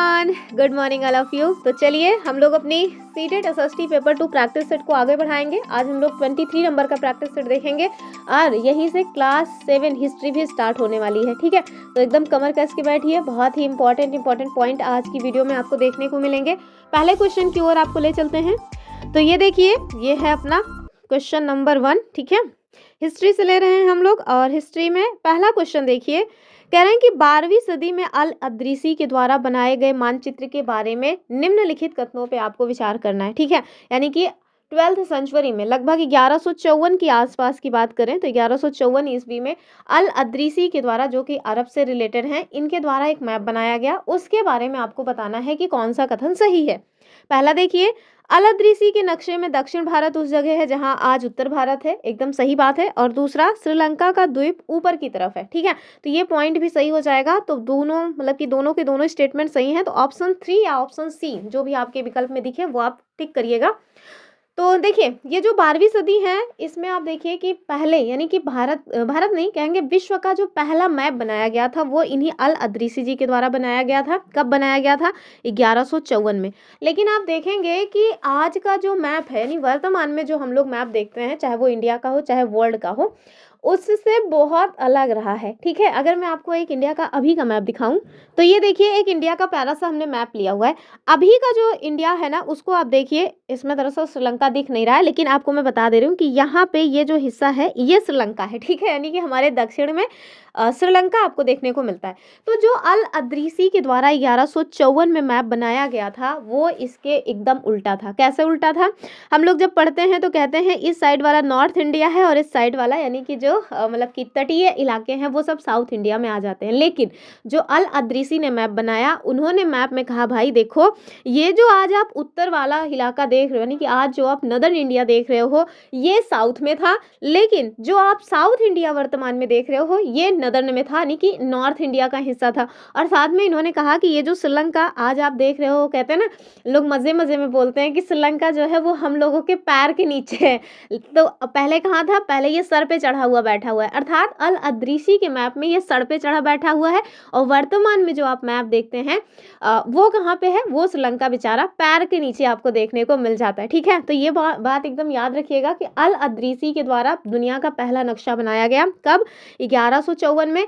Good morning all of you. तो चलिए हम लोग अपनी CTET SST paper 2 practice set को आगे बढ़ाएंगे। आज हम लोग 23 नंबर का प्रैक्टिस सेट देखेंगे और यहीं से क्लास 7 हिस्ट्री भी स्टार्ट होने वाली है। ठीक है, तो एकदम कमर कस के बैठिए। बहुत ही इंपॉर्टेंट पॉइंट आज की वीडियो में आपको देखने को मिलेंगे। पहले क्वेश्चन की ओर आपको ले चलते हैं। तो ये देखिए, ये है अपना क्वेश्चन नंबर 1। ठीक है, हिस्ट्री से ले रहे हैं हम लोग और हिस्ट्री में पहला क्वेश्चन देखिए, कह रहे हैं कि 12वीं सदी में अल अदरीसी के द्वारा बनाए गए मानचित्र के बारे में निम्नलिखित कथनों पे आपको विचार करना है। ठीक है, यानी कि 12th सेंचुरी में लगभग 1154 के आसपास की बात करें तो 1154 ईस्वी में अल अदरीसी के द्वारा, जो कि अरब से रिलेटेड हैं, इनके द्वारा एक मैप बनाया गया। उसके बारे में आपको बताना है कि कौन सा कथन सही है। पहला देखिए, अल अदरीसी के नक्शे में दक्षिण भारत उस जगह है जहां आज उत्तर भारत है, एकदम सही बात है। और दूसरा, श्रीलंका का द्वीप ऊपर की तरफ है। ठीक है, तो ये पॉइंट भी सही हो जाएगा। तो दोनों मतलब कि दोनों के दोनों स्टेटमेंट सही हैं। तो ऑप्शन 3 या ऑप्शन सी, जो भी आपके विकल्प में दिखे वो आप टिक करिएगा। तो देखिए, ये जो 12वीं सदी है, इसमें आप देखिए कि पहले यानी कि भारत नहीं कहेंगे, विश्व का जो पहला मैप बनाया गया था वो इन्हीं अल अदरीसी जी के द्वारा बनाया गया था। कब बनाया गया था? 1154 में। लेकिन आप देखेंगे कि आज का जो मैप है, यानी वर्तमान में जो हम लोग मैप देखते हैं, चाहे वो इंडिया का हो चाहे वर्ल्ड का हो, उससे बहुत अलग रहा है। ठीक है, अगर मैं आपको एक इंडिया का अभी का मैप दिखाऊं तो ये देखिए, एक इंडिया का प्यारा सा हमने मैप लिया हुआ है। अभी का जो इंडिया है ना, उसको आप देखिए, इसमें दरअसल श्रीलंका दिख नहीं रहा है, लेकिन आपको मैं बता दे रही हूँ कि यहाँ पे ये जो हिस्सा है ये श्रीलंका है। ठीक है, यानी कि हमारे दक्षिण में श्रीलंका आपको देखने को मिलता है। तो जो अल अदरीसी के द्वारा 1154 में मैप बनाया गया था वो इसके एकदम उल्टा था। कैसे उल्टा था? हम लोग जब पढ़ते हैं तो कहते हैं इस साइड वाला नॉर्थ इंडिया है और इस साइड वाला यानी कि जो मतलब कि तटीय इलाके हैं वो सब साउथ इंडिया में आ जाते हैं। लेकिन जो अल अदरीसी ने मैप बनाया, उन्होंने मैप में कहा, भाई देखो, ये जो आज आप उत्तर वाला इलाका देख रहे हो, यानी कि आज जो आप नदर्न इंडिया देख रहे हो, ये साउथ में था। लेकिन जो आप साउथ इंडिया वर्तमान में देख रहे हो ये नदर्न में था, यानी कि नॉर्थ इंडिया का हिस्सा था। और साथ में इन्होंने कहा कि ये जो श्रीलंका आज आप देख रहे हो, कहते हैं ना लोग मजे मजे में बोलते हैं कि श्रीलंका जो है वो हम लोगों के पैर के नीचे है। तो पहले कहाँ था? पहले ये सर पे चढ़ा हुआ बैठा हुआ है। अर्थात अल अदरीसी के मैप में ये सर पे चढ़ा बैठा हुआ है और वर्तमान में जो आप मैप देखते हैं वो कहाँ पे है? वो श्रीलंका बेचारा पैर के नीचे आपको देखने को मिल जाता है। ठीक है, तो ये बात एकदम याद रखिएगा कि अल अदरीसी के द्वारा दुनिया का पहला नक्शा बनाया गया। कब? 1154 में।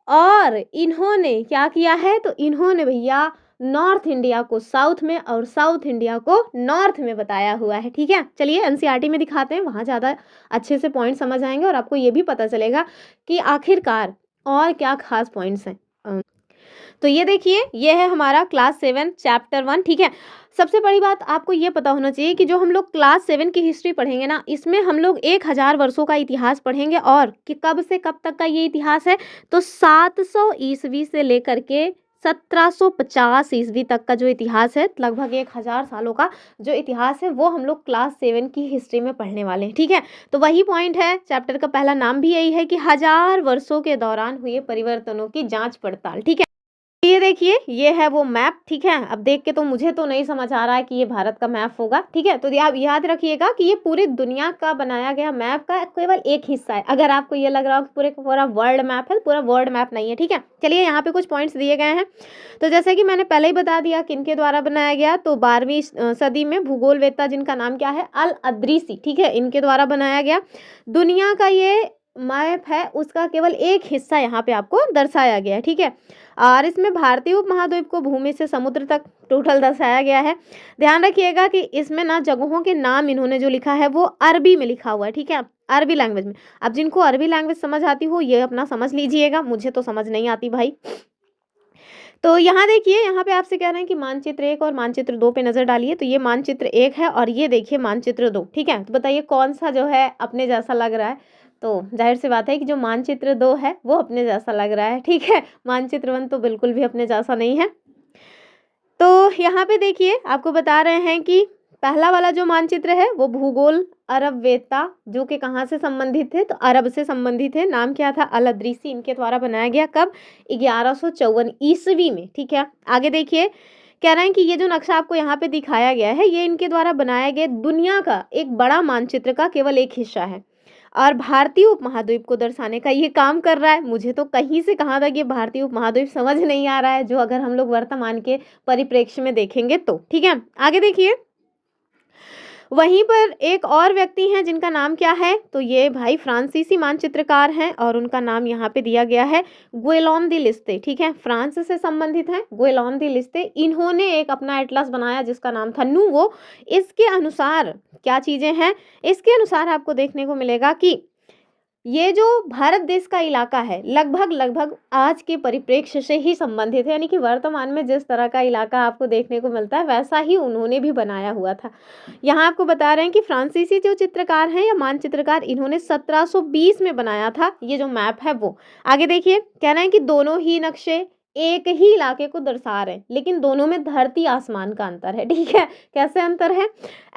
और इन्होंने क्या किया है? तो इन्होंने भैया नॉर्थ इंडिया को साउथ में और साउथ इंडिया को नॉर्थ में बताया हुआ है। ठीक है, चलिए एनसीईआरटी में दिखाते हैं, वहाँ ज़्यादा अच्छे से पॉइंट समझ आएंगे और आपको ये भी पता चलेगा कि आखिरकार और क्या खास पॉइंट्स हैं। तो ये देखिए, ये है हमारा क्लास 7 चैप्टर 1। ठीक है, सबसे बड़ी बात आपको ये पता होना चाहिए कि जो हम लोग क्लास 7 की हिस्ट्री पढ़ेंगे ना, इसमें हम लोग 1000 वर्षों का इतिहास पढ़ेंगे। और कि कब से कब तक का ये इतिहास है? तो 700 ईस्वी से लेकर के 1750 ईस्वी तक का जो इतिहास है, लगभग 1000 सालों का जो इतिहास है, वो हम लोग क्लास 7 की हिस्ट्री में पढ़ने वाले हैं। ठीक है, तो वही पॉइंट है, चैप्टर का पहला नाम भी यही है कि 1000 वर्षों के दौरान हुए परिवर्तनों की जांच पड़ताल। ठीक है, ये देखिए, ये है वो मैप। ठीक है, अब देख के तो मुझे तो नहीं समझ आ रहा है कि ये भारत का मैप होगा। ठीक है, तो आप याद रखिएगा कि ये पूरी दुनिया का बनाया गया मैप का केवल एक हिस्सा है। अगर आपको ये लग रहा हो कि पूरे का पूरा वर्ल्ड मैप है, पूरा वर्ल्ड मैप नहीं है। ठीक है, चलिए यहाँ पे कुछ पॉइंट्स दिए गए हैं। तो जैसे कि मैंने पहले ही बता दिया किनके द्वारा बनाया गया, तो 12वीं सदी में भूगोलवेत्ता जिनका नाम क्या है? अल अदरीसी। ठीक है, इनके द्वारा बनाया गया। दुनिया का ये मैप है, उसका केवल एक हिस्सा यहाँ पे आपको दर्शाया गया है। ठीक है, और इसमें भारतीय उपमहाद्वीप को भूमि से समुद्र तक टोटल दर्शाया गया है। ध्यान रखिएगा कि इसमें ना जगहों के नाम इन्होंने जो लिखा है वो अरबी में लिखा हुआ है। ठीक है, अरबी लैंग्वेज में। अब जिनको अरबी लैंग्वेज समझ आती हो ये अपना समझ लीजिएगा, मुझे तो समझ नहीं आती भाई। तो यहाँ देखिए, यहाँ पे आपसे कह रहे हैं कि मानचित्र 1 और मानचित्र 2 पे नजर डालिए। तो ये मानचित्र 1 है और ये देखिए मानचित्र 2। ठीक है, तो बताइए कौन सा जो है अपने जैसा लग रहा है? तो जाहिर सी बात है कि जो मानचित्र 2 है वो अपने जैसा लग रहा है। ठीक है, मानचित्र 1 तो बिल्कुल भी अपने जैसा नहीं है। तो यहाँ पे देखिए, आपको बता रहे हैं कि पहला वाला जो मानचित्र है वो भूगोल अरब वेत्ता जो कि कहाँ से संबंधित थे? तो अरब से संबंधित है। नाम क्या था? अल अदरीसी। इनके द्वारा बनाया गया। कब? 1154 ईस्वी में। ठीक है, आगे देखिए, कह रहे हैं कि ये जो नक्शा आपको यहाँ पे दिखाया गया है ये इनके द्वारा बनाए गए दुनिया का एक बड़ा मानचित्र का केवल एक हिस्सा है। और भारतीय उपमहाद्वीप को दर्शाने का ये काम कर रहा है। मुझे तो कहीं से कहाँ तक ये भारतीय उपमहाद्वीप समझ नहीं आ रहा है, जो अगर हम लोग वर्तमान के परिप्रेक्ष्य में देखेंगे तो। ठीक है, आगे देखिए। वहीं पर एक और व्यक्ति हैं जिनका नाम क्या है, तो ये भाई फ्रांसीसी मानचित्रकार हैं और उनका नाम यहाँ पे दिया गया है गुइलॉम दी लिस्ते। ठीक है, फ्रांस से संबंधित हैं गुइलॉम दी लिस्ते। इन्होंने एक अपना एटलस बनाया जिसका नाम था नूवो। इसके अनुसार क्या चीजें हैं, इसके अनुसार आपको देखने को मिलेगा कि ये जो भारत देश का इलाका है लगभग लगभग आज के परिप्रेक्ष्य से ही संबंधित है, यानी कि वर्तमान में जिस तरह का इलाका आपको देखने को मिलता है वैसा ही उन्होंने भी बनाया हुआ था। यहाँ आपको बता रहे हैं कि फ्रांसीसी जो चित्रकार हैं या मानचित्रकार, इन्होंने 1720 में बनाया था ये जो मैप है वो। आगे देखिए, कह रहे हैं कि दोनों ही नक्शे एक ही इलाके को दर्शा रहे हैं, लेकिन दोनों में धरती आसमान का अंतर है। ठीक है, कैसे अंतर है,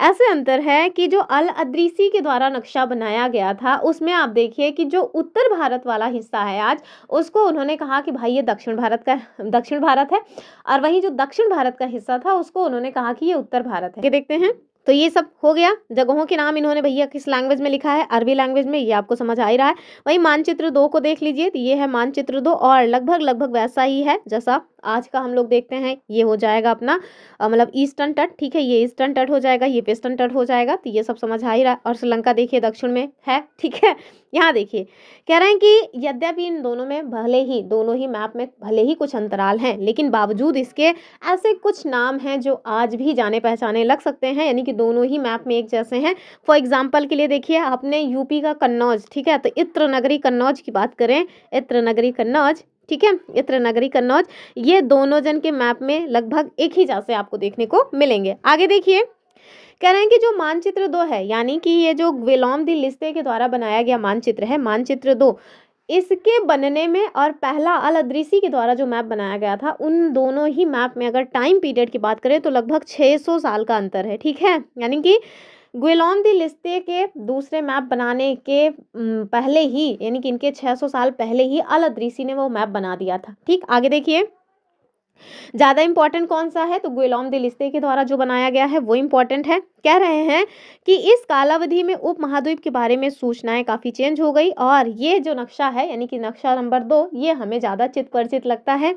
ऐसे अंतर है कि जो अल अदरीसी के द्वारा नक्शा बनाया गया था उसमें आप देखिए कि जो उत्तर भारत वाला हिस्सा है आज, उसको उन्होंने कहा कि भाई ये दक्षिण भारत है, और वही जो दक्षिण भारत का हिस्सा था उसको उन्होंने कहा कि ये उत्तर भारत है। ये देखते हैं, तो ये सब हो गया। जगहों के नाम इन्होंने भैया किस लैंग्वेज में लिखा है, अरबी लैंग्वेज में, ये आपको समझ आ ही रहा है। वही मानचित्र 2 को देख लीजिए, तो ये है मानचित्र 2 और लगभग लगभग वैसा ही है जैसा आज का हम लोग देखते हैं। ये हो जाएगा अपना मतलब ईस्टर्न तट। ठीक है, ये ईस्टर्न तट हो जाएगा, ये वेस्टर्न तट हो जाएगा, तो ये सब समझ आ ही रहा है। और श्रीलंका देखिए दक्षिण में है। ठीक है, यहाँ देखिए कह रहे हैं कि यद्यपि इन दोनों में भले ही दोनों ही मैप में भले ही कुछ अंतराल हैं, लेकिन बावजूद इसके ऐसे कुछ नाम हैं जो आज भी जाने पहचाने लग सकते हैं, यानी कि दोनों ही मैप में एक जैसे हैं। फॉर एग्जाम्पल के लिए देखिए, आपने यूपी का कन्नौज, ठीक है, तो इत्र नगरी कन्नौज की बात करें, इत्र नगरी कन्नौज, ठीक है, इत्र नगरी कन्नौज, ये दोनों जन के मैप में लगभग एक ही जैसे आपको देखने को मिलेंगे। आगे देखिए, कह रहे हैं कि जो मानचित्र 2 है, यानी कि ये जो गुइलॉम दी लिस्ते के द्वारा बनाया गया मानचित्र है, मानचित्र 2, इसके बनने में और पहला अल अदरीसी के द्वारा जो मैप बनाया गया था, उन दोनों ही मैप में अगर टाइम पीरियड की बात करें तो लगभग 600 साल का अंतर है। ठीक है, यानी कि गुइलॉम दी लिस्ते के दूसरे मैप बनाने के पहले ही, यानी कि इनके 600 साल पहले ही अल अदरीसी ने वो मैप बना दिया था। ठीक, आगे देखिए, ज़्यादा इंपॉर्टेंट कौन सा है, तो गुइलॉम दी लिस्ते के द्वारा जो बनाया गया है वो इंपॉर्टेंट है। कह रहे हैं कि इस कालावधि में उपमहाद्वीप के बारे में सूचनाएं काफ़ी चेंज हो गई, और ये जो नक्शा है यानी कि नक्शा नंबर 2, ये हमें ज़्यादा चित परिचित लगता है।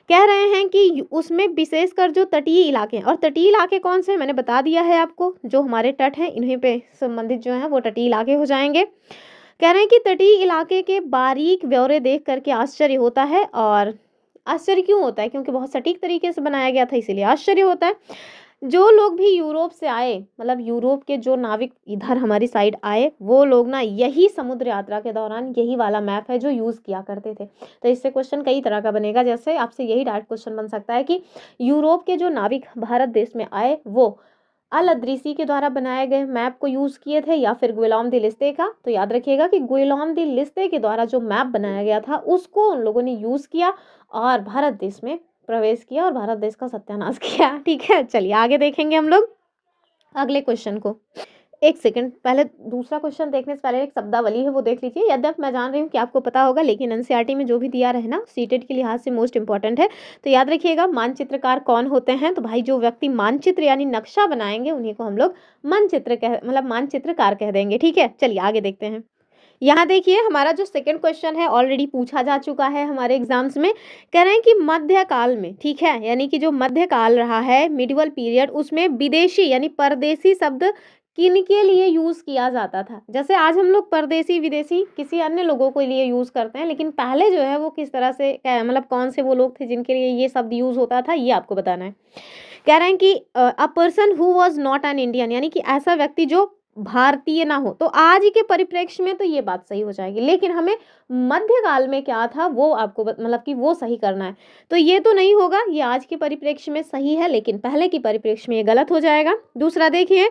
कह रहे हैं कि उसमें विशेषकर जो तटीय इलाके हैं, और तटीय इलाके कौन से हैं मैंने बता दिया है आपको, जो हमारे तट हैं इन्हीं पे संबंधित जो हैं वो तटीय इलाके हो जाएंगे। कह रहे हैं कि तटीय इलाके के बारीक ब्यौरे देख करके आश्चर्य होता है, और आश्चर्य क्यों होता है, क्योंकि बहुत सटीक तरीके से बनाया गया था इसीलिए आश्चर्य होता है। जो लोग भी यूरोप से आए, मतलब यूरोप के जो नाविक इधर हमारी साइड आए, वो लोग ना यही समुद्र यात्रा के दौरान यही वाला मैप है जो यूज़ किया करते थे। तो इससे क्वेश्चन कई तरह का बनेगा, जैसे आपसे यही डायरेक्ट क्वेश्चन बन सकता है कि यूरोप के जो नाविक भारत देश में आए वो अल अदरीसी के द्वारा बनाए गए मैप को यूज़ किए थे या फिर गुइलॉम दी लिस्ते का। तो याद रखिएगा कि गुइलॉम दी लिस्ते के द्वारा जो मैप बनाया गया था उसको उन लोगों ने यूज़ किया और भारत देश में प्रवेश किया और भारत देश का सत्यानाश किया। ठीक है, चलिए आगे देखेंगे हम लोग अगले क्वेश्चन को। एक सेकंड, पहले दूसरा क्वेश्चन देखने से पहले एक शब्दावली है वो देख लीजिए। यद्यपि मैं जान रही हूँ कि आपको पता होगा, लेकिन एनसीईआरटी में जो भी दिया रहे ना सीटेट के लिहाज से मोस्ट इंपॉर्टेंट है। तो याद रखिएगा, मानचित्रकार कौन होते हैं, तो भाई जो व्यक्ति मानचित्र यानी नक्शा बनाएंगे उन्हीं को हम लोग मानचित्रकार कह देंगे। ठीक है, चलिए आगे देखते हैं। यहाँ देखिए, हमारा जो सेकंड क्वेश्चन है ऑलरेडी पूछा जा चुका है हमारे एग्जाम्स में। कह रहे हैं कि मध्यकाल में, ठीक है, यानी कि जो मध्यकाल रहा है मिडिवल पीरियड, उसमें विदेशी यानी परदेसी शब्द किन के लिए यूज़ किया जाता था। जैसे आज हम लोग परदेसी विदेशी किसी अन्य लोगों के लिए यूज़ करते हैं, लेकिन पहले जो है वो किस तरह से मतलब कौन से वो लोग थे जिनके लिए ये शब्द यूज़ होता था, ये आपको बताना है। कह रहे हैं कि a person who was not an Indian, यानी कि ऐसा व्यक्ति जो भारतीय ना हो। तो आज के परिप्रेक्ष्य में तो ये बात सही हो जाएगी, लेकिन हमें मध्यकाल में क्या था वो आपको मतलब कि वो सही करना है। तो ये तो नहीं होगा, ये आज के परिप्रेक्ष्य में सही है, लेकिन पहले के परिप्रेक्ष्य में ये गलत हो जाएगा। दूसरा देखिए,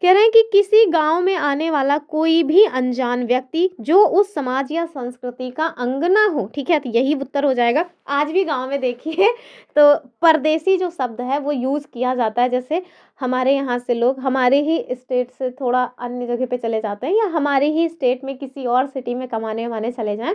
कह रहे हैं कि किसी गांव में आने वाला कोई भी अनजान व्यक्ति जो उस समाज या संस्कृति का अंग ना हो। ठीक है, तो यही उत्तर हो जाएगा। आज भी गांव में देखिए तो परदेसी जो शब्द है वो यूज़ किया जाता है। जैसे हमारे यहाँ से लोग हमारे ही स्टेट से थोड़ा अन्य जगह पे चले जाते हैं, या हमारे ही स्टेट में किसी और सिटी में कमाने वमाने चले जाएं,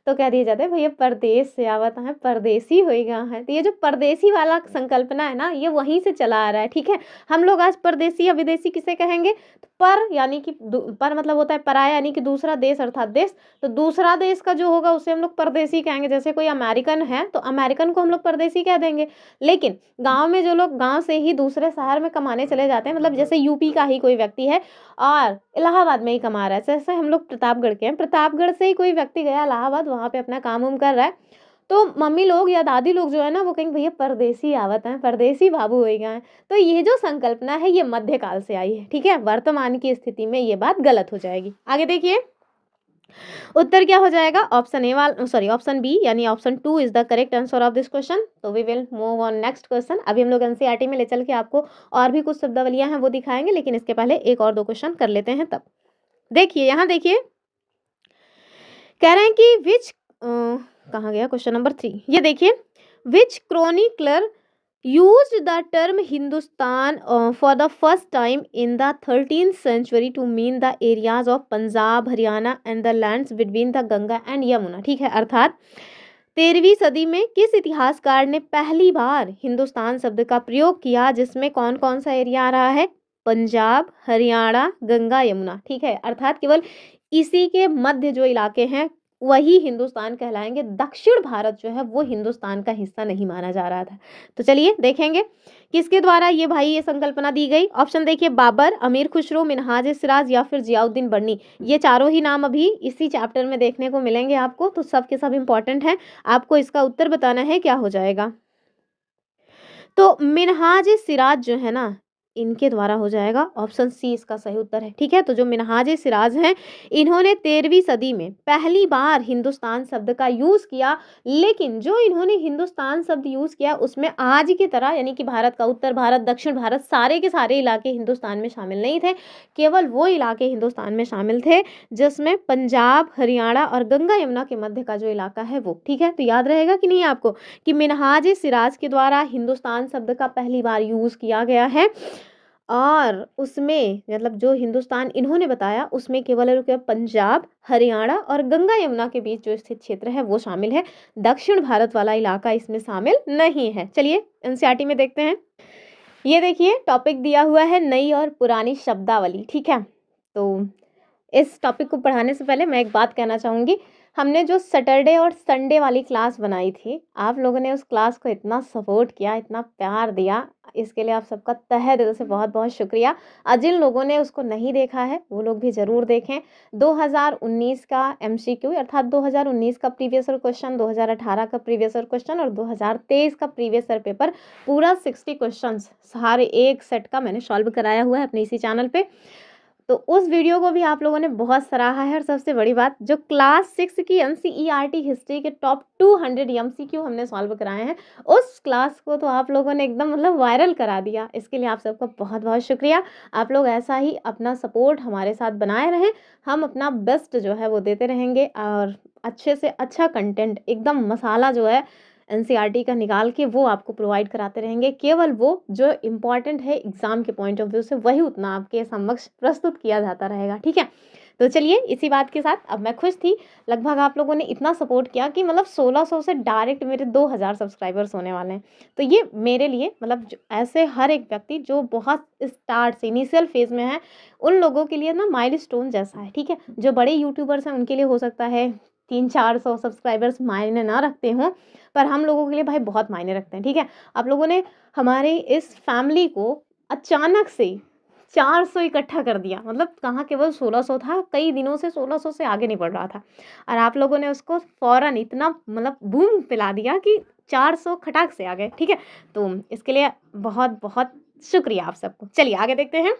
तो कह दिया जाता है भैया परदेश से आवत है, परदेसी होएगा है। तो ये जो परदेसी वाला संकल्पना है ना, ये वहीं से चला आ रहा है। ठीक है, हम लोग आज परदेसी या विदेशी किसे कहेंगे, रहेंगे। पर यानी कि पर मतलब होता है पराया, यानी कि दूसरा देश अर्थात देश। तो दूसरा देश का जो होगा उसे हम लोग परदेसी कहेंगे। जैसे कोई अमेरिकन है तो अमेरिकन को हम लोग परदेसी कह देंगे। लेकिन गांव में जो लोग गांव से ही दूसरे शहर में कमाने चले जाते हैं, मतलब जैसे यूपी का ही कोई व्यक्ति है और इलाहाबाद में ही कमा रहा है, जैसे हम लोग प्रतापगढ़ के हैं, प्रतापगढ़ से ही कोई व्यक्ति गया इलाहाबाद, वहां पे अपना काम उम कर रहा है, तो मम्मी लोग या दादी लोग जो है ना वो कहेंगे भैया परदेसी आवत हैं, परदेसी बाबू हो गए हैं। तो ये जो संकल्पना है ये मध्यकाल से आई है, ठीक है। वर्तमान की स्थिति में ये बात गलत हो जाएगी। आगे देखिए उत्तर क्या हो जाएगा, ऑप्शन ए वाला, सॉरी ऑप्शन बी यानी option 2 is the correct answer of this question. तो we will move on next question. अभी हम लोग एनसीईआरटी में ले चल के आपको और भी कुछ शब्दावलियां हैं वो दिखाएंगे, लेकिन इसके पहले एक और दो क्वेश्चन कर लेते हैं। तब देखिए यहाँ देखिए कह रहे हैं कि विच कहाँ गया क्वेश्चन नंबर 3, ये देखिए विच chronicler used the term Hindustan for the first time in the 13th century to mean the areas of Punjab, Haryana and the lands between the Ganga and Yamuna। ठीक है, अर्थात 13वीं सदी में किस इतिहासकार ने पहली बार हिंदुस्तान शब्द का प्रयोग किया, जिसमें कौन कौन सा एरिया आ रहा है, पंजाब, हरियाणा, गंगा, यमुना। ठीक है, अर्थात केवल इसी के मध्य जो इलाके हैं वही हिंदुस्तान कहलाएंगे। दक्षिण भारत जो है वो हिंदुस्तान का हिस्सा नहीं माना जा रहा था। तो चलिए देखेंगे किसके द्वारा ये भाई ये संकल्पना दी गई। ऑप्शन देखिए बाबर, अमीर खुसरो, मिनहाज सिराज या फिर जियाउद्दीन बर्नी। ये चारों ही नाम अभी इसी चैप्टर में देखने को मिलेंगे आपको, तो सब के सब इंपॉर्टेंट हैं। आपको इसका उत्तर बताना है क्या हो जाएगा। तो मिनहाज सिराज जो है ना इनके द्वारा हो जाएगा, ऑप्शन सी इसका सही उत्तर है। ठीक है, तो जो मिनहाज सिराज हैं इन्होंने 13वीं सदी में पहली बार हिंदुस्तान शब्द का यूज किया, लेकिन जो इन्होंने हिंदुस्तान शब्द यूज किया उसमें आज की तरह यानी कि भारत का उत्तर भारत, दक्षिण भारत सारे के सारे इलाके हिंदुस्तान में शामिल नहीं थे। केवल वो इलाके हिंदुस्तान में शामिल थे जिसमें पंजाब, हरियाणा और गंगा यमुना के मध्य का जो इलाका है वो। ठीक है, तो याद रहेगा कि नहीं आपको कि मिनहाज सिराज के द्वारा हिंदुस्तान शब्द का पहली बार यूज किया गया है, और उसमें मतलब जो हिंदुस्तान इन्होंने बताया उसमें केवल पंजाब, हरियाणा और गंगा यमुना के बीच जो स्थित क्षेत्र है वो शामिल है। दक्षिण भारत वाला इलाका इसमें शामिल नहीं है। चलिए एनसीईआरटी में देखते हैं। ये देखिए टॉपिक दिया हुआ है नई और पुरानी शब्दावली। ठीक है, तो इस टॉपिक को पढ़ाने से पहले मैं एक बात कहना चाहूँगी। हमने जो सैटरडे और संडे वाली क्लास बनाई थी, आप लोगों ने उस क्लास को इतना सपोर्ट किया, इतना प्यार दिया, इसके लिए आप सबका तहे दिल से बहुत बहुत शुक्रिया। जिन लोगों ने उसको नहीं देखा है वो लोग भी ज़रूर देखें। 2019 का MCQ अर्थात 2019 का प्रीवियस ईयर क्वेश्चन, 2018 का प्रीवियस ईयर क्वेश्चन और 2023 का प्रीवियस ईयर पेपर पूरा 60 क्वेश्चन सारे एक सेट का मैंने सॉल्व कराया हुआ है अपने इसी चैनल पे। तो उस वीडियो को भी आप लोगों ने बहुत सराहा है। और सबसे बड़ी बात, जो क्लास 6 की NCERT हिस्ट्री के टॉप 200 MCQ हमने सॉल्व कराए हैं, उस क्लास को तो आप लोगों ने एकदम मतलब वायरल करा दिया। इसके लिए आप सबका बहुत बहुत शुक्रिया। आप लोग ऐसा ही अपना सपोर्ट हमारे साथ बनाए रहें, हम अपना बेस्ट जो है वो देते रहेंगे और अच्छे से अच्छा कंटेंट एकदम मसाला जो है NCERT का निकाल के वो आपको प्रोवाइड कराते रहेंगे। केवल वो जो इम्पॉर्टेंट है एग्जाम के पॉइंट ऑफ व्यू से वही उतना आपके समक्ष प्रस्तुत किया जाता रहेगा। ठीक है, तो चलिए इसी बात के साथ अब मैं खुश थी। लगभग आप लोगों ने इतना सपोर्ट किया कि मतलब 1600 से डायरेक्ट मेरे 2000 सब्सक्राइबर्स होने वाले हैं। तो ये मेरे लिए मतलब ऐसे हर एक व्यक्ति जो बहुत स्टार्ट से इनिशियल फेज में है उन लोगों के लिए ना माइलस्टोन जैसा है। ठीक है, जो बड़े यूट्यूबर्स हैं उनके लिए हो सकता है 300-400 सब्सक्राइबर्स मायने ना रखते हों, पर हम लोगों के लिए भाई बहुत मायने रखते हैं। ठीक है, आप लोगों ने हमारे इस फैमिली को अचानक से 400 इकट्ठा कर दिया। मतलब कहाँ केवल 1600 था, कई दिनों से 1600 से आगे नहीं बढ़ रहा था, और आप लोगों ने उसको फौरन इतना मतलब बूम पिला दिया कि 400 खटाक से आ गए। ठीक है, तो इसके लिए बहुत बहुत शुक्रिया आप सबको। चलिए आगे देखते हैं।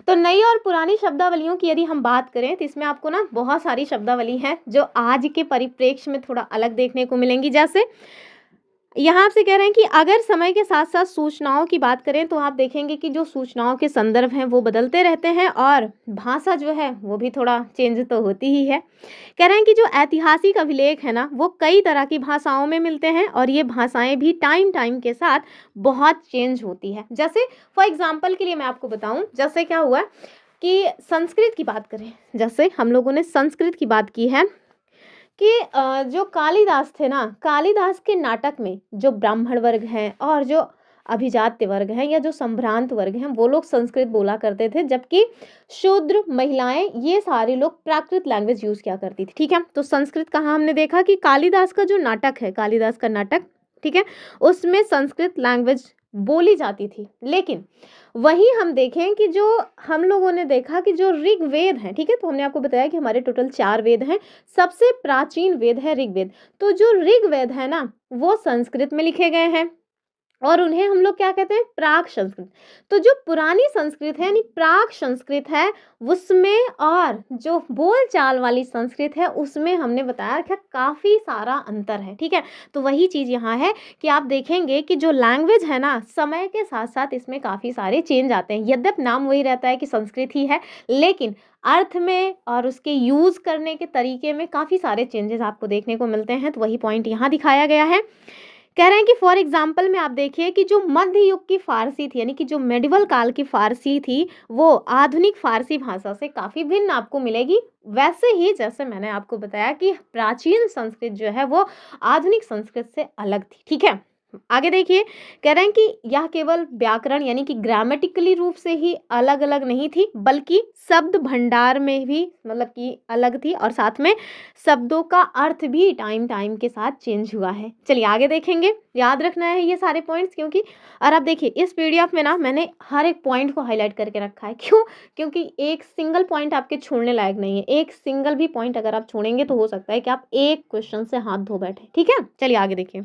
तो नई और पुरानी शब्दावलियों की यदि हम बात करें तो इसमें आपको ना बहुत सारी शब्दावली हैं जो आज के परिप्रेक्ष्य में थोड़ा अलग देखने को मिलेंगी। जैसे यहाँ आपसे कह रहे हैं कि अगर समय के साथ साथ सूचनाओं की बात करें तो आप देखेंगे कि जो सूचनाओं के संदर्भ हैं वो बदलते रहते हैं और भाषा जो है वो भी थोड़ा चेंज तो होती ही है। कह रहे हैं कि जो ऐतिहासिक अभिलेख है ना वो कई तरह की भाषाओं में मिलते हैं और ये भाषाएं भी टाइम के साथ बहुत चेंज होती है। जैसे फॉर एग्जाम्पल के लिए मैं आपको बताऊं, जैसे क्या हुआ कि संस्कृत की बात करें, जैसे हम लोगों ने संस्कृत की बात की है कि जो कालिदास थे ना, कालिदास के नाटक में जो ब्राह्मण वर्ग हैं और जो अभिजात्य वर्ग हैं या जो संभ्रांत वर्ग हैं वो लोग संस्कृत बोला करते थे, जबकि शूद्र, महिलाएं, ये सारे लोग प्राकृत लैंग्वेज यूज किया करती थी। ठीक है, तो संस्कृत कहाँ हमने देखा कि कालिदास का जो नाटक है, कालिदास का नाटक, ठीक है, उसमें संस्कृत लैंग्वेज बोली जाती थी। लेकिन वहीं हम देखें कि जो हम लोगों ने देखा कि जो ऋग्वेद है, ठीक है, तो हमने आपको बताया कि हमारे टोटल 4 वेद हैं, सबसे प्राचीन वेद है ऋग्वेद। तो जो ऋग्वेद है ना वो संस्कृत में लिखे गए हैं और उन्हें हम लोग क्या कहते हैं, प्राक संस्कृत। तो जो पुरानी संस्कृत है यानी प्राक संस्कृत है उसमें और जो बोलचाल वाली संस्कृत है उसमें हमने बताया कि काफ़ी सारा अंतर है। ठीक है, तो वही चीज़ यहाँ है कि आप देखेंगे कि जो लैंग्वेज है ना समय के साथ साथ इसमें काफ़ी सारे चेंज आते हैं। यद्यपि नाम वही रहता है कि संस्कृत ही है, लेकिन अर्थ में और उसके यूज़ करने के तरीके में काफ़ी सारे चेंजेस आपको देखने को मिलते हैं। तो वही पॉइंट यहाँ दिखाया गया है। कह रहे हैं कि फॉर एग्जाम्पल में आप देखिए कि जो मध्य युग की फारसी थी यानी कि जो मेडिवल काल की फारसी थी वो आधुनिक फारसी भाषा से काफ़ी भिन्न आपको मिलेगी। वैसे ही जैसे मैंने आपको बताया कि प्राचीन संस्कृत जो है वो आधुनिक संस्कृत से अलग थी। ठीक है, आगे देखिए, कह रहे हैं कि यह केवल व्याकरण यानी कि ग्रामेटिकली रूप से ही अलग अलग नहीं थी बल्कि शब्द भंडार में भी मतलब कि अलग थी और साथ में शब्दों का अर्थ भी टाइम टाइम के साथ चेंज हुआ है। चलिए आगे देखेंगे, याद रखना है ये सारे पॉइंट्स क्योंकि और आप देखिए इस पीडीएफ में ना मैंने हर एक पॉइंट को हाईलाइट करके रखा है। क्यों? क्योंकि एक सिंगल पॉइंट आपके छोड़ने लायक नहीं है। एक सिंगल भी पॉइंट अगर आप छोड़ेंगे तो हो सकता है कि आप एक क्वेश्चन से हाथ धो बैठे। ठीक है, चलिए आगे देखिए।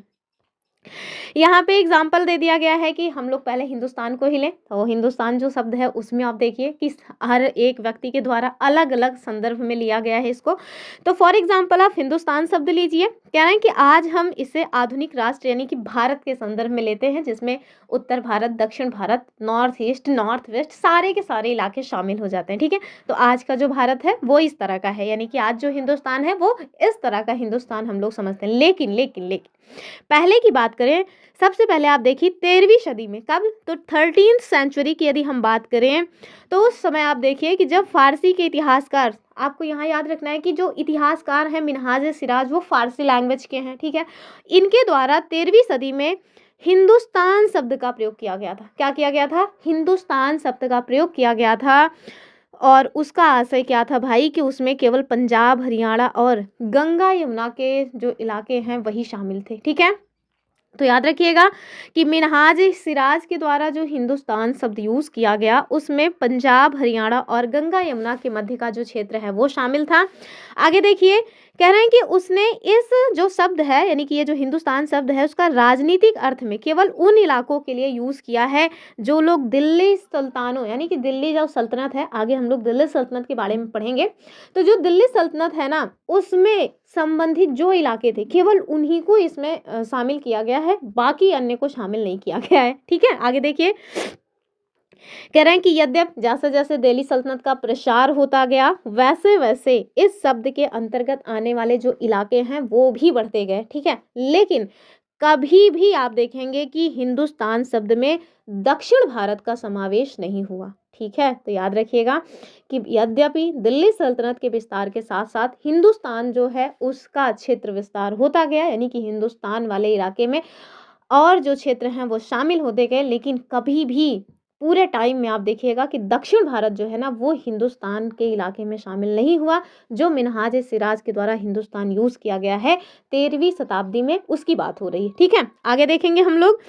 यहाँ पे एग्जाम्पल दे दिया गया है कि हम लोग पहले हिंदुस्तान को ही लें तो हिंदुस्तान जो शब्द है उसमें आप देखिए कि हर एक व्यक्ति के द्वारा अलग अलग संदर्भ में लिया गया है इसको। तो फॉर एग्जाम्पल आप हिंदुस्तान शब्द लीजिए, कह रहे हैं कि आज हम इसे आधुनिक राष्ट्र यानी कि भारत के संदर्भ में लेते हैं जिसमें उत्तर भारत, दक्षिण Bharat, north east, north west सारे के सारे इलाके शामिल हो जाते हैं। ठीक है, तो आज का जो भारत है वो इस तरह का है यानी कि आज जो हिंदुस्तान है वो इस तरह का हिंदुस्तान हम लोग समझते हैं। लेकिन लेकिन लेकिन पहले की बात करें, सबसे पहले आप देखिए 13वीं सदी में, कब? तो 13th सेंचुरी की यदि हम बात करें तो उस समय आप देखिए कि जब फारसी के इतिहासकार, आपको यहाँ याद रखना है कि जो इतिहासकार हैं मिनहाज सिराज वो फारसी लैंग्वेज के हैं। ठीक है, इनके द्वारा 13वीं सदी में हिंदुस्तान शब्द का प्रयोग किया गया था। क्या किया गया था? हिंदुस्तान शब्द का प्रयोग किया गया था और उसका आशय क्या था भाई कि उसमें केवल पंजाब, हरियाणा और गंगा यमुना के जो इलाके हैं वही शामिल थे। ठीक है, तो याद रखिएगा कि मिनहाज सिराज के द्वारा जो हिंदुस्तान शब्द यूज़ किया गया उसमें पंजाब, हरियाणा और गंगा यमुना के मध्य का जो क्षेत्र है वो शामिल था। आगे देखिए, कह रहे हैं कि उसने इस जो शब्द है यानी कि ये जो हिंदुस्तान शब्द है उसका राजनीतिक अर्थ में केवल उन इलाकों के लिए यूज़ किया है जो लोग दिल्ली सुल्तानों यानी कि दिल्ली जो सल्तनत है, आगे हम लोग दिल्ली सल्तनत के बारे में पढ़ेंगे, तो जो दिल्ली सल्तनत है ना उसमें संबंधित जो इलाके थे केवल उन्हीं को इसमें शामिल किया गया है, बाकी अन्य को शामिल नहीं किया गया है। ठीक है, आगे देखिए, कह रहे हैं कि यद्यपि जैसे जैसे दिल्ली सल्तनत का प्रसार होता गया वैसे वैसे इस शब्द के अंतर्गत आने वाले जो इलाके हैं वो भी बढ़ते गए। ठीक है, लेकिन कभी भी आप देखेंगे कि हिंदुस्तान शब्द में दक्षिण भारत का समावेश नहीं हुआ। ठीक है, तो याद रखिएगा कि यद्यपि दिल्ली सल्तनत के विस्तार के साथ साथ हिंदुस्तान जो है उसका क्षेत्र विस्तार होता गया यानी कि हिंदुस्तान वाले इलाके में और जो क्षेत्र हैं वो शामिल होते गए, लेकिन कभी भी पूरे टाइम में आप देखिएगा कि दक्षिण भारत जो है ना वो हिंदुस्तान के इलाके में शामिल नहीं हुआ। जो मिनहाज सिराज के द्वारा हिंदुस्तान यूज़ किया गया है 13वीं शताब्दी में उसकी बात हो रही है। ठीक है, आगे देखेंगे हम लोग।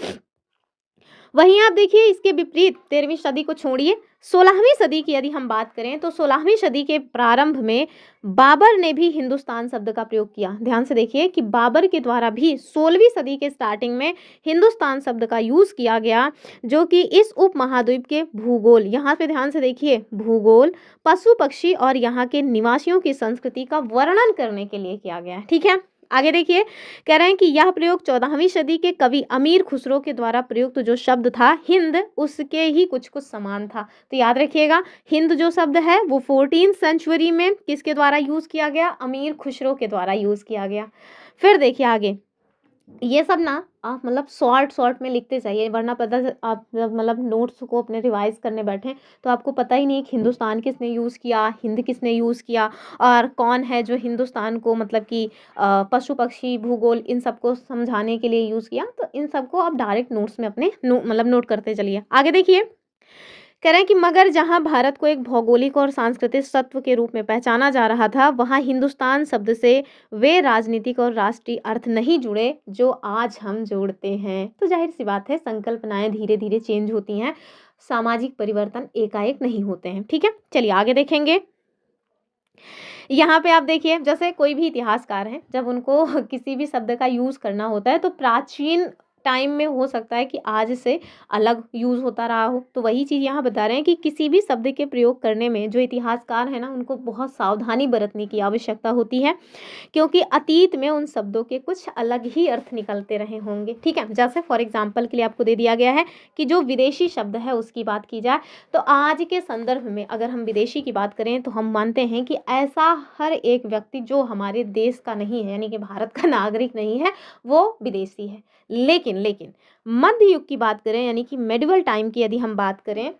वहीं आप देखिए इसके विपरीत 13वीं सदी को छोड़िए, 16वीं सदी की यदि हम बात करें तो 16वीं सदी के प्रारंभ में बाबर ने भी हिंदुस्तान शब्द का प्रयोग किया। ध्यान से देखिए कि बाबर के द्वारा भी 16वीं सदी के स्टार्टिंग में हिंदुस्तान शब्द का यूज़ किया गया जो कि इस उपमहाद्वीप के भूगोल, यहाँ पे ध्यान से देखिए, भूगोल, पशु पक्षी और यहाँ के निवासियों की संस्कृति का वर्णन करने के लिए किया गया। ठीक है, आगे देखिए, कह रहे हैं कि यह प्रयोग 14वीं सदी के कवि अमीर खुसरो के द्वारा प्रयुक्त जो शब्द था हिंद उसके ही कुछ कुछ समान था। तो याद रखिएगा हिंद जो शब्द है वो 14th सेंचुरी में किसके द्वारा यूज़ किया गया? अमीर खुसरो के द्वारा यूज़ किया गया। फिर देखिए आगे, ये सब ना आप मतलब शॉर्ट में लिखते जाइए, वरना पता आप जब मतलब नोट्स को अपने रिवाइज करने बैठें तो आपको पता ही नहीं कि हिंदुस्तान किसने यूज़ किया, हिंद किसने यूज़ किया, और कौन है जो हिंदुस्तान को मतलब कि पशु पक्षी भूगोल इन सबको समझाने के लिए यूज़ किया। तो इन सबको आप डायरेक्ट नोट्स में अपने मतलब नोट करते चलिए। आगे देखिए, कह रहे हैं कि मगर जहां भारत को एक भौगोलिक और सांस्कृतिक तत्व के रूप में पहचाना जा रहा था, वहां हिंदुस्तान शब्द से वे राजनीतिक और राष्ट्रीय अर्थ नहीं जुड़े जो आज हम जोड़ते हैं। तो जाहिर सी बात है, संकल्पनाएं धीरे धीरे चेंज होती हैं, सामाजिक परिवर्तन एकाएक नहीं होते हैं। ठीक है, चलिए आगे देखेंगे। यहाँ पे आप देखिए, जैसे कोई भी इतिहासकार हैं, जब उनको किसी भी शब्द का यूज़ करना होता है तो प्राचीन टाइम में हो सकता है कि आज से अलग यूज़ होता रहा हो। तो वही चीज़ यहाँ बता रहे हैं कि किसी भी शब्द के प्रयोग करने में जो इतिहासकार हैं ना, उनको बहुत सावधानी बरतने की आवश्यकता होती है, क्योंकि अतीत में उन शब्दों के कुछ अलग ही अर्थ निकलते रहे होंगे। ठीक है, जैसे फॉर एग्जाम्पल के लिए आपको दे दिया गया है कि जो विदेशी शब्द है उसकी बात की जाए, तो आज के संदर्भ में अगर हम विदेशी की बात करें तो हम मानते हैं कि ऐसा हर एक व्यक्ति जो हमारे देश का नहीं है, यानी कि भारत का नागरिक नहीं है, वो विदेशी है। लेकिन मध्य युग की बात करें, यानी कि मेडिवल टाइम की यदि हम बात करें,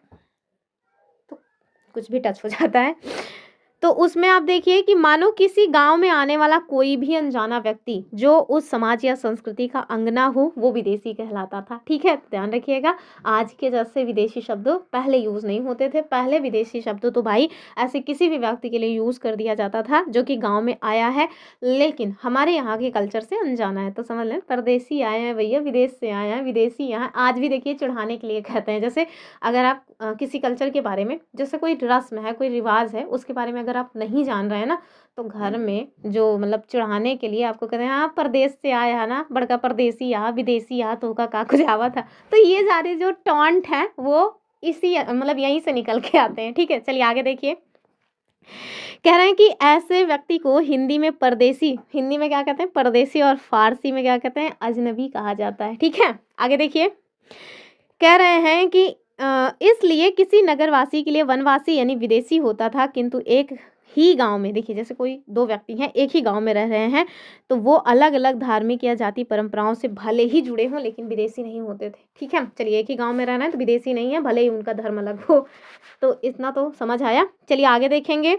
तो कुछ भी टच हो जाता है, तो उसमें आप देखिए कि मानो किसी गांव में आने वाला कोई भी अनजाना व्यक्ति जो उस समाज या संस्कृति का अंग ना हो, वो विदेशी कहलाता था। ठीक है, ध्यान रखिएगा, आज के जैसे विदेशी शब्द पहले यूज नहीं होते थे। पहले विदेशी शब्द तो भाई ऐसे किसी भी व्यक्ति के लिए यूज कर दिया जाता था जो कि गांव में आया है, लेकिन हमारे यहाँ के कल्चर से अनजाना है। तो समझ लें, परदेसी आए हैं भैया, विदेश से आए हैं, विदेशी यहाँ आज भी देखिए चढ़ाने के लिए कहते हैं। जैसे अगर आप किसी कल्चर के बारे में, जैसे कोई रस्म है, कोई रिवाज है, उसके बारे में अगर आप नहीं जान रहे हैं ना, तो घर में जो मतलब चढ़ाने के लिए आपको कहते हैं, हाँ परदेश से आया है ना, बड़का परदेसी आ, विदेशी आ, तो का कुछ आवा था। तो ये सारे जो टॉन्ट हैं वो इसी मतलब यहीं से निकल के आते हैं। ठीक है, चलिए आगे देखिए। कह रहे हैं कि ऐसे व्यक्ति को हिंदी में परदेसी, हिंदी में क्या कहते हैं परदेसी, और फारसी में क्या कहते हैं अजनबी कहा जाता है। ठीक है, आगे देखिए। कह रहे हैं कि इसलिए किसी नगरवासी के लिए वनवासी यानी विदेशी होता था, किंतु एक ही गांव में, देखिए जैसे कोई दो व्यक्ति हैं एक ही गांव में रह रहे हैं, तो वो अलग अलग धार्मिक या जाति परंपराओं से भले ही जुड़े हों लेकिन विदेशी नहीं होते थे। ठीक है, चलिए एक ही गांव में रहना है तो विदेशी नहीं है, भले ही उनका धर्म अलग हो। तो इतना तो समझ आया। चलिए आगे देखेंगे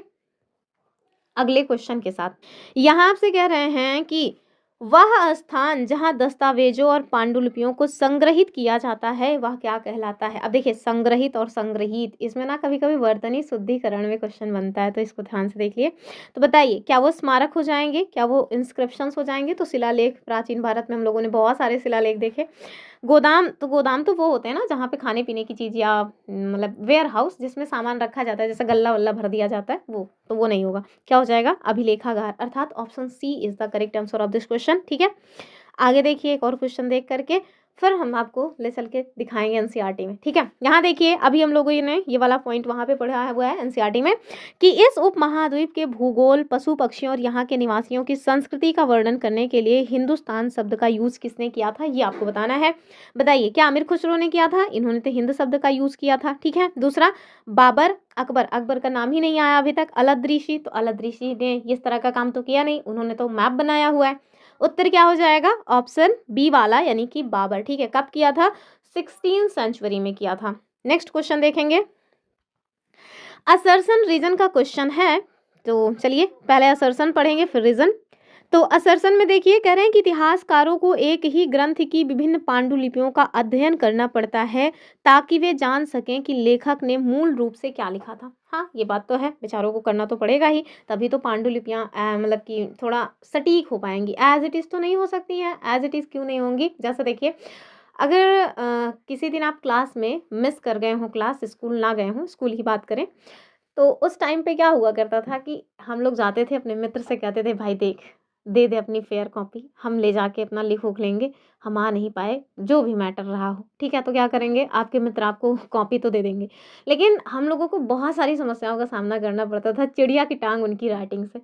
अगले क्वेश्चन के साथ। यहाँ आपसे कह रहे हैं कि वह स्थान जहाँ दस्तावेजों और पांडुलिपियों को संग्रहित किया जाता है वह क्या कहलाता है। अब देखिए, संग्रहित और संग्रहित, इसमें ना कभी कभी वर्तनी शुद्धिकरण में क्वेश्चन बनता है, तो इसको ध्यान से देखिए। तो बताइए, क्या वो स्मारक हो जाएंगे, क्या वो इंस्क्रिप्शंस हो जाएंगे। तो शिलालेख, प्राचीन भारत में हम लोगों ने बहुत सारे शिलालेख देखे। गोदाम तो वो होते हैं ना जहाँ पे खाने पीने की चीज़, या मतलब वेयर हाउस जिसमें सामान रखा जाता है, जैसे गल्ला वल्ला भर दिया जाता है, वो तो वो नहीं होगा। क्या हो जाएगा, अभिलेखागार, अर्थात option C is the correct answer of this question. ठीक है, आगे देखिए एक और क्वेश्चन देख करके फिर हम आपको ले चल के दिखाएंगे एनसीईआरटी में। ठीक है, यहाँ देखिए अभी हम लोगों ने ये वाला पॉइंट वहाँ पे पढ़ा हुआ है एनसीईआरटी में कि इस उपमहाद्वीप के भूगोल, पशु पक्षियों और यहाँ के निवासियों की संस्कृति का वर्णन करने के लिए हिंदुस्तान शब्द का यूज किसने किया था, ये आपको बताना है। बताइए, क्या आमिर खुसरो ने किया था, इन्होंने तो हिंद शब्द का यूज किया था। ठीक है, दूसरा बाबर, अकबर, अकबर का नाम ही नहीं आया अभी तक। अलद ऋषि, तो अलद ऋषि ने इस तरह का काम तो किया नहीं, उन्होंने तो मैप बनाया हुआ है। उत्तर क्या हो जाएगा, ऑप्शन बी वाला, यानी कि बाबर। ठीक है, कब किया था, 16वीं सेंचुरी में किया था। नेक्स्ट क्वेश्चन देखेंगे, असर्शन रीजन का क्वेश्चन है। तो चलिए पहले असर्शन पढ़ेंगे फिर रीजन। तो असर्शन में देखिए, कह रहे हैं कि इतिहासकारों को एक ही ग्रंथ की विभिन्न पांडुलिपियों का अध्ययन करना पड़ता है ताकि वे जान सकें कि लेखक ने मूल रूप से क्या लिखा था। हाँ, ये बात तो है, बेचारों को करना तो पड़ेगा ही, तभी तो पांडुलिपियाँ मतलब कि थोड़ा सटीक हो पाएंगी। एज इट इज़ तो नहीं हो सकती हैं, एज इट इज़ क्यों नहीं होंगी। जैसे देखिए, अगर किसी दिन आप क्लास में मिस कर गए हों, क्लास स्कूल ना गए हों, स्कूल की बात करें, तो उस टाइम पे क्या हुआ करता था कि हम लोग जाते थे अपने मित्र से, कहते थे भाई देख, दे दे अपनी फेयर कॉपी, हम ले जाके अपना लिख उख लेंगे, हम आ नहीं पाए, जो भी मैटर रहा हो। ठीक है, तो क्या करेंगे, आपके मित्र आपको कॉपी तो दे देंगे, लेकिन हम लोगों को बहुत सारी समस्याओं का सामना करना पड़ता था। चिड़िया की टांग उनकी राइटिंग से,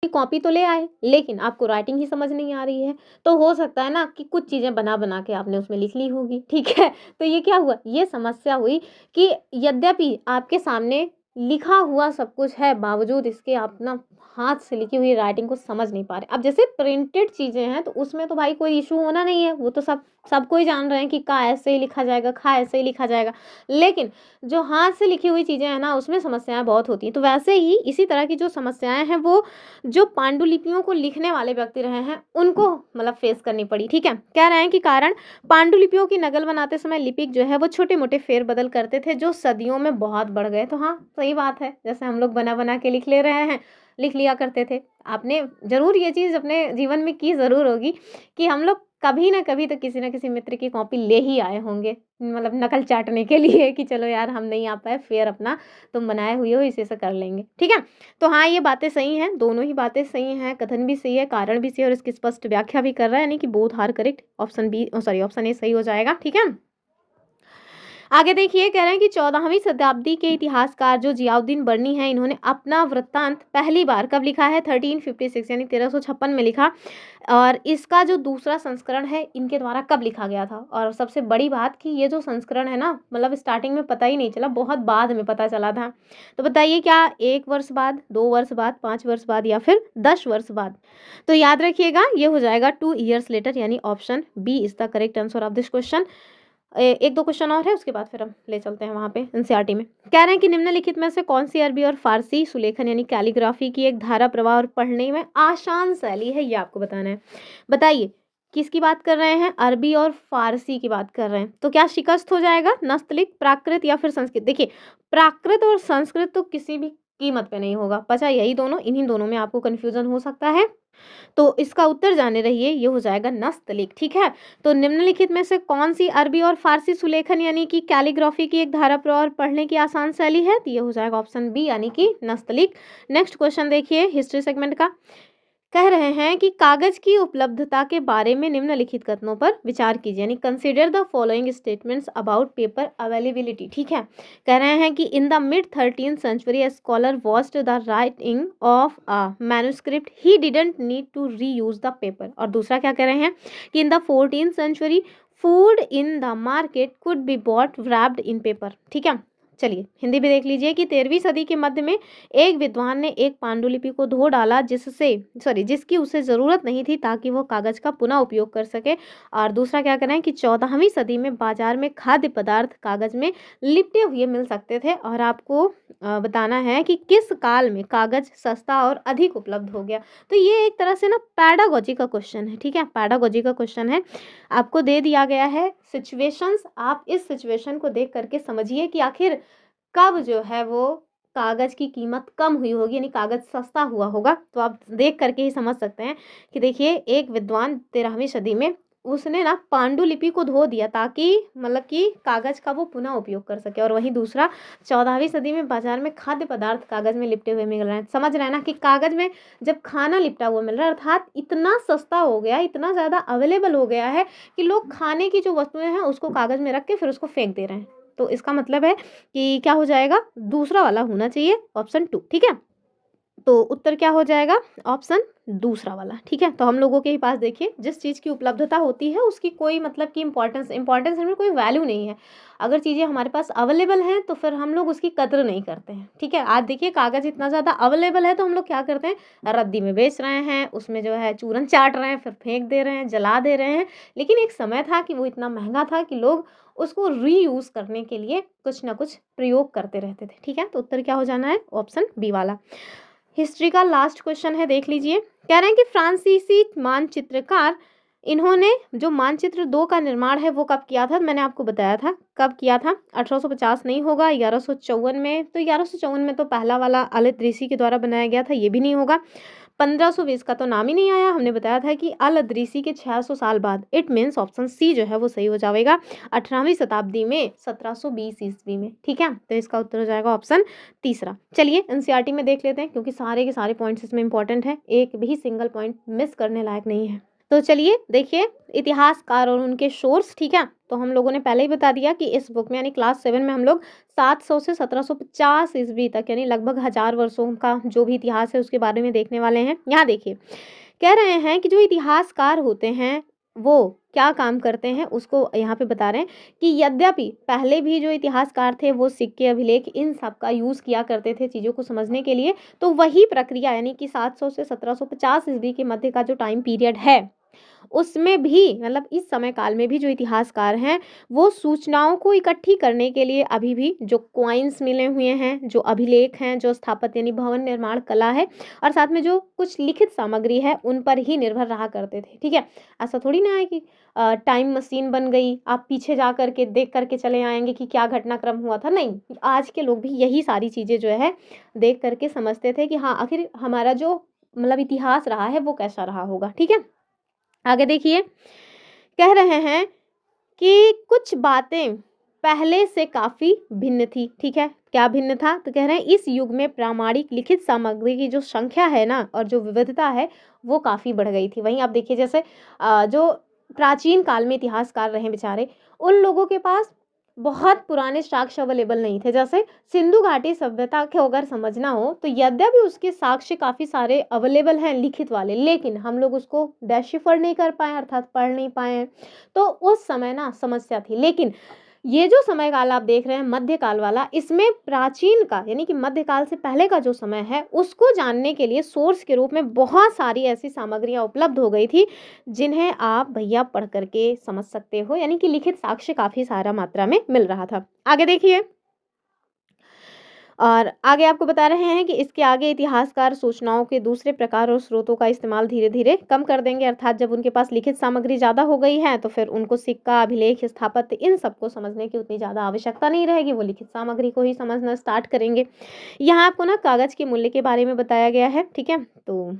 कॉपी तो ले आए लेकिन आपको राइटिंग ही समझ नहीं आ रही है, तो हो सकता है ना कि कुछ चीज़ें बना बना के आपने उसमें लिख ली होगी। ठीक है, तो ये क्या हुआ, ये समस्या हुई कि यद्यपि आपके सामने लिखा हुआ सब कुछ है, बावजूद इसके आप ना हाथ से लिखी हुई राइटिंग को समझ नहीं पा रहे। अब जैसे प्रिंटेड चीज़ें हैं तो उसमें तो भाई कोई इशू होना नहीं है, वो तो सबको ही जान रहे हैं कि का ऐसे ही लिखा जाएगा, खा ऐसे ही लिखा जाएगा। लेकिन जो हाथ से लिखी हुई चीज़ें हैं ना, उसमें समस्याएँ बहुत होती हैं। तो वैसे ही इसी तरह की जो समस्याएँ हैं वो जो पांडुलिपियों को लिखने वाले व्यक्ति रहे हैं, उनको मतलब फेस करनी पड़ी, ठीक है? कह रहे हैं कि कारण पांडुलिपियों की नकल बनाते समय लिपिक जो है वो छोटे-मोटे फेर-बदल करते थे, जो सदियों में बहुत बढ़ गए। तो हाँ, सही बात है, जैसे हम लोग बना-बना के लिख ले रहे हैं, लिख लिया करते थे। आपने ज़रूर ये चीज़ अपने जीवन में की ज़रूर होगी कि हम लोग कभी न कभी तो किसी न किसी मित्र की कॉपी ले ही आए होंगे, मतलब नकल चाटने के लिए कि चलो यार हम नहीं आ पाए, फेर अपना तुम बनाए हुए हो, इसी से कर लेंगे, ठीक है? तो हाँ, ये बातें सही हैं, दोनों ही बातें सही हैं, कथन भी सही है, कारण भी सही है और इसकी स्पष्ट व्याख्या भी कर रहा है, यानी कि both are correct. Option A सही हो जाएगा, ठीक है? आगे देखिए, कह रहे हैं कि 14वीं शताब्दी के इतिहासकार जो जियाउद्दीन बर्नी हैं, इन्होंने अपना वृत्तांत पहली बार कब लिखा है? 1356 यानी 1356 में लिखा। और इसका जो दूसरा संस्करण है, इनके द्वारा कब लिखा गया था? और सबसे बड़ी बात कि ये जो संस्करण है ना, मतलब स्टार्टिंग में पता ही नहीं चला, बहुत बाद में पता चला था। तो बताइए क्या 1 वर्ष बाद, 2 वर्ष बाद, 5 वर्ष बाद या फिर 10 वर्ष बाद? तो याद रखिएगा, ये हो जाएगा 2 ईयर्स लेटर, यानी option B is the correct answer of this question. एक दो क्वेश्चन और है, उसके बाद फिर हम ले चलते हैं वहाँ पे एनसीईआरटी में। कह रहे हैं कि निम्नलिखित में से कौन सी अरबी और फारसी सुलेखन यानी कैलीग्राफी की एक धारा प्रवाह और पढ़ने में आसान शैली है, ये आपको बताना है। बताइए किसकी बात कर रहे हैं? अरबी और फारसी की बात कर रहे हैं। तो क्या शिकस्त हो जाएगा? नस्तलिक, प्राकृत या फिर संस्कृत? देखिए, प्राकृत और संस्कृत तो किसी भी कीमत पे नहीं होगा, बचा यही दोनों, इन्हीं दोनों में आपको कंफ्यूजन हो सकता है। तो इसका उत्तर जाने रहिए, ये हो जाएगा नस्तलिक, ठीक है? तो निम्नलिखित में से कौन सी अरबी और फारसी सुलेखन यानी कि कैलीग्राफी की एक धारा प्रवाह और पढ़ने की आसान शैली है? तो ये हो जाएगा ऑप्शन बी यानी कि नस्तलिक। नेक्स्ट क्वेश्चन देखिए हिस्ट्री सेगमेंट का। कह रहे हैं कि कागज की उपलब्धता के बारे में निम्नलिखित कथनों पर विचार कीजिए, यानी consider the following statements about paper availability, ठीक है? कह रहे हैं कि in the mid 13th century scholar watched the writing of a manuscript, he didn't need to reuse the paper. और दूसरा क्या कह रहे हैं कि in the 14th century food in the market could be bought wrapped in paper, ठीक है? चलिए हिंदी भी देख लीजिए कि 13वीं सदी के मध्य में एक विद्वान ने एक पांडुलिपि को धो डाला जिसकी उसे ज़रूरत नहीं थी, ताकि वो कागज़ का पुनः उपयोग कर सके। और दूसरा क्या कर रहे हैं कि 14वीं सदी में बाजार में खाद्य पदार्थ कागज़ में लिपटे हुए मिल सकते थे, और आपको बताना है कि किस काल में कागज़ सस्ता और अधिक उपलब्ध हो गया। तो ये एक तरह से ना पैडागोजी का क्वेश्चन है, ठीक है? पैडागोजी का क्वेश्चन है, आपको दे दिया गया है सिचुएशंस, आप इस सिचुएशन को देख करके समझिए कि आखिर कब जो है वो कागज़ की कीमत कम हुई होगी, यानी कागज़ सस्ता हुआ होगा। तो आप देख करके ही समझ सकते हैं कि देखिए, एक विद्वान 13वीं सदी में उसने ना पांडुलिपि को धो दिया, ताकि मतलब कि कागज़ का वो पुनः उपयोग कर सके। और वहीं दूसरा 14वीं सदी में बाजार में खाद्य पदार्थ कागज़ में लिपटे हुए मिल रहे हैं। समझ रहे हैं ना कि कागज़ में जब खाना लिपटा हुआ मिल रहा है, अर्थात इतना सस्ता हो गया, इतना ज़्यादा अवेलेबल हो गया है कि लोग खाने की जो वस्तुएं हैं उसको कागज़ में रख के फिर उसको फेंक दे रहे हैं। तो इसका मतलब है कि क्या हो जाएगा? दूसरा वाला होना चाहिए, ऑप्शन 2, ठीक है? तो उत्तर क्या हो जाएगा? ऑप्शन दूसरा वाला, ठीक है? तो हम लोगों के ही पास देखिए, जिस चीज़ की उपलब्धता होती है उसकी कोई मतलब कि इम्पोर्टेंस में कोई वैल्यू नहीं है। अगर चीज़ें हमारे पास अवेलेबल हैं तो फिर हम लोग उसकी कद्र नहीं करते हैं, ठीक है? आज देखिए कागज़ इतना ज़्यादा अवेलेबल है तो हम लोग क्या करते हैं, रद्दी में बेच रहे हैं, उसमें जो है चूरन चाट रहे हैं, फिर फेंक दे रहे हैं, जला दे रहे हैं। लेकिन एक समय था कि वो इतना महंगा था कि लोग उसको रीयूज़ करने के लिए कुछ ना कुछ प्रयोग करते रहते थे, ठीक है? तो उत्तर क्या हो जाना है? ऑप्शन बी वाला। हिस्ट्री का लास्ट क्वेश्चन है, देख लीजिए। कह रहे हैं कि फ्रांसीसी मानचित्रकार, इन्होंने जो मानचित्र 2 का निर्माण है वो कब किया था? मैंने आपको बताया था कब किया था। 1850 नहीं होगा, 1154 में। तो 1154 में तो पहला वाला अल इदरीसी के द्वारा बनाया गया था, ये भी नहीं होगा। 1520 का तो नाम ही नहीं आया, हमने बताया था कि अल इदरीसी के 600 साल बाद। इट मीन्स ऑप्शन सी जो है वो सही हो जाएगा, 18वीं शताब्दी में 1720 ईस्वी में, ठीक है? तो इसका उत्तर हो जाएगा ऑप्शन तीसरा। चलिए एनसीईआरटी में देख लेते हैं, क्योंकि सारे के सारे पॉइंट्स इसमें इंपॉर्टेंट हैं, एक भी सिंगल पॉइंट मिस करने लायक नहीं है। तो चलिए देखिए, इतिहासकार और उनके सोर्स, ठीक है? तो हम लोगों ने पहले ही बता दिया कि इस बुक में यानी क्लास 7 में हम लोग 700 से 1750 ईस्वी तक यानी लगभग 1000 वर्षों का जो भी इतिहास है उसके बारे में देखने वाले हैं। यहाँ देखिए, कह रहे हैं कि जो इतिहासकार होते हैं वो क्या काम करते हैं उसको यहाँ पे बता रहे हैं कि यद्यपि पहले भी जो इतिहासकार थे वो सिक्के, अभिलेख इन सब का यूज़ किया करते थे चीज़ों को समझने के लिए, तो वही प्रक्रिया यानी कि 700 से 1750 ईस्वी के मध्य का जो टाइम पीरियड है उसमें भी मतलब इस समय काल में भी जो इतिहासकार हैं वो सूचनाओं को इकट्ठी करने के लिए अभी भी जो कॉइन्स मिले हुए हैं, जो अभिलेख हैं, जो स्थापत्य यानी भवन निर्माण कला है और साथ में जो कुछ लिखित सामग्री है उन पर ही निर्भर रहा करते थे। ठीक है, ऐसा थोड़ी ना है कि टाइम मशीन बन गई, आप पीछे जा करके देख करके चले आएंगे कि क्या घटनाक्रम हुआ था। नहीं, आज के लोग भी यही सारी चीज़ें जो है देख करके समझते थे कि हाँ आखिर हमारा जो मतलब इतिहास रहा है वो कैसा रहा होगा। ठीक है, आगे देखिए, कह रहे हैं कि कुछ बातें पहले से काफ़ी भिन्न थी। ठीक है, क्या भिन्न था? तो कह रहे हैं इस युग में प्रामाणिक लिखित सामग्री की जो संख्या है ना और जो विविधता है वो काफ़ी बढ़ गई थी। वहीं आप देखिए जैसे जो प्राचीन काल में इतिहासकार रहे बेचारे, उन लोगों के पास बहुत पुराने साक्ष्य अवेलेबल नहीं थे। जैसे सिंधु घाटी सभ्यता को अगर समझना हो तो यद्यपि उसके साक्ष्य काफ़ी सारे अवेलेबल हैं लिखित वाले, लेकिन हम लोग उसको डेशिफर नहीं कर पाए अर्थात पढ़ नहीं पाए हैं। तो उस समय ना समस्या थी। लेकिन ये जो समय काल आप देख रहे हैं मध्यकाल वाला, इसमें प्राचीन का यानी कि मध्यकाल से पहले का जो समय है उसको जानने के लिए सोर्स के रूप में बहुत सारी ऐसी सामग्रियां उपलब्ध हो गई थी जिन्हें आप भैया पढ़ करके समझ सकते हो, यानी कि लिखित साक्ष्य काफी सारा मात्रा में मिल रहा था। आगे देखिए, और आगे आपको बता रहे हैं कि इसके आगे इतिहासकार सूचनाओं के दूसरे प्रकार और स्रोतों का इस्तेमाल धीरे धीरे कम कर देंगे, अर्थात जब उनके पास लिखित सामग्री ज़्यादा हो गई है तो फिर उनको सिक्का, अभिलेख, स्थापत्य इन सबको समझने की उतनी ज़्यादा आवश्यकता नहीं रहेगी, वो लिखित सामग्री को ही समझना स्टार्ट करेंगे। यहाँ आपको ना कागज़ के मूल्य के बारे में बताया गया है। ठीक है, तो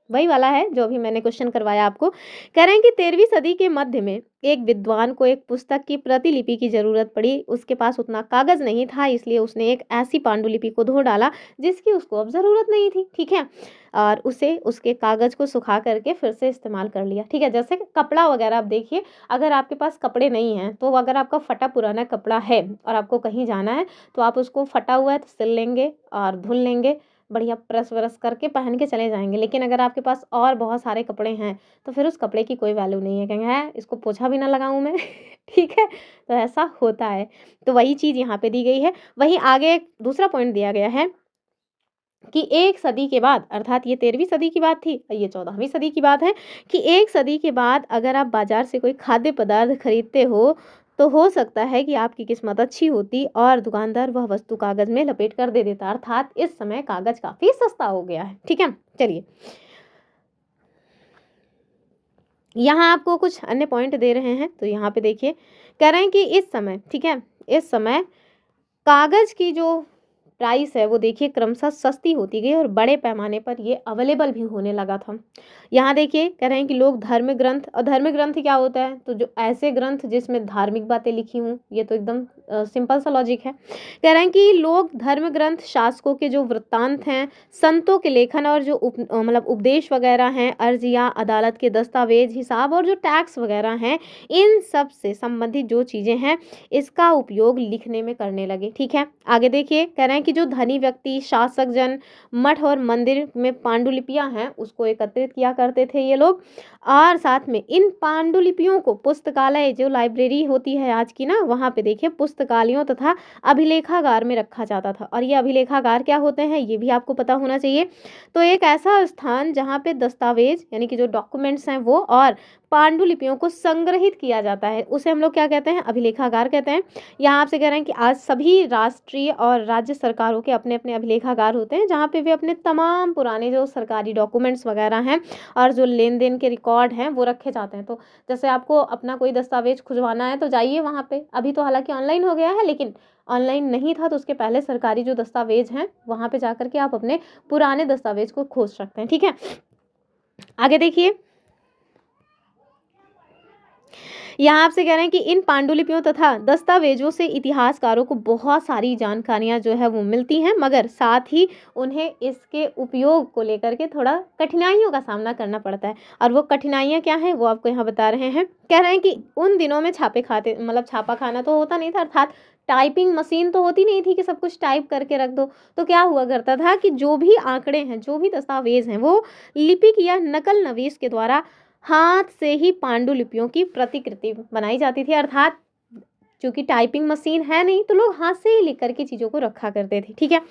वही वाला है जो अभी मैंने क्वेश्चन करवाया आपको। कह रहे हैं कि 13वीं सदी के मध्य में एक विद्वान को एक पुस्तक की प्रतिलिपि की जरूरत पड़ी। उसके पास उतना कागज नहीं था, इसलिए उसने एक ऐसी पांडुलिपि को धो डाला जिसकी उसको अब जरूरत नहीं थी। ठीक है, और उसे उसके कागज को सुखा करके फिर से इस्तेमाल कर लिया। ठीक है, जैसे कपड़ा वगैरह आप देखिए, अगर आपके पास कपड़े नहीं हैं तो अगर आपका फटा पुराना कपड़ा है और आपको कहीं जाना है तो आप उसको फटा हुआ है तो सिल लेंगे और धुल लेंगे, बढ़िया प्रेस व्रेस करके पहन के चले जाएंगे। लेकिन अगर आपके पास और बहुत सारे कपड़े हैं तो फिर उस कपड़े की कोई वैल्यू नहीं है, कहेंगे है इसको पोछा भी ना लगाऊं मैं। ठीक है, तो ऐसा होता है। तो वही चीज़ यहाँ पे दी गई है। वहीं आगे एक दूसरा पॉइंट दिया गया है कि एक सदी के बाद, अर्थात ये 13वीं सदी की बात थी और ये 14वीं सदी की बात है, कि एक सदी के बाद अगर आप बाजार से कोई खाद्य पदार्थ खरीदते हो तो हो सकता है कि आपकी किस्मत अच्छी होती और दुकानदार वह वस्तु कागज में लपेट कर दे देता, अर्थात इस समय कागज काफी सस्ता हो गया है। ठीक है, चलिए यहाँ आपको कुछ अन्य पॉइंट दे रहे हैं। तो यहाँ पे देखिए, कह रहे हैं कि इस समय, ठीक है, इस समय कागज की जो प्राइस है वो देखिए क्रमशः सस्ती होती गई और बड़े पैमाने पर ये अवेलेबल भी होने लगा था। यहाँ देखिए कह रहे हैं कि लोग धर्म ग्रंथ, और धर्म ग्रंथ क्या होता है, तो जो ऐसे ग्रंथ जिसमें धार्मिक बातें लिखी हूँ, ये तो एकदम सिंपल सा लॉजिक है। कह रहे हैं कि लोग धर्म ग्रंथ, शासकों के जो वृत्तांत हैं, संतों के लेखन और जो मतलब उपदेश वगैरह हैं, अर्जियाँ, अदालत के दस्तावेज, हिसाब और जो टैक्स वगैरह हैं, इन सब से संबंधित जो चीज़ें हैं इसका उपयोग लिखने में करने लगे। ठीक है, आगे देखिए, कह रहे हैं कि जो धनी व्यक्ति, शासक जन, मठ और मंदिर में पांडुलिपियां हैं उसको एकत्रित किया करते थे ये लोग, और साथ में इन पांडुलिपियों को पुस्तकालय, जो लाइब्रेरी होती है आज की ना, वहाँ पे देखिए पुस्तकालयों तथा अभिलेखागार में रखा जाता था। और ये अभिलेखागार क्या होते हैं ये भी आपको पता होना चाहिए। तो एक ऐसा स्थान जहाँ पे दस्तावेज यानी कि जो डॉक्यूमेंट्स हैं वो और पांडुलिपियों को संग्रहित किया जाता है, उसे हम लोग क्या कहते हैं, अभिलेखागार कहते हैं। यहाँ आपसे कह रहे हैं कि आज सभी राष्ट्रीय और राज्य सरकारों के अपने अपने अभिलेखागार होते हैं जहाँ पे वे अपने तमाम पुराने जो सरकारी डॉक्यूमेंट्स वगैरह हैं और जो लेन देन के रिकॉर्ड हैं वो रखे जाते हैं। तो जैसे आपको अपना कोई दस्तावेज खुजवाना है तो जाइए वहाँ पे, अभी तो हालांकि ऑनलाइन हो गया है, लेकिन ऑनलाइन नहीं था तो उसके पहले सरकारी जो दस्तावेज हैं वहाँ पे जाकर के आप अपने पुराने दस्तावेज को खोज सकते हैं। ठीक है, आगे देखिए, यहाँ आपसे कह रहे हैं कि इन पांडुलिपियों तथा दस्तावेजों से इतिहासकारों को बहुत सारी जानकारियाँ जो है वो मिलती हैं, मगर साथ ही उन्हें इसके उपयोग को लेकर के थोड़ा कठिनाइयों का सामना करना पड़ता है। और वो कठिनाइयाँ क्या हैं वो आपको यहाँ बता रहे हैं। कह रहे हैं कि उन दिनों में छापे खाते मतलब छापा खाना तो होता नहीं था, अर्थात टाइपिंग मशीन तो होती नहीं थी कि सब कुछ टाइप करके रख दो। तो क्या हुआ करता था कि जो भी आंकड़े हैं, जो भी दस्तावेज हैं, वो लिपिक या नकल नवीस के द्वारा हाथ से ही पांडुलिपियों की प्रतिकृति बनाई जाती थी, अर्थात क्योंकि टाइपिंग मशीन है नहीं तो लोग हाथ से ही लिख करके चीज़ों को रखा करते थे। ठीक है,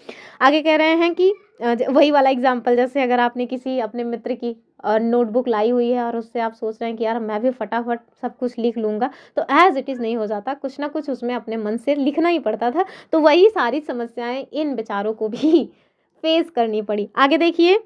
आगे कह रहे हैं कि वही वाला एग्जाम्पल, जैसे अगर आपने किसी अपने मित्र की नोटबुक लाई हुई है और उससे आप सोच रहे हैं कि यार मैं भी फटाफट सब कुछ लिख लूँगा, तो एज इट इज़ नहीं हो जाता, कुछ ना कुछ उसमें अपने मन से लिखना ही पड़ता था। तो वही सारी समस्याएं इन बेचारों को भी फेस करनी पड़ी। आगे देखिए,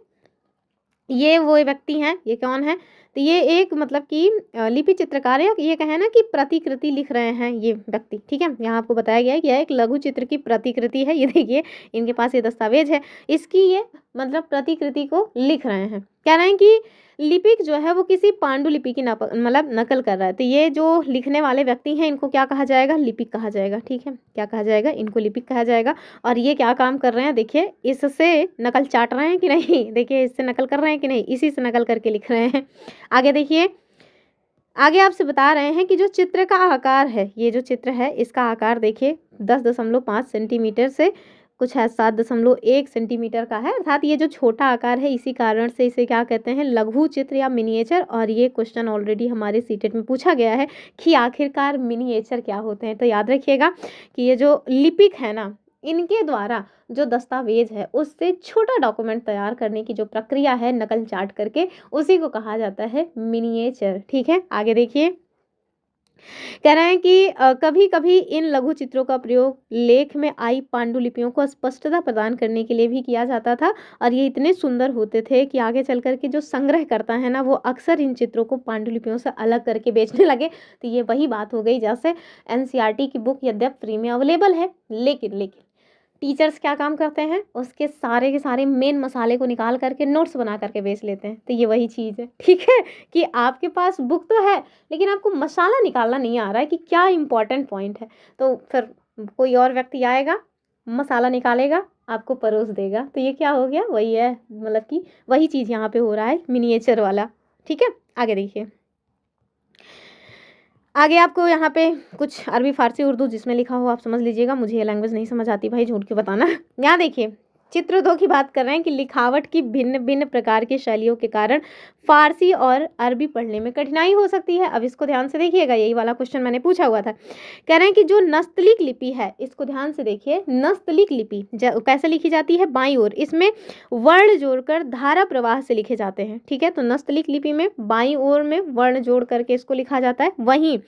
ये वो व्यक्ति हैं, ये कौन है? तो ये एक मतलब कि लिपि चित्रकार है, ये कहें ना कि प्रतिकृति लिख रहे हैं ये व्यक्ति। ठीक है, यहाँ आपको बताया गया है कि यह एक लघु चित्र की प्रतिकृति है। ये देखिए, इनके पास ये दस्तावेज है, इसकी ये मतलब प्रतिकृति को लिख रहे हैं। कह रहे हैं कि लिपिक जो है वो किसी पांडुलिपि की मतलब नकल कर रहा है। तो ये जो लिखने वाले व्यक्ति हैं इनको क्या कहा जाएगा? लिपिक कहा जाएगा। ठीक है, क्या कहा जाएगा? इनको लिपिक कहा जाएगा। और ये क्या काम कर रहे हैं? देखिए, इससे नकल चाट रहे हैं कि नहीं, देखिए इससे नकल कर रहे हैं कि नहीं, इसी से नकल करके लिख रहे हैं। आगे देखिए, आगे आपसे बता रहे हैं कि जो चित्र का आकार है, ये जो चित्र है इसका आकार देखिए 10.5 सेंटीमीटर से कुछ है 7.1 सेंटीमीटर का है, अर्थात ये जो छोटा आकार है इसी कारण से इसे क्या कहते हैं? लघु चित्र या मिनिएचर। और ये क्वेश्चन ऑलरेडी हमारे सीटेट में पूछा गया है कि आखिरकार मिनिएचर क्या होते हैं। तो याद रखिएगा कि ये जो लिपिक है ना, इनके द्वारा जो दस्तावेज है उससे छोटा डॉक्यूमेंट तैयार करने की जो प्रक्रिया है नकल चाट करके, उसी को कहा जाता है मिनिएचर। ठीक है, आगे देखिए, कह रहे हैं कि कभी कभी इन लघु चित्रों का प्रयोग लेख में आई पांडुलिपियों को स्पष्टता प्रदान करने के लिए भी किया जाता था। और ये इतने सुंदर होते थे कि आगे चल करके जो संग्रह करता है ना, वो अक्सर इन चित्रों को पांडुलिपियों से अलग करके बेचने लगे। तो ये वही बात हो गई, जैसे एनसीईआरटी की बुक यद्यप फ्री में अवेलेबल है, लेकिन टीचर्स क्या काम करते हैं? उसके सारे के सारे मेन मसाले को निकाल करके नोट्स बना करके बेच लेते हैं। तो ये वही चीज़ है। ठीक है, कि आपके पास बुक तो है लेकिन आपको मसाला निकालना नहीं आ रहा है कि क्या इंपॉर्टेंट पॉइंट है, तो फिर कोई और व्यक्ति आएगा, मसाला निकालेगा, आपको परोस देगा। तो ये क्या हो गया? वही है, मतलब कि वही चीज़ यहाँ पे हो रहा है, मिनिएचर वाला। ठीक है, आगे देखिए, आगे आपको यहाँ पे कुछ अरबी, फारसी, उर्दू जिसमें लिखा हो आप समझ लीजिएगा, मुझे ये लैंग्वेज नहीं समझ आती भाई, झूठ क्यों बताना। यहाँ देखिए, चित्र 2 की बात कर रहे हैं कि लिखावट की भिन्न भिन्न प्रकार की शैलियों के कारण फारसी और अरबी पढ़ने में कठिनाई हो सकती है। अब इसको ध्यान से देखिएगा, यही वाला क्वेश्चन मैंने पूछा हुआ था। कह रहे हैं कि जो नस्तलिक लिपि है, इसको ध्यान से देखिए, नस्तलिक लिपि कैसे लिखी जाती है? बाईं ओर, इसमें वर्ण जोड़कर धारा प्रवाह से लिखे जाते हैं। ठीक है, तो नस्तलिक लिपि में बाईं ओर में वर्ण जोड़ करके इसको लिखा जाता है। वहीं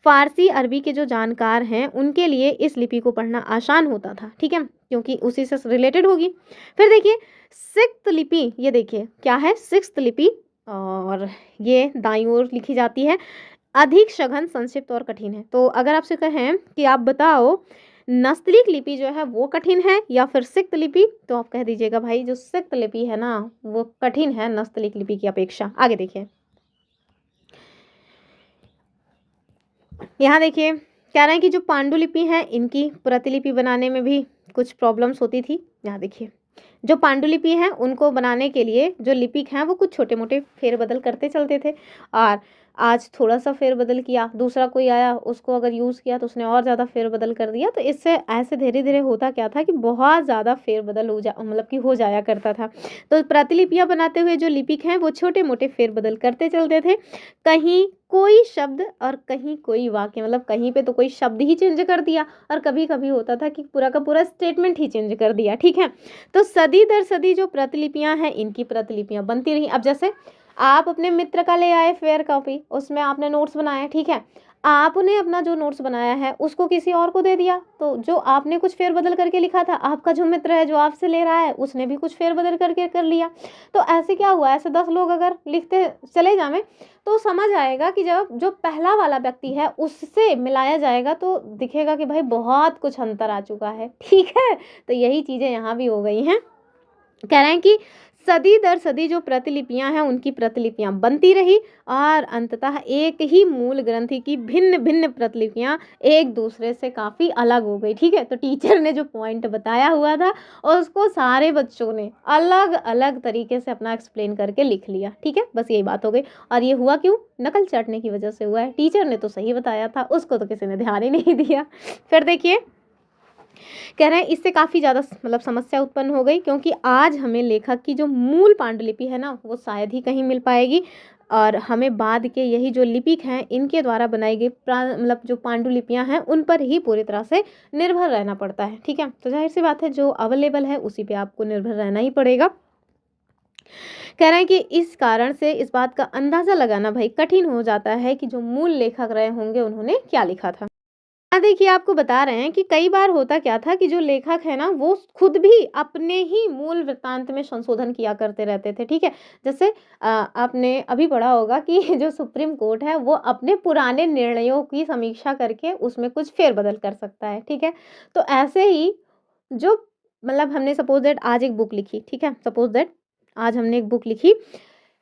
फारसी अरबी के जो जानकार हैं उनके लिए इस लिपि को पढ़ना आसान होता था। ठीक है, क्योंकि उसी से रिलेटेड होगी। फिर देखिए, सिक्त लिपि, ये देखिए क्या है? सिक्त लिपि, और ये दाईं ओर लिखी जाती है। अधिक सघन, संक्षिप्त और कठिन है। तो अगर आपसे कहें कि आप बताओ नस्तलिक लिपि जो है वो कठिन है या फिर सिक्त लिपि, तो आप कह दीजिएगा भाई जो सिक्त लिपि है ना वो कठिन है नस्तलिक लिपि की अपेक्षा। आगे देखिए, यहाँ देखिए, कह रहे हैं कि जो पांडुलिपि है इनकी प्रतिलिपि बनाने में भी कुछ प्रॉब्लम्स होती थी। यहाँ देखिए, जो पांडुलिपि हैं उनको बनाने के लिए जो लिपिक हैं वो कुछ छोटे मोटे फेरबदल करते चलते थे, और आज थोड़ा सा फेरबदल किया, दूसरा कोई आया उसको अगर यूज़ किया तो उसने और ज़्यादा फेरबदल कर दिया। तो इससे ऐसे धीरे धीरे होता क्या था कि बहुत ज़्यादा फेरबदल मतलब कि हो जाया करता था। तो प्रतिलिपियाँ बनाते हुए जो लिपिक हैं वो छोटे मोटे फेरबदल करते चलते थे। कहीं कोई शब्द और कहीं कोई वाक्य, मतलब कहीं पे तो कोई शब्द ही चेंज कर दिया और कभी कभी होता था कि पूरा का पूरा स्टेटमेंट ही चेंज कर दिया। ठीक है, तो सदी दर सदी जो प्रतिलिपियां हैं इनकी प्रतिलिपियां बनती रही। अब जैसे आप अपने मित्र का ले आए फेयर कॉपी, उसमें आपने नोट्स बनाए, ठीक है, आपने अपना जो नोट्स बनाया है उसको किसी और को दे दिया, तो जो आपने कुछ फेरबदल करके लिखा था, आपका जो मित्र है जो आपसे ले रहा है उसने भी कुछ फेरबदल करके कर लिया। तो ऐसे क्या हुआ, ऐसे 10 लोग अगर लिखते चले जाएं तो समझ आएगा कि जब जो पहला वाला व्यक्ति है उससे मिलाया जाएगा तो दिखेगा कि भाई बहुत कुछ अंतर आ चुका है। ठीक है, तो यही चीज़ें यहाँ भी हो गई हैं। कह रहे हैं कि सदी दर सदी जो प्रतिलिपियां हैं उनकी प्रतिलिपियां बनती रही और अंततः एक ही मूल ग्रंथि की भिन्न भिन्न प्रतिलिपियां एक दूसरे से काफ़ी अलग हो गई। ठीक है, तो टीचर ने जो पॉइंट बताया हुआ था और उसको सारे बच्चों ने अलग अलग तरीके से अपना एक्सप्लेन करके लिख लिया। ठीक है, बस यही बात हो गई। और ये हुआ क्यों? नकल चाटने की वजह से हुआ है। टीचर ने तो सही बताया था, उसको तो किसी ने ध्यान ही नहीं दिया। फिर देखिए, कह रहे हैं इससे काफ़ी ज़्यादा मतलब समस्या उत्पन्न हो गई, क्योंकि आज हमें लेखक की जो मूल पांडुलिपि है ना वो शायद ही कहीं मिल पाएगी। और हमें बाद के यही जो लिपिक हैं इनके द्वारा बनाई गई मतलब जो पांडुलिपियां हैं उन पर ही पूरी तरह से निर्भर रहना पड़ता है। ठीक है, तो जाहिर सी बात है जो अवेलेबल है उसी पे आपको निर्भर रहना ही पड़ेगा। कह रहे हैं कि इस कारण से इस बात का अंदाजा लगाना भाई कठिन हो जाता है कि जो मूल लेखक रहे होंगे उन्होंने क्या लिखा था। देखिए आपको बता रहे हैं कि कई बार होता क्या था कि जो लेखक है ना वो खुद भी अपने ही मूल वृत्तांत में संशोधन किया करते रहते थे। ठीक है, जैसे आपने अभी पढ़ा होगा कि जो सुप्रीम कोर्ट है वो अपने पुराने निर्णयों की समीक्षा करके उसमें कुछ फेरबदल कर सकता है। ठीक है, तो ऐसे ही जो मतलब हमने सपोज दैट आज एक बुक लिखी, ठीक है, सपोज दैट आज हमने एक बुक लिखी,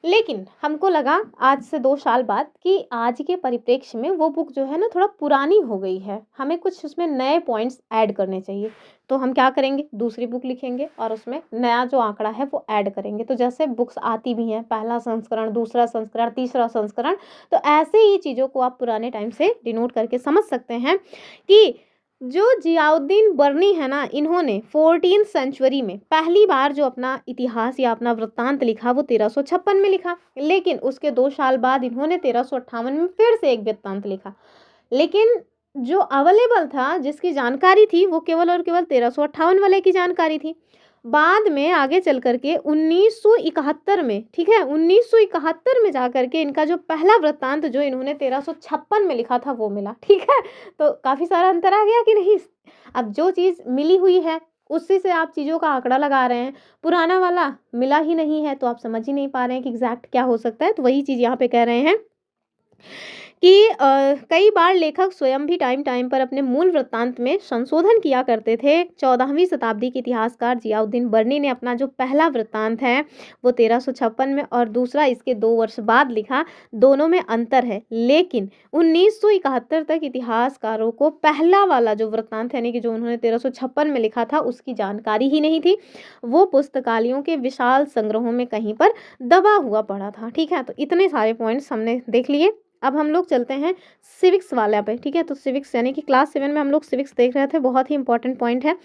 लेकिन हमको लगा आज से 2 साल बाद कि आज के परिप्रेक्ष्य में वो बुक जो है ना थोड़ा पुरानी हो गई है, हमें कुछ उसमें नए पॉइंट्स ऐड करने चाहिए। तो हम क्या करेंगे, दूसरी बुक लिखेंगे और उसमें नया जो आंकड़ा है वो ऐड करेंगे। तो जैसे बुक्स आती भी हैं, पहला संस्करण, दूसरा संस्करण, तीसरा संस्करण, तो ऐसे ही चीज़ों को आप पुराने टाइम से डिनोट करके समझ सकते हैं कि जो जियाउद्दीन बर्नी है ना, इन्होंने 14th सेंचुरी में पहली बार जो अपना इतिहास या अपना वृत्तांत लिखा वो 1356 में लिखा, लेकिन उसके 2 साल बाद इन्होंने 1358 में फिर से एक वृत्तांत लिखा। लेकिन जो अवेलेबल था, जिसकी जानकारी थी, वो केवल और केवल 1358 वाले की जानकारी थी। बाद में आगे चल करके 1971 में, ठीक है, 1971 में जा करके इनका जो पहला वृत्तांत जो इन्होंने 1356 में लिखा था वो मिला। ठीक है, तो काफ़ी सारा अंतर आ गया कि नहीं। अब जो चीज़ मिली हुई है उसी से आप चीज़ों का आंकड़ा लगा रहे हैं, पुराना वाला मिला ही नहीं है तो आप समझ ही नहीं पा रहे हैं कि एग्जैक्ट क्या हो सकता है। तो वही चीज़ यहाँ पे कह रहे हैं कि कई बार लेखक स्वयं भी टाइम टाइम पर अपने मूल वृत्तांत में संशोधन किया करते थे। 14वीं शताब्दी के इतिहासकार जियाउद्दीन बर्नी ने अपना जो पहला वृत्तांत है वो 1356 में और दूसरा इसके 2 वर्ष बाद लिखा। दोनों में अंतर है, लेकिन 1971 तक इतिहासकारों को पहला वाला जो वृत्तांत यानी कि जो उन्होंने 1356 में लिखा था उसकी जानकारी ही नहीं थी। वो पुस्तकालयों के विशाल संग्रहों में कहीं पर दबा हुआ पड़ा था। ठीक है, तो इतने सारे पॉइंट्स हमने देख लिए। अब हम लोग चलते हैं सिविक्स वाले पे। ठीक है, तो सिविक्स यानी कि क्लास 7 में हम लोग सिविक्स देख रहे थे, बहुत ही इंपॉर्टेंट पॉइंट है,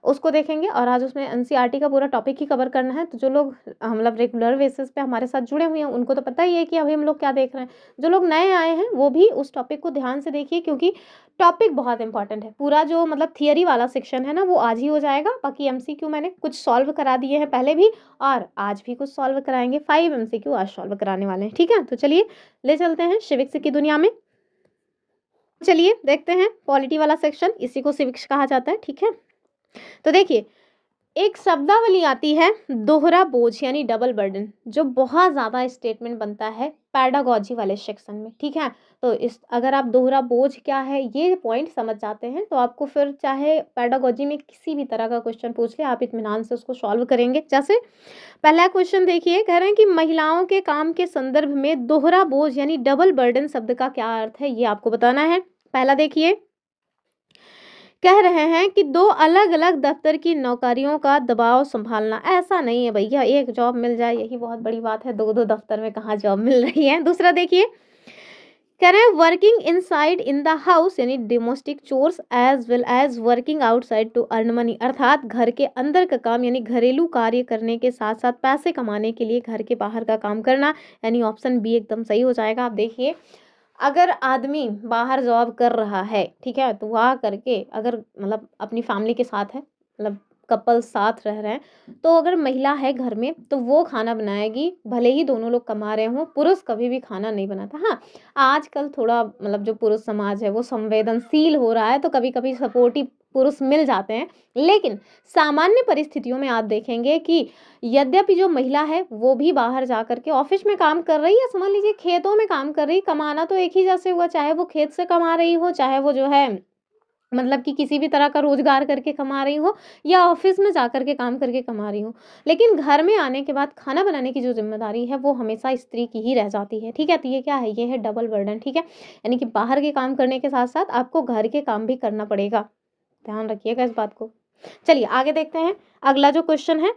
उसको देखेंगे और आज उसमें एनसीईआरटी का पूरा टॉपिक ही कवर करना है। तो जो लोग मतलब रेगुलर बेसिस पे हमारे साथ जुड़े हुए हैं उनको तो पता ही है कि अभी हम लोग क्या देख रहे हैं। जो लोग नए आए हैं वो भी उस टॉपिक को ध्यान से देखिए, क्योंकि टॉपिक बहुत इंपॉर्टेंट है। पूरा जो मतलब थियरी वाला सेक्शन है ना वो आज ही हो जाएगा, बाकी एमसीक्यू मैंने कुछ सॉल्व करा दिए हैं पहले भी और आज भी कुछ सॉल्व कराएंगे। 5 एमसीक्यू आज सॉल्व कराने वाले हैं। ठीक है, तो चलिए ले चलते हैं सिविक्स की दुनिया में। चलिए देखते हैं पॉलिटी वाला सेक्शन, इसी को सिविक्स कहा जाता है। ठीक है, तो देखिए एक शब्दावली आती है दोहरा बोझ यानी डबल बर्डन, जो बहुत ज़्यादा स्टेटमेंट बनता है पैडागॉजी वाले सेक्शन में। ठीक है, तो इस अगर आप दोहरा बोझ क्या है ये पॉइंट समझ जाते हैं तो आपको फिर चाहे पैडागॉजी में किसी भी तरह का क्वेश्चन पूछ ले आप इत्मीनान से उसको सॉल्व करेंगे। जैसे पहला क्वेश्चन देखिए, कह रहे हैं कि महिलाओं के काम के संदर्भ में दोहरा बोझ यानी डबल बर्डन शब्द का क्या अर्थ है, ये आपको बताना है। पहला देखिए, कह रहे हैं कि 2 अलग अलग दफ्तर की नौकरियों का दबाव संभालना। ऐसा नहीं है भैया, एक जॉब मिल जाए यही बहुत बड़ी बात है, 2-2 दफ्तर में कहाँ जॉब मिल रही है। दूसरा देखिए, कह रहे हैं working inside in the house यानी domestic chores as well as working outside to earn money, अर्थात घर के अंदर का काम यानी घरेलू कार्य करने के साथ साथ पैसे कमाने के लिए घर के बाहर का काम करना, यानी ऑप्शन बी एकदम सही हो जाएगा। आप देखिए अगर आदमी बाहर जॉब कर रहा है, ठीक है, तो वहाँ करके अगर मतलब अपनी फैमिली के साथ है, मतलब कपल साथ रह रहे हैं, तो अगर महिला है घर में तो वो खाना बनाएगी, भले ही दोनों लोग कमा रहे हों। पुरुष कभी भी खाना नहीं बनाता। हाँ, आजकल थोड़ा मतलब जो पुरुष समाज है वो संवेदनशील हो रहा है, तो कभी कभी सपोर्टिव पुरुष मिल जाते हैं, लेकिन सामान्य परिस्थितियों में आप देखेंगे कि यद्यपि जो महिला है वो भी बाहर जा कर के ऑफिस में काम कर रही है, समझ लीजिए खेतों में काम कर रही, कमाना तो एक ही जैसे हुआ, चाहे वो खेत से कमा रही हो, चाहे वो जो है मतलब कि किसी भी तरह का रोजगार करके कमा रही हो या ऑफिस में जा कर के काम करके कमा रही हो, लेकिन घर में आने के बाद खाना बनाने की जो जिम्मेदारी है वो हमेशा स्त्री की ही रह जाती है। ठीक है, तो ये क्या है, ये है डबल बर्डन। ठीक है, यानी कि बाहर के काम करने के साथ साथ आपको घर के काम भी करना पड़ेगा, ध्यान रखिएगा इस बात को। चलिए आगे देखते हैं, अगला जो क्वेश्चन है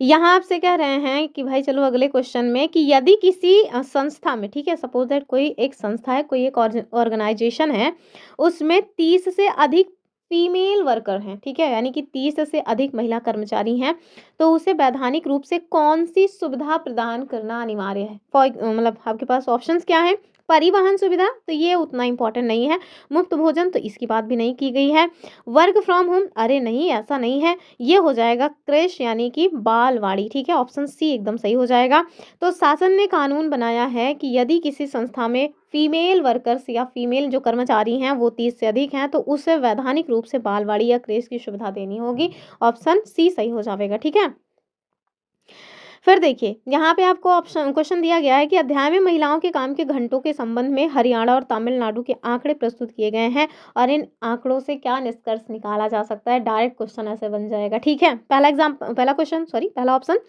यहाँ आपसे कह रहे हैं कि भाई चलो अगले क्वेश्चन में कि यदि किसी संस्था में, ठीक है, सपोज दैट कोई एक संस्था है, कोई एक ऑर्गेनाइजेशन है, उसमें 30 से अधिक फीमेल वर्कर हैं, ठीक है, यानी कि 30 से अधिक महिला कर्मचारी हैं, तो उसे वैधानिक रूप से कौन सी सुविधा प्रदान करना अनिवार्य है। मतलब आपके पास ऑप्शंस क्या है। परिवहन सुविधा, तो ये उतना इंपॉर्टेंट नहीं है। मुफ्त भोजन, तो इसकी बात भी नहीं की गई है। वर्क फ्रॉम होम, अरे नहीं, ऐसा नहीं है। ये हो जाएगा क्रेश यानी कि बालवाड़ी, ठीक है, ऑप्शन सी एकदम सही हो जाएगा। तो शासन ने कानून बनाया है कि यदि किसी संस्था में फीमेल वर्कर्स या फीमेल जो कर्मचारी हैं वो 30 से अधिक हैं, तो उसे वैधानिक रूप से बालवाड़ी या क्रेश की सुविधा देनी होगी। ऑप्शन सी सही हो जाएगा, ठीक है। फिर देखिए, यहाँ पे आपको ऑप्शन क्वेश्चन दिया गया है कि अध्याय में महिलाओं के काम के घंटों के संबंध में हरियाणा और तमिलनाडु के आंकड़े प्रस्तुत किए गए हैं और इन आंकड़ों से क्या निष्कर्ष निकाला जा सकता है। डायरेक्ट क्वेश्चन ऐसे बन जाएगा, ठीक है। पहला ऑप्शन,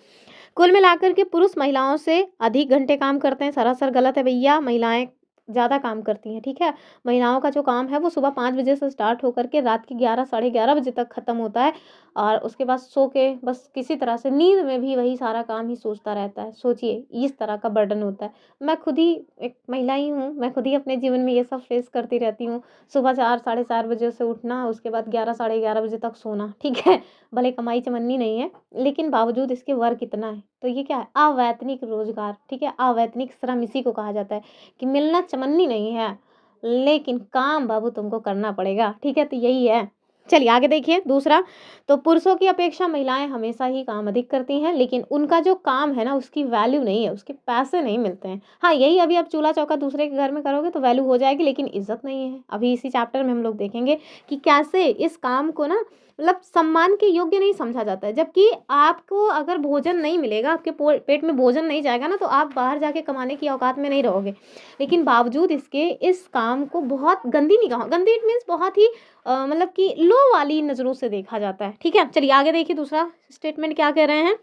कुल मिलाकर के पुरुष महिलाओं से अधिक घंटे काम करते हैं, सरासर गलत है भैया। महिलाएं ज़्यादा काम करती हैं, ठीक है। महिलाओं का जो काम है वो सुबह 5 बजे से स्टार्ट होकर के रात के 11 साढ़े 11 बजे तक ख़त्म होता है और उसके बाद सो के बस किसी तरह से नींद में भी वही सारा काम ही सोचता रहता है। सोचिए, इस तरह का बर्डन होता है। मैं खुद ही एक महिला ही हूँ, मैं खुद ही अपने जीवन में ये सब फेस करती रहती हूँ। सुबह 4 साढ़े 4 बजे से उठना, उसके बाद 11 साढ़े 11 बजे तक सोना, ठीक है। भले कमाई चमन्नी नहीं है, लेकिन बावजूद इसके वर्क इतना है। तो ये क्या है, अवैतनिक रोजगार, ठीक है, अवैतनिक श्रम इसी को कहा जाता है कि मिलना चमन्नी नहीं है, लेकिन काम बाबू तुमको करना पड़ेगा, ठीक है। तो यही है। चलिए आगे देखिए दूसरा, तो पुरुषों की अपेक्षा महिलाएं हमेशा ही काम अधिक करती हैं, लेकिन उनका जो काम है ना उसकी वैल्यू नहीं है, उसके पैसे नहीं मिलते हैं। हाँ, यही अभी आप चूल्हा चौका दूसरे के घर में करोगे तो वैल्यू हो जाएगी, लेकिन इज्जत नहीं है। अभी इसी चैप्टर में हम लोग देखेंगे कि कैसे इस काम को ना मतलब सम्मान के योग्य नहीं समझा जाता है। जबकि आपको अगर भोजन नहीं मिलेगा, आपके पेट में भोजन नहीं जाएगा ना, तो आप बाहर जाके कमाने की औकात में नहीं रहोगे। लेकिन बावजूद इसके इस काम को बहुत गंदी निगाह, गंदी इट मीन्स बहुत ही मतलब कि लो वाली नज़रों से देखा जाता है, ठीक है। चलिए आगे देखिए, दूसरा स्टेटमेंट क्या कह रहे हैं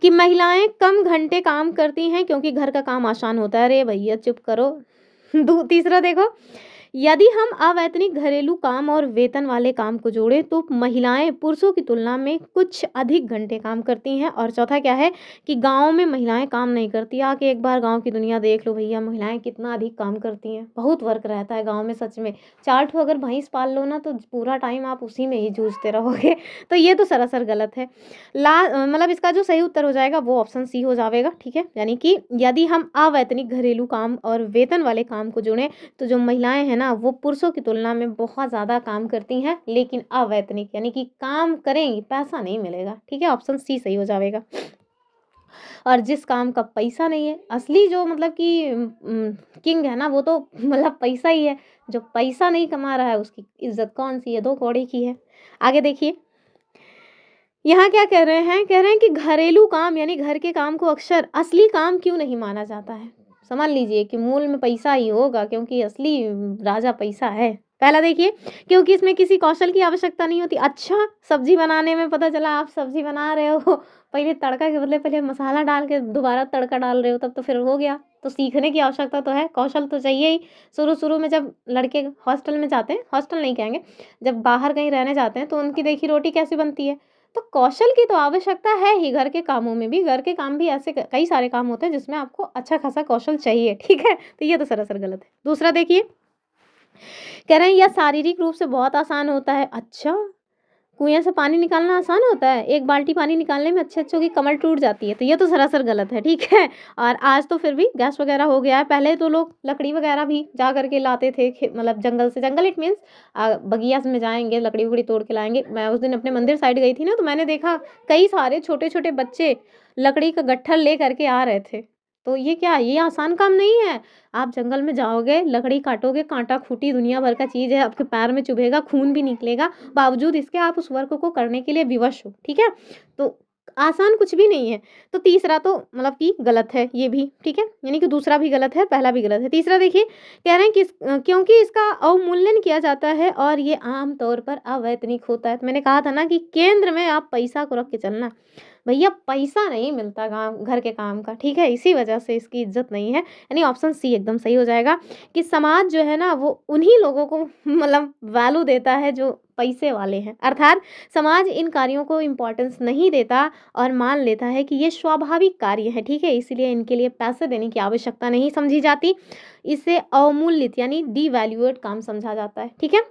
कि महिलाएं कम घंटे काम करती हैं क्योंकि घर का काम आसान होता है। अरे भैया चुप करो। तीसरा देखो, यदि हम अवैतनिक घरेलू काम और वेतन वाले काम को जोड़ें तो महिलाएं पुरुषों की तुलना में कुछ अधिक घंटे काम करती हैं। और चौथा क्या है कि गांव में महिलाएं काम नहीं करती। आके एक बार गांव की दुनिया देख लो भैया, महिलाएं कितना अधिक काम करती हैं। बहुत वर्क रहता है गांव में, सच में। 4 ठो अगर भैंस पाल लो ना तो पूरा टाइम आप उसी में ही जूझते रहोगे। तो ये तो सरासर गलत है। मतलब इसका जो सही उत्तर हो जाएगा वो ऑप्शन सी हो जाएगा, ठीक है। यानी कि यदि हम अवैतनिक घरेलू काम और वेतन वाले काम को जोड़ें तो जो महिलाएं हैं ना वो पुरुषों की तुलना में बहुत ज़्यादा काम करती हैं, लेकिन अवैतनिक यानी कि काम करेंगी पैसा नहीं मिलेगा, ठीक है। ऑप्शन सी सही हो जाएगा। और जिस काम का पैसा नहीं है, असली जो मतलब कि किंग है ना वो तो मतलब पैसा ही है। जो पैसा नहीं कमा रहा है उसकी इज्जत कौन सी है, 2 कौड़ी की है। आगे देखिए, यहाँ क्या कह रहे हैं, कह रहे हैं कि घरेलू काम यानी घर के काम को अक्सर असली काम क्यों नहीं माना जाता है। समझ लीजिए कि मूल में पैसा ही होगा, क्योंकि असली राजा पैसा है। पहला देखिए, क्योंकि इसमें किसी कौशल की आवश्यकता नहीं होती। अच्छा, सब्जी बनाने में पता चला आप सब्जी बना रहे हो, पहले तड़का के बदले पहले मसाला डाल के दोबारा तड़का डाल रहे हो, तब तो फिर हो गया। तो सीखने की आवश्यकता तो है, कौशल तो चाहिए ही। शुरू शुरू में जब लड़के हॉस्टल में जाते हैं, हॉस्टल नहीं कहेंगे, जब बाहर कहीं रहने जाते हैं तो उनकी देखी रोटी कैसी बनती है। तो कौशल की तो आवश्यकता है ही। घर के कामों में भी, घर के काम भी ऐसे कई सारे काम होते हैं जिसमें आपको अच्छा खासा कौशल चाहिए, ठीक है। तो ये तो सरासर गलत है। दूसरा देखिए, कह रहे हैं यह शारीरिक रूप से बहुत आसान होता है। अच्छा, कुएं से पानी निकालना आसान होता है? एक बाल्टी पानी निकालने में अच्छे अच्छों की कमर टूट जाती है। तो ये तो सरासर गलत है, ठीक है। और आज तो फिर भी गैस वगैरह हो गया है, पहले तो लोग लकड़ी वगैरह भी जा करके लाते थे, मतलब जंगल से। जंगल इट मीन्स बगिया में जाएंगे, लकड़ी वकड़ी तोड़ के लाएंगे। मैं उस दिन अपने मंदिर साइड गई थी ना, तो मैंने देखा कई सारे छोटे छोटे बच्चे लकड़ी का गट्ठर ले करके आ रहे थे। तो ये क्या, ये आसान काम नहीं है। आप जंगल में जाओगे, लकड़ी काटोगे, कांटा खूटी दुनिया भर का चीज़ है, आपके पैर में चुभेगा, खून भी निकलेगा, बावजूद इसके आप उस वर्क को करने के लिए विवश हो, ठीक है। तो आसान कुछ भी नहीं है। तो तीसरा तो मतलब कि गलत है ये भी, ठीक है। यानी कि दूसरा भी गलत है, पहला भी गलत है। तीसरा देखिए, कह रहे हैं कि क्योंकि इसका अवमूल्यन किया जाता है और ये आम तौर पर अवैतनिक होता है। तो मैंने कहा था ना कि केंद्र में आप पैसा को रख के चलना। भैया पैसा नहीं मिलता घर के काम का, ठीक है। इसी वजह से इसकी इज्जत नहीं है। यानी ऑप्शन सी एकदम सही हो जाएगा कि समाज जो है ना वो उन्हीं लोगों को मतलब वैल्यू देता है जो पैसे वाले हैं। अर्थात समाज इन कार्यों को इम्पोर्टेंस नहीं देता और मान लेता है कि ये स्वाभाविक कार्य है, ठीक है। इसीलिए इनके लिए पैसे देने की आवश्यकता नहीं समझी जाती। इसे अवमूल्यित यानी डिवैल्यूएट काम समझा जाता है, ठीक है।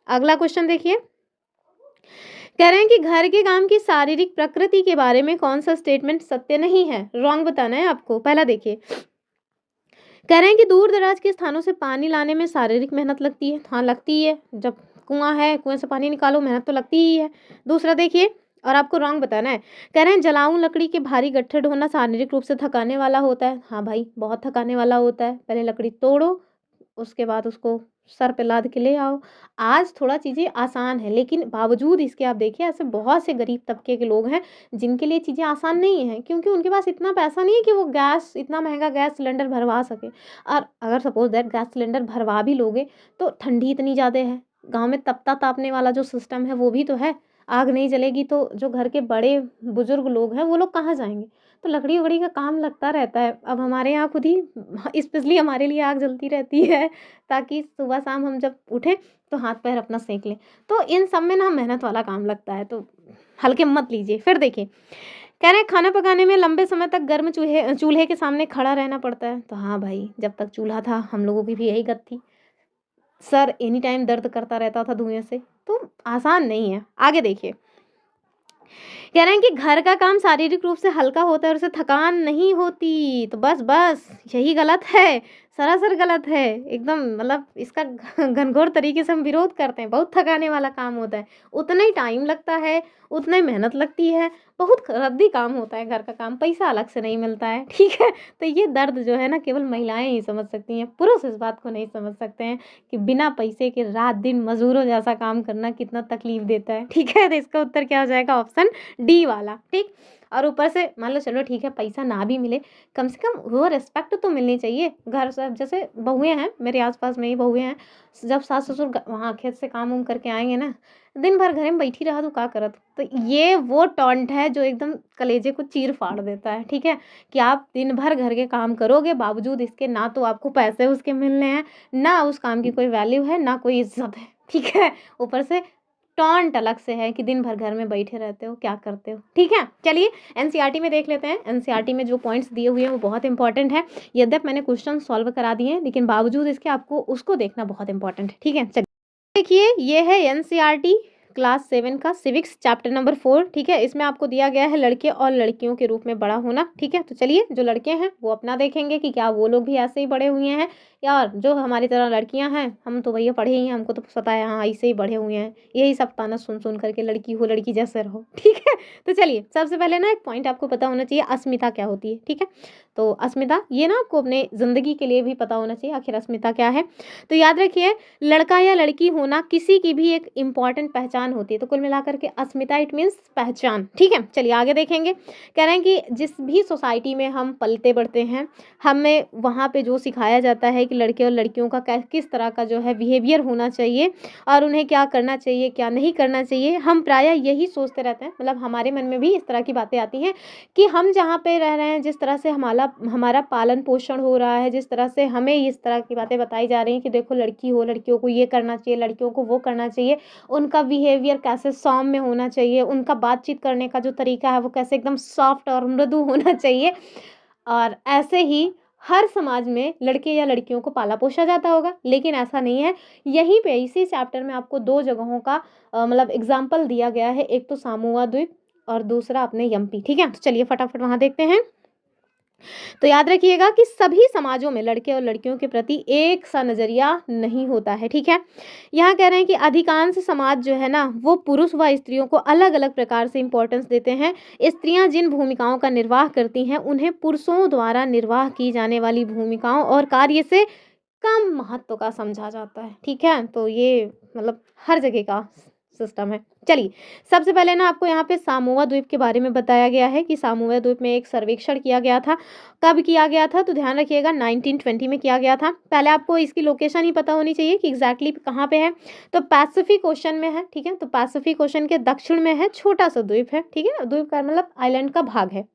अगला क्वेश्चन देखिए, कह रहे हैं कि घर के काम की शारीरिक प्रकृति के बारे में कौन सा स्टेटमेंट सत्य नहीं है, रॉन्ग बताना है आपको। पहला देखिए, कह रहे हैं कि दूर दराज के स्थानों से पानी लाने में शारीरिक मेहनत लगती है। हाँ, लगती है, जब कुआं है, कुएं से पानी निकालो, मेहनत तो लगती ही है। दूसरा देखिए, और आपको रॉन्ग बताना है, कह रहे हैं जलाऊं लकड़ी के भारी गट्ठर ढोना शारीरिक रूप से थकाने वाला होता है। हाँ भाई, बहुत थकाने वाला होता है। पहले लकड़ी तोड़ो, उसके बाद उसको सर पे लाद के ले आओ। आज थोड़ा चीज़ें आसान है, लेकिन बावजूद इसके आप देखिए ऐसे बहुत से गरीब तबके के लोग हैं जिनके लिए चीज़ें आसान नहीं हैं, क्योंकि उनके पास इतना पैसा नहीं है कि वो गैस, इतना महंगा गैस सिलेंडर भरवा सके। और अगर सपोज दैट गैस सिलेंडर भरवा भी लोगे तो ठंडी इतनी ज़्यादा है, गाँव में तपता तापने वाला जो सिस्टम है वो भी तो है। आग नहीं जलेगी तो जो घर के बड़े बुजुर्ग लोग हैं वो लोग कहाँ जाएंगे? तो लकड़ी वकड़ी का काम लगता रहता है। अब हमारे यहाँ खुद ही स्पेशली हमारे लिए आग जलती रहती है, ताकि सुबह शाम हम जब उठें तो हाथ पैर अपना सेंक लें। तो इन सब में ना मेहनत वाला काम लगता है, तो हल्के मत लीजिए। फिर देखिए, कह रहे हैं खाना पकाने में लंबे समय तक गर्म चूल्हे चूल्हे के सामने खड़ा रहना पड़ता है। तो हाँ भाई, जब तक चूल्हा था हम लोगों की भी यही गत थी, सर एनी टाइम दर्द करता रहता था धुएं से, तो आसान नहीं है। आगे देखिए, कह रहे हैं कि घर का काम शारीरिक रूप से हल्का होता है और उसे थकान नहीं होती। तो बस बस यही गलत है, सरासर गलत है एकदम। मतलब इसका घनघोर तरीके से हम विरोध करते हैं। बहुत थकाने वाला काम होता है, उतना ही टाइम लगता है, उतना ही मेहनत लगती है, बहुत रद्दी काम होता है घर का काम, पैसा अलग से नहीं मिलता है, ठीक है। तो ये दर्द जो है ना केवल महिलाएं ही समझ सकती हैं, पुरुष इस बात को नहीं समझ सकते हैं कि बिना पैसे के रात दिन मजदूरों जैसा काम करना कितना तकलीफ देता है, ठीक है। तो इसका उत्तर क्या हो जाएगा? ऑप्शन डी वाला, ठीक। और ऊपर से मान लो चलो ठीक है, पैसा ना भी मिले, कम से कम वो रिस्पेक्ट तो मिलनी चाहिए। घर सब जैसे बहुएं हैं, मेरे आसपास में ही बहुएं हैं, जब सास ससुर वहाँ खेत से काम उम करके आएंगे ना, दिन भर घर में बैठी रहा तो का करत। तो ये वो टॉन्ट है जो एकदम कलेजे को चीर फाड़ देता है, ठीक है। कि आप दिन भर घर के काम करोगे, बावजूद इसके ना तो आपको पैसे उसके मिलने हैं, ना उस काम की कोई वैल्यू है, ना कोई इज्जत है, ठीक है। ऊपर से टॉन्ट अलग से है कि दिन भर घर में बैठे रहते हो, क्या करते हो, ठीक है। चलिए एनसीईआरटी में देख लेते हैं। एनसीईआरटी में जो पॉइंट्स दिए हुए हैं वो बहुत इंपॉर्टेंट है। यद्यप मैंने क्वेश्चन सॉल्व करा दिए हैं, लेकिन बावजूद इसके आपको उसको देखना बहुत इंपॉर्टेंट है, ठीक है। चलिए देखिए, ये है एनसीईआरटी क्लास 7 का सिविक्स चैप्टर नंबर 4, ठीक है। इसमें आपको दिया गया है लड़के और लड़कियों के रूप में बड़ा होना, ठीक है। तो चलिए, जो लड़के हैं वो अपना देखेंगे कि क्या वो लोग भी ऐसे ही बड़े हुए हैं, या जो हमारी तरह लड़कियां हैं, हम तो भैया पढ़े ही हैं, हमको तो पता है, हाँ ऐसे ही बढ़े हुए हैं, यही सब ताना सुन सुन करके लड़की हो लड़की जैसे रहो, ठीक है। तो चलिए, सबसे पहले ना एक पॉइंट आपको पता होना चाहिए, अस्मिता क्या होती है, ठीक है। तो अस्मिता ये ना आपको अपने ज़िंदगी के लिए भी पता होना चाहिए, आखिर अस्मिता क्या है। तो याद रखिए, लड़का या लड़की होना किसी की भी एक इम्पॉर्टेंट पहचान होती है। तो कुल मिलाकर के अस्मिता इट मीन्स पहचान, ठीक है। चलिए आगे देखेंगे। कह रहे हैं कि जिस भी सोसाइटी में हम पलते बढ़ते हैं, हमें वहाँ पे जो सिखाया जाता है कि लड़के और लड़कियों का किस तरह का जो है बिहेवियर होना चाहिए और उन्हें क्या करना चाहिए क्या नहीं करना चाहिए, हम प्रायः यही सोचते रहते हैं। मतलब हमारे मन में भी इस तरह की बातें आती हैं कि हम जहाँ पे रह रहे हैं, जिस तरह से हमारा पालन पोषण हो रहा है, जिस तरह से हमें इस तरह की बातें बताई जा रही हैं कि देखो लड़की हो, लड़कियों को ये करना चाहिए, लड़कियों को वो करना चाहिए, उनका बिहेवियर कैसे सौम्य होना चाहिए, उनका बातचीत करने का जो तरीका है वो कैसे एकदम सॉफ्ट और मृदु होना चाहिए। और ऐसे ही हर समाज में लड़के या लड़कियों को पाला पोसा जाता होगा, लेकिन ऐसा नहीं है। यहीं पे इसी चैप्टर में आपको 2 जगहों का मतलब एग्जाम्पल दिया गया है, एक तो सामोआ द्वीप और दूसरा अपने यम्पी, ठीक है। तो चलिए फटाफट वहाँ देखते हैं। तो याद रखिएगा कि सभी समाजों में लड़के और लड़कियों के प्रति एक सा नज़रिया नहीं होता है, ठीक है। यहाँ कह रहे हैं कि अधिकांश समाज जो है ना वो पुरुष व स्त्रियों को अलग अलग प्रकार से इम्पोर्टेंस देते हैं। स्त्रियां जिन भूमिकाओं का निर्वाह करती हैं उन्हें पुरुषों द्वारा निर्वाह की जाने वाली भूमिकाओं और कार्य से कम महत्व का समझा जाता है, ठीक है। तो ये मतलब हर जगह का सिस्टम है। चलिए, सबसे पहले ना आपको यहाँ पे सामोआ द्वीप के बारे में बताया गया है कि सामोआ द्वीप में एक सर्वेक्षण किया गया था। कब किया गया था? तो ध्यान रखिएगा 1920 में किया गया था। पहले आपको इसकी लोकेशन ही पता होनी चाहिए कि एग्जैक्टली कहाँ पे है। तो पैसिफिक ओशन में है, ठीक है। तो पैसिफिक ओशन के दक्षिण में है, छोटा सा द्वीप है, ठीक है। द्वीप का मतलब आइलैंड का भाग है,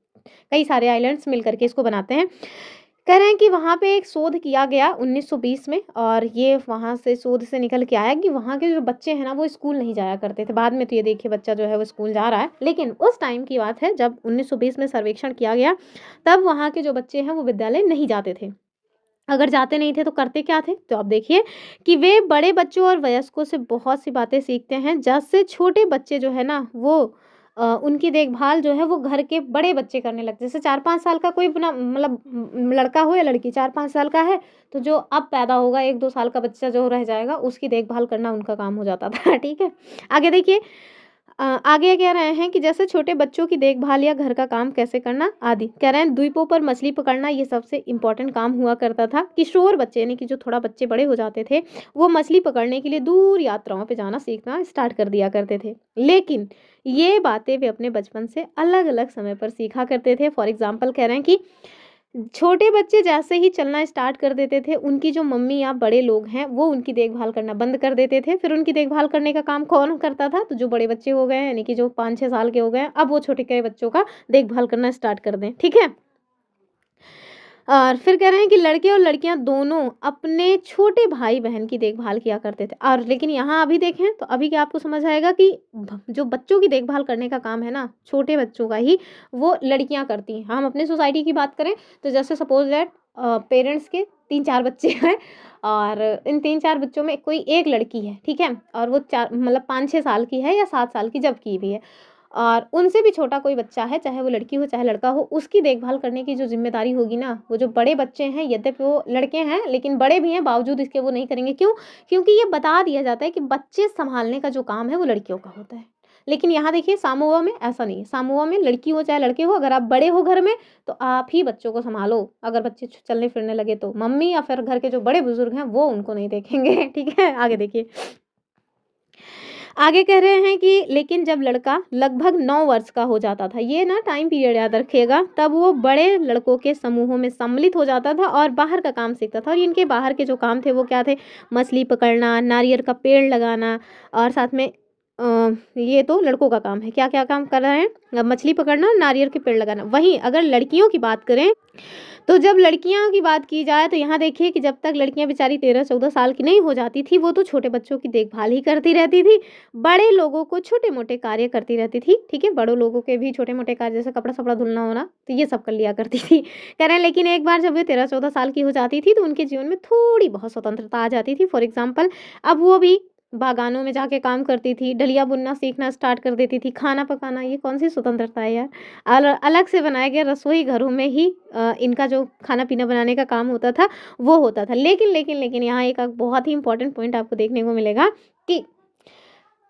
कई सारे आइलैंड्स मिल करके इसको बनाते हैं। कह रहे हैं कि वहाँ पे एक शोध किया गया 1920 में, और ये वहाँ से शोध से निकल के आया कि वहाँ के जो बच्चे हैं ना वो स्कूल नहीं जाया करते थे। बाद में तो ये देखिए बच्चा जो है वो स्कूल जा रहा है, लेकिन उस टाइम की बात है जब 1920 में सर्वेक्षण किया गया, तब वहाँ के जो बच्चे हैं वो विद्यालय नहीं जाते थे। अगर जाते नहीं थे तो करते क्या थे? तो आप देखिए कि वे बड़े बच्चों और वयस्कों से बहुत सी बातें सीखते हैं, जैसे छोटे बच्चे जो है ना वो उनकी देखभाल जो है वो घर के बड़े बच्चे करने लगते हैं। जैसे 4-5 साल का कोई अपना मतलब लड़का हो या लड़की 4-5 साल का है, तो जो अब पैदा होगा 1-2 साल का बच्चा जो रह जाएगा उसकी देखभाल करना उनका काम हो जाता था, ठीक है? आगे देखिए आगे कह रहे हैं कि जैसे छोटे बच्चों की देखभाल या घर का काम कैसे करना आदि। कह रहे हैं द्वीपों पर मछली पकड़ना ये सबसे इम्पोर्टेंट काम हुआ करता था। किशोर बच्चे यानी कि जो थोड़ा बच्चे बड़े हो जाते थे, वो मछली पकड़ने के लिए दूर यात्राओं पे जाना सीखना स्टार्ट कर दिया करते थे। लेकिन ये बातें वे अपने बचपन से अलग-अलग समय पर सीखा करते थे। फॉर एग्ज़ाम्पल कह रहे हैं कि छोटे बच्चे जैसे ही चलना स्टार्ट कर देते थे, उनकी जो मम्मी या बड़े लोग हैं, वो उनकी देखभाल करना बंद कर देते थे। फिर उनकी देखभाल करने का काम कौन करता था? तो जो बड़े बच्चे हो गए हैं, यानी कि जो 5-6 साल के हो गए हैं, अब वो छोटे के बच्चों का देखभाल करना स्टार्ट कर दें, ठीक है? और फिर कह रहे हैं कि लड़के और लड़कियां दोनों अपने छोटे भाई-बहन की देखभाल किया करते थे। और लेकिन यहाँ अभी देखें तो अभी क्या आपको समझ आएगा कि जो बच्चों की देखभाल करने का काम है ना, छोटे बच्चों का ही वो लड़कियां करती हैं। हम अपनी सोसाइटी की बात करें तो जैसे सपोज दैट पेरेंट्स के 3-4 बच्चे हैं और इन 3-4 बच्चों में कोई एक लड़की है, ठीक है? और वो 4 मतलब 5-6 साल की है या 7 साल की जब की भी है। और उनसे भी छोटा कोई बच्चा है, चाहे वो लड़की हो, चाहे लड़का हो, उसकी देखभाल करने की जो ज़िम्मेदारी होगी ना, वो जो बड़े बच्चे हैं, यद्यपि वो लड़के हैं, लेकिन बड़े भी हैं, बावजूद इसके वो नहीं करेंगे। क्यों? क्योंकि ये बता दिया जाता है कि बच्चे सँभालने का जो काम है, वो लड़कियों का होता है। लेकिन यहाँ देखिए सामूआ में ऐसा नहीं है। सामूआ में लड़की हो चाहे लड़के हो, अगर आप बड़े हो घर में, तो आप ही बच्चों को सँभालो। अगर बच्चे चलने-फिरने लगे तो मम्मी या फिर घर के जो बड़े बुज़ुर्ग हैं, वो उनको नहीं देखेंगे। ठीक है? आगे देखिए। आगे कह रहे हैं कि लेकिन जब लड़का लगभग 9 वर्ष का हो जाता था, ये ना टाइम पीरियड याद रखिएगा, तब वो बड़े लड़कों के समूहों में सम्मिलित हो जाता था और बाहर का काम सीखता था। और इनके बाहर के जो काम थे वो क्या थे? मछली पकड़ना, नारियल का पेड़ लगाना और साथ में ये तो लड़कों का काम है। क्या-क्या काम कर रहे हैं? मछली पकड़ना, नारियल के पेड़ लगाना। वहीं अगर लड़कियों की बात करें तो जब लड़कियाँ की बात की जाए तो यहाँ देखिए कि जब तक लड़कियाँ बेचारी 13-14 साल की नहीं हो जाती थी, वो तो छोटे बच्चों की देखभाल ही करती रहती थी। बड़े लोगों को छोटे-मोटे कार्य करती रहती थी, ठीक है? बड़ों लोगों के भी छोटे-मोटे कार्य जैसे कपड़ा-सपड़ा धुलना होना, तो ये सब कर लिया करती थी। कह रहे हैं लेकिन एक बार जब वे 13-14 साल की हो जाती थी, तो उनके जीवन में थोड़ी बहुत स्वतंत्रता आ जाती थी। फॉर एग्ज़ाम्पल अब वो भी बागानों में जाके काम करती थी, डलिया बुनना सीखना स्टार्ट कर देती थी, खाना पकाना, ये कौन-सी स्वतंत्रता है यार? अलग से बनाए गए रसोई घरों में ही इनका जो खाना-पीना बनाने का काम होता था, वो होता था। लेकिन यहाँ एक बहुत ही इम्पोर्टेंट पॉइंट आपको देखने को मिलेगा कि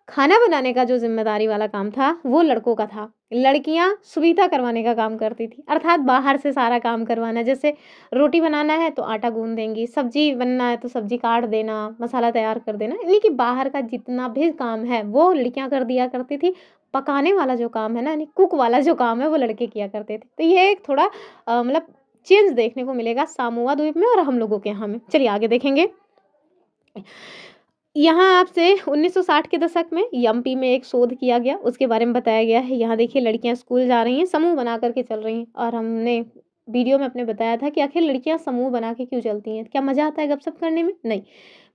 खाना बनाने का जो ज़िम्मेदारी वाला काम था, वो लड़कों का था। लड़कियाँ सुविधा करवाने का काम करती थी, अर्थात बाहर से सारा काम करवाना। जैसे रोटी बनाना है तो आटा गूँध देंगी, सब्ज़ी बनना है तो सब्ज़ी काट देना, मसाला तैयार कर देना। यानी कि बाहर का जितना भी काम है, वो लड़कियाँ कर दिया करती थी। पकाने वाला जो काम है ना, यानी कुक वाला जो काम है, वो लड़के किया करते थे। तो ये एक थोड़ा मतलब चेंज देखने को मिलेगा सामोआ द्वीप में और हम लोगों के यहाँ में। चलिए आगे देखेंगे। यहाँ आपसे 1960 के दशक में एमपी में एक शोध किया गया, उसके बारे में बताया गया है। यहाँ देखिए लड़कियाँ स्कूल जा रही हैं, समूह बना कर के चल रही हैं और हमने वीडियो में अपने बताया था कि आखिर लड़कियाँ समूह बना के क्यों चलती हैं? क्या मज़ा आता है गपशप करने में? नहीं,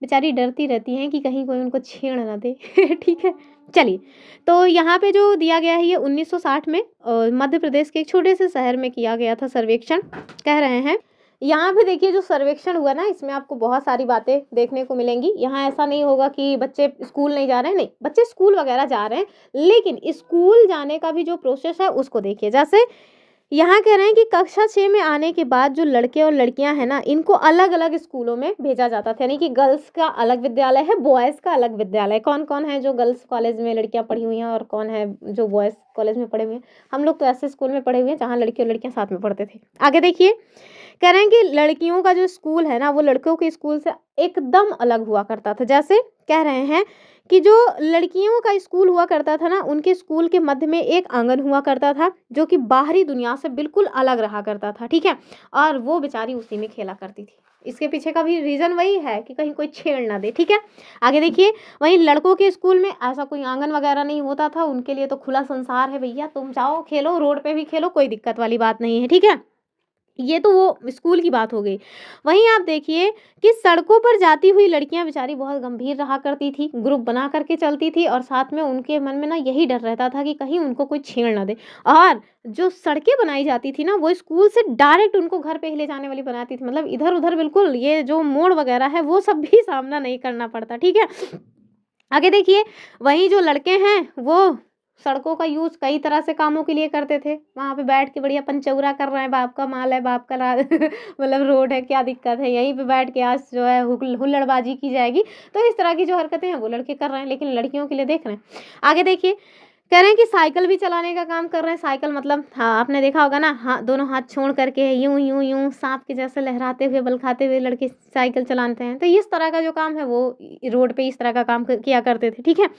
बेचारी डरती रहती हैं कि कहीं कोई उनको छेड़ ना दे। ठीक है? चलिए, तो यहाँ पे जो दिया गया है ये 1960 में मध्य प्रदेश के एक छोटे से शहर में किया गया था सर्वेक्षण। कह रहे हैं यहाँ पे देखिए जो सर्वेक्षण हुआ ना इसमें आपको बहुत सारी बातें देखने को मिलेंगी। यहाँ ऐसा नहीं होगा कि बच्चे स्कूल नहीं जा रहे हैं, नहीं, बच्चे स्कूल वगैरह जा रहे हैं, लेकिन स्कूल जाने का भी जो प्रोसेस है उसको देखिए। जैसे यहाँ कह रहे हैं कि कक्षा 6 में आने के बाद जो लड़के और लड़कियां हैं ना, इनको अलग-अलग स्कूलों में भेजा जाता था। यानी कि गर्ल्स का अलग विद्यालय है, बॉयज़ का अलग विद्यालय। कौन-कौन है जो गर्ल्स कॉलेज में लड़कियां पढ़ी हुई हैं और कौन है जो बॉयज़ कॉलेज में पढ़े हुए हैं? हम लोग तो ऐसे स्कूल में पढ़े हुए हैं जहाँ लड़के और लड़कियां साथ में पढ़ते थे। आगे देखिए, कह रहे हैं कि लड़कियों का जो स्कूल है ना, वो लड़कों के स्कूल से एकदम अलग हुआ करता था। जैसे कह रहे हैं कि जो लड़कियों का स्कूल हुआ करता था ना, उनके स्कूल के मध्य में एक आंगन हुआ करता था, जो कि बाहरी दुनिया से बिल्कुल अलग रहा करता था, ठीक है? और वो बेचारी उसी में खेला करती थी। इसके पीछे का भी रीज़न वही है कि कहीं कोई छेड़ ना दे, ठीक है? आगे देखिए, वहीं लड़कों के स्कूल में ऐसा कोई आंगन वगैरह नहीं होता था, उनके लिए तो खुला संसार है भैया, तुम जाओ खेलो, रोड पे भी खेलो, कोई दिक्कत वाली बात नहीं है, ठीक है? ये तो वो स्कूल की बात हो गई। वहीं आप देखिए कि सड़कों पर जाती हुई लड़कियाँ बेचारी बहुत गंभीर रहा करती थी, ग्रुप बना कर के चलती थी और साथ में उनके मन में ना यही डर रहता था कि कहीं उनको कोई छेड़ ना दे। और जो सड़कें बनाई जाती थी ना, वो स्कूल से डायरेक्ट उनको घर पे ही ले जाने वाली बनाती थी। मतलब इधर-उधर बिल्कुल ये जो मोड़ वगैरह है, वो सब भी सामना नहीं करना पड़ता, ठीक है? आगे देखिए, वहीं जो लड़के हैं, वो सड़कों का यूज़ कई तरह से कामों के लिए करते थे। वहाँ पे बैठ के बढ़िया पंचौरा कर रहे हैं, बाप का माल है, बाप का रा मतलब रोड है, क्या दिक्कत है? यहीं पे बैठ के आज जो है हुल्लड़बाज़ी की जाएगी। तो इस तरह की जो हरकतें हैं, वो लड़के कर रहे हैं, लेकिन लड़कियों के लिए देख रहे हैं। आगे देखिए, कह रहे हैं कि साइकिल भी चलाने का काम कर रहे हैं। साइकिल मतलब हाँ, आपने देखा होगा ना, हाँ, दोनों हाथ छोड़ करके यूँ, यूँ, यूँ साँप के जैसे लहराते हुए, बल खाते हुए लड़के साइकिल चलाते हैं। तो इस तरह का जो काम है, वो रोड पे इस तरह का काम क किया करते थे, ठीक है?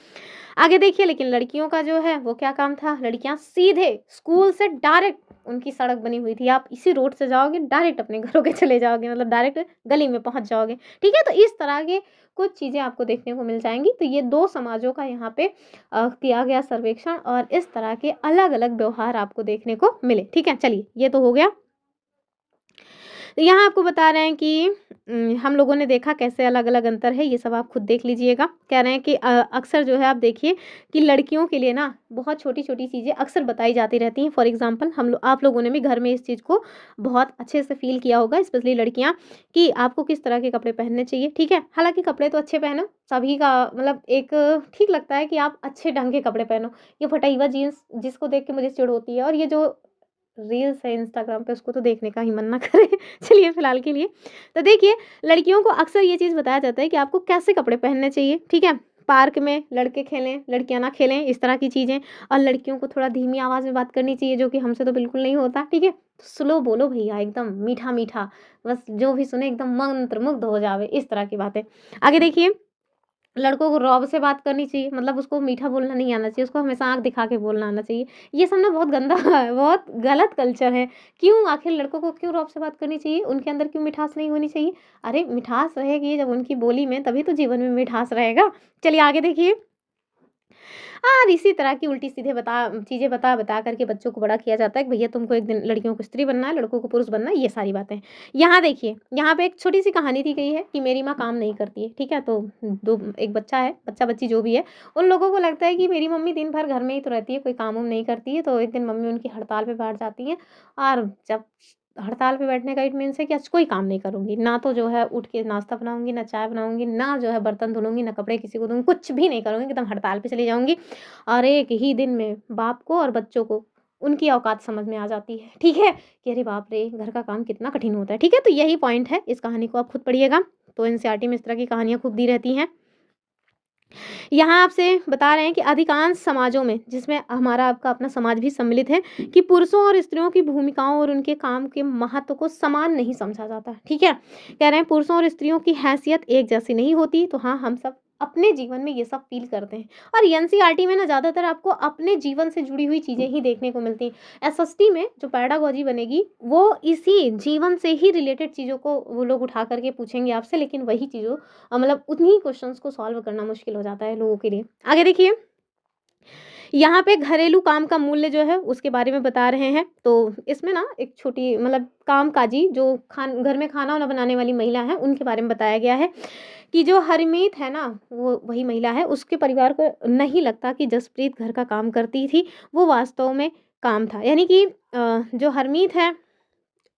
आगे देखिए, लेकिन लड़कियों का जो है वो क्या काम था, लड़कियां सीधे स्कूल से डायरेक्ट, उनकी सड़क बनी हुई थी, आप इसी रोड से जाओगे डायरेक्ट अपने घरों के चले जाओगे, मतलब डायरेक्ट गली में पहुंच जाओगे, ठीक है? तो इस तरह के कुछ चीजें आपको देखने को मिल जाएंगी। तो ये दो समाजों का यहाँ पे किया गया सर्वेक्षण और इस तरह के अलग अलग व्यवहार आपको देखने को मिले, ठीक है? चलिए, ये तो हो गया। तो यहाँ आपको बता रहे हैं कि हम लोगों ने देखा कैसे अलग-अलग अंतर है, ये सब आप खुद देख लीजिएगा। कह रहे हैं कि अक्सर जो है आप देखिए कि लड़कियों के लिए ना बहुत छोटी-छोटी चीज़ें अक्सर बताई जाती रहती हैं। फॉर एग्ज़ाम्पल आप लोगों ने भी घर में इस चीज़ को बहुत अच्छे से फ़ील किया होगा, स्पेशली लड़कियाँ, कि आपको किस तरह के कपड़े पहनने चाहिए, ठीक है? हालाँकि कपड़े तो अच्छे पहनो, सभी का मतलब एक ठीक लगता है कि आप अच्छे ढंग के कपड़े पहनो। ये फटा जीन्स जिसको देख के मुझे चिढ़ होती है और ये जो रील्स है इंस्टाग्राम पे, उसको तो देखने का ही मन ना करे। चलिए फिलहाल के लिए, तो देखिए, लड़कियों को अक्सर ये चीज़ बताया जाता है कि आपको कैसे कपड़े पहनने चाहिए, ठीक है? पार्क में लड़के खेलें, लड़कियाँ ना खेलें, इस तरह की चीज़ें। और लड़कियों को थोड़ा धीमी आवाज़ में बात करनी चाहिए, जो कि हमसे तो बिल्कुल नहीं होता, ठीक है? स्लो बोलो भैया, एकदम मीठा-मीठा, बस जो भी सुने एकदम मंत्रमुग्ध हो जावे, इस तरह की बातें। आगे देखिए, लड़कों को रौब से बात करनी चाहिए, मतलब उसको मीठा बोलना नहीं आना चाहिए, उसको हमेशा आँख दिखा के बोलना आना चाहिए। ये सब ना बहुत गंदा है, बहुत गलत कल्चर है। क्यों आखिर लड़कों को क्यों रौब से बात करनी चाहिए? उनके अंदर क्यों मिठास नहीं होनी चाहिए? अरे! मिठास रहेगी जब उनकी बोली में, तभी तो जीवन में मिठास रहेगा। चलिए आगे देखिए। और इसी तरह की उल्टी-सीधे चीज़ें बता कर के बच्चों को बड़ा किया जाता है कि भैया तुमको एक दिन लड़कियों को स्त्री बनना है, लड़कों को पुरुष बनना है, ये सारी बातें। यहाँ देखिए, यहाँ पे एक छोटी-सी कहानी दी गई है कि मेरी माँ काम नहीं करती है, ठीक है? तो एक बच्चा है, बच्चा-बच्ची जो भी है, उन लोगों को लगता है कि मेरी मम्मी दिन भर घर में ही तो रहती है, कोई काम-वाम नहीं करती है। तो एक दिन मम्मी उनकी हड़ताल पे बैठ जाती हैं और जब हड़ताल पे बैठने का इट मीन्स है कि आज कोई काम नहीं करूँगी, ना तो जो है उठ के नाश्ता बनाऊँगी, ना चाय बनाऊँगी, ना जो है बर्तन धुलूँगी, ना कपड़े किसी को दूँगी, कुछ भी नहीं करूँगी, एकदम हड़ताल पे चली जाऊँगी। और एक ही दिन में बाप को और बच्चों को उनकी औकात समझ में आ जाती है, ठीक है? कि अरे बाप रे! घर का काम कितना कठिन होता है, ठीक है? तो यही पॉइंट है, इस कहानी को आप खुद पढ़िएगा। तो एनसीईआरटी में इस तरह की कहानियाँ खूब दी रहती हैं। यहाँ आपसे बता रहे हैं कि अधिकांश समाजों में, जिसमें हमारा आपका अपना समाज भी सम्मिलित है, कि पुरुषों और स्त्रियों की भूमिकाओं और उनके काम के महत्व को समान नहीं समझा जाता, ठीक है? कह रहे हैं पुरुषों और स्त्रियों की हैसियत एक जैसी नहीं होती। तो हाँ, हम सब अपने जीवन में ये सब फ़ील करते हैं और एनसीईआरटी में ना ज़्यादातर आपको अपने जीवन से जुड़ी हुई चीज़ें ही देखने को मिलती हैं। एसएसटी में जो पेडागोजी बनेगी, वो इसी जीवन से ही रिलेटेड चीज़ों को वो लोग उठा कर के पूछेंगे आपसे, लेकिन वही चीज़ों मतलब उन्हीं क्वेश्चंस को सॉल्व करना मुश्किल हो जाता है लोगों के लिए। आगे देखिए, यहाँ पे घरेलू काम का मूल्य जो है उसके बारे में बता रहे हैं। तो इसमें ना एक छोटी मतलब कामकाजी जो घर में खाना-वाना बनाने वाली महिला हैं, उनके बारे में बताया गया है कि जो हरमीत है ना, वो वही महिला है, उसके परिवार को नहीं लगता कि जसप्रीत घर का काम करती थी, वो वास्तव में काम था। यानी कि जो हरमीत है,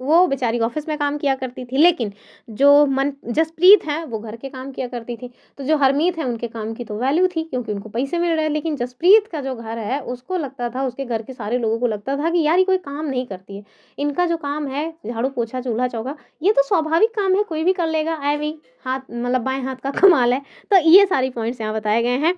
वो बेचारी ऑफ़िस में काम किया करती थी, लेकिन जो मन जसप्रीत हैं, वो घर के काम किया करती थी। तो जो हरमीत हैं, उनके काम की तो वैल्यू थी क्योंकि उनको पैसे मिल रहे हैं, लेकिन जसप्रीत का जो घर है, उसको लगता था, उसके घर के सारे लोगों को लगता था कि यार ये कोई काम नहीं करती है। इनका जो काम है, झाड़ू-पोछा, चूल्हा-चौका, ये तो स्वाभाविक काम है, कोई भी कर लेगा, ऐ भी हाथ मतलब बाएँ हाथ का कमाल है। तो ये सारी पॉइंट्स यहाँ बताए गए हैं।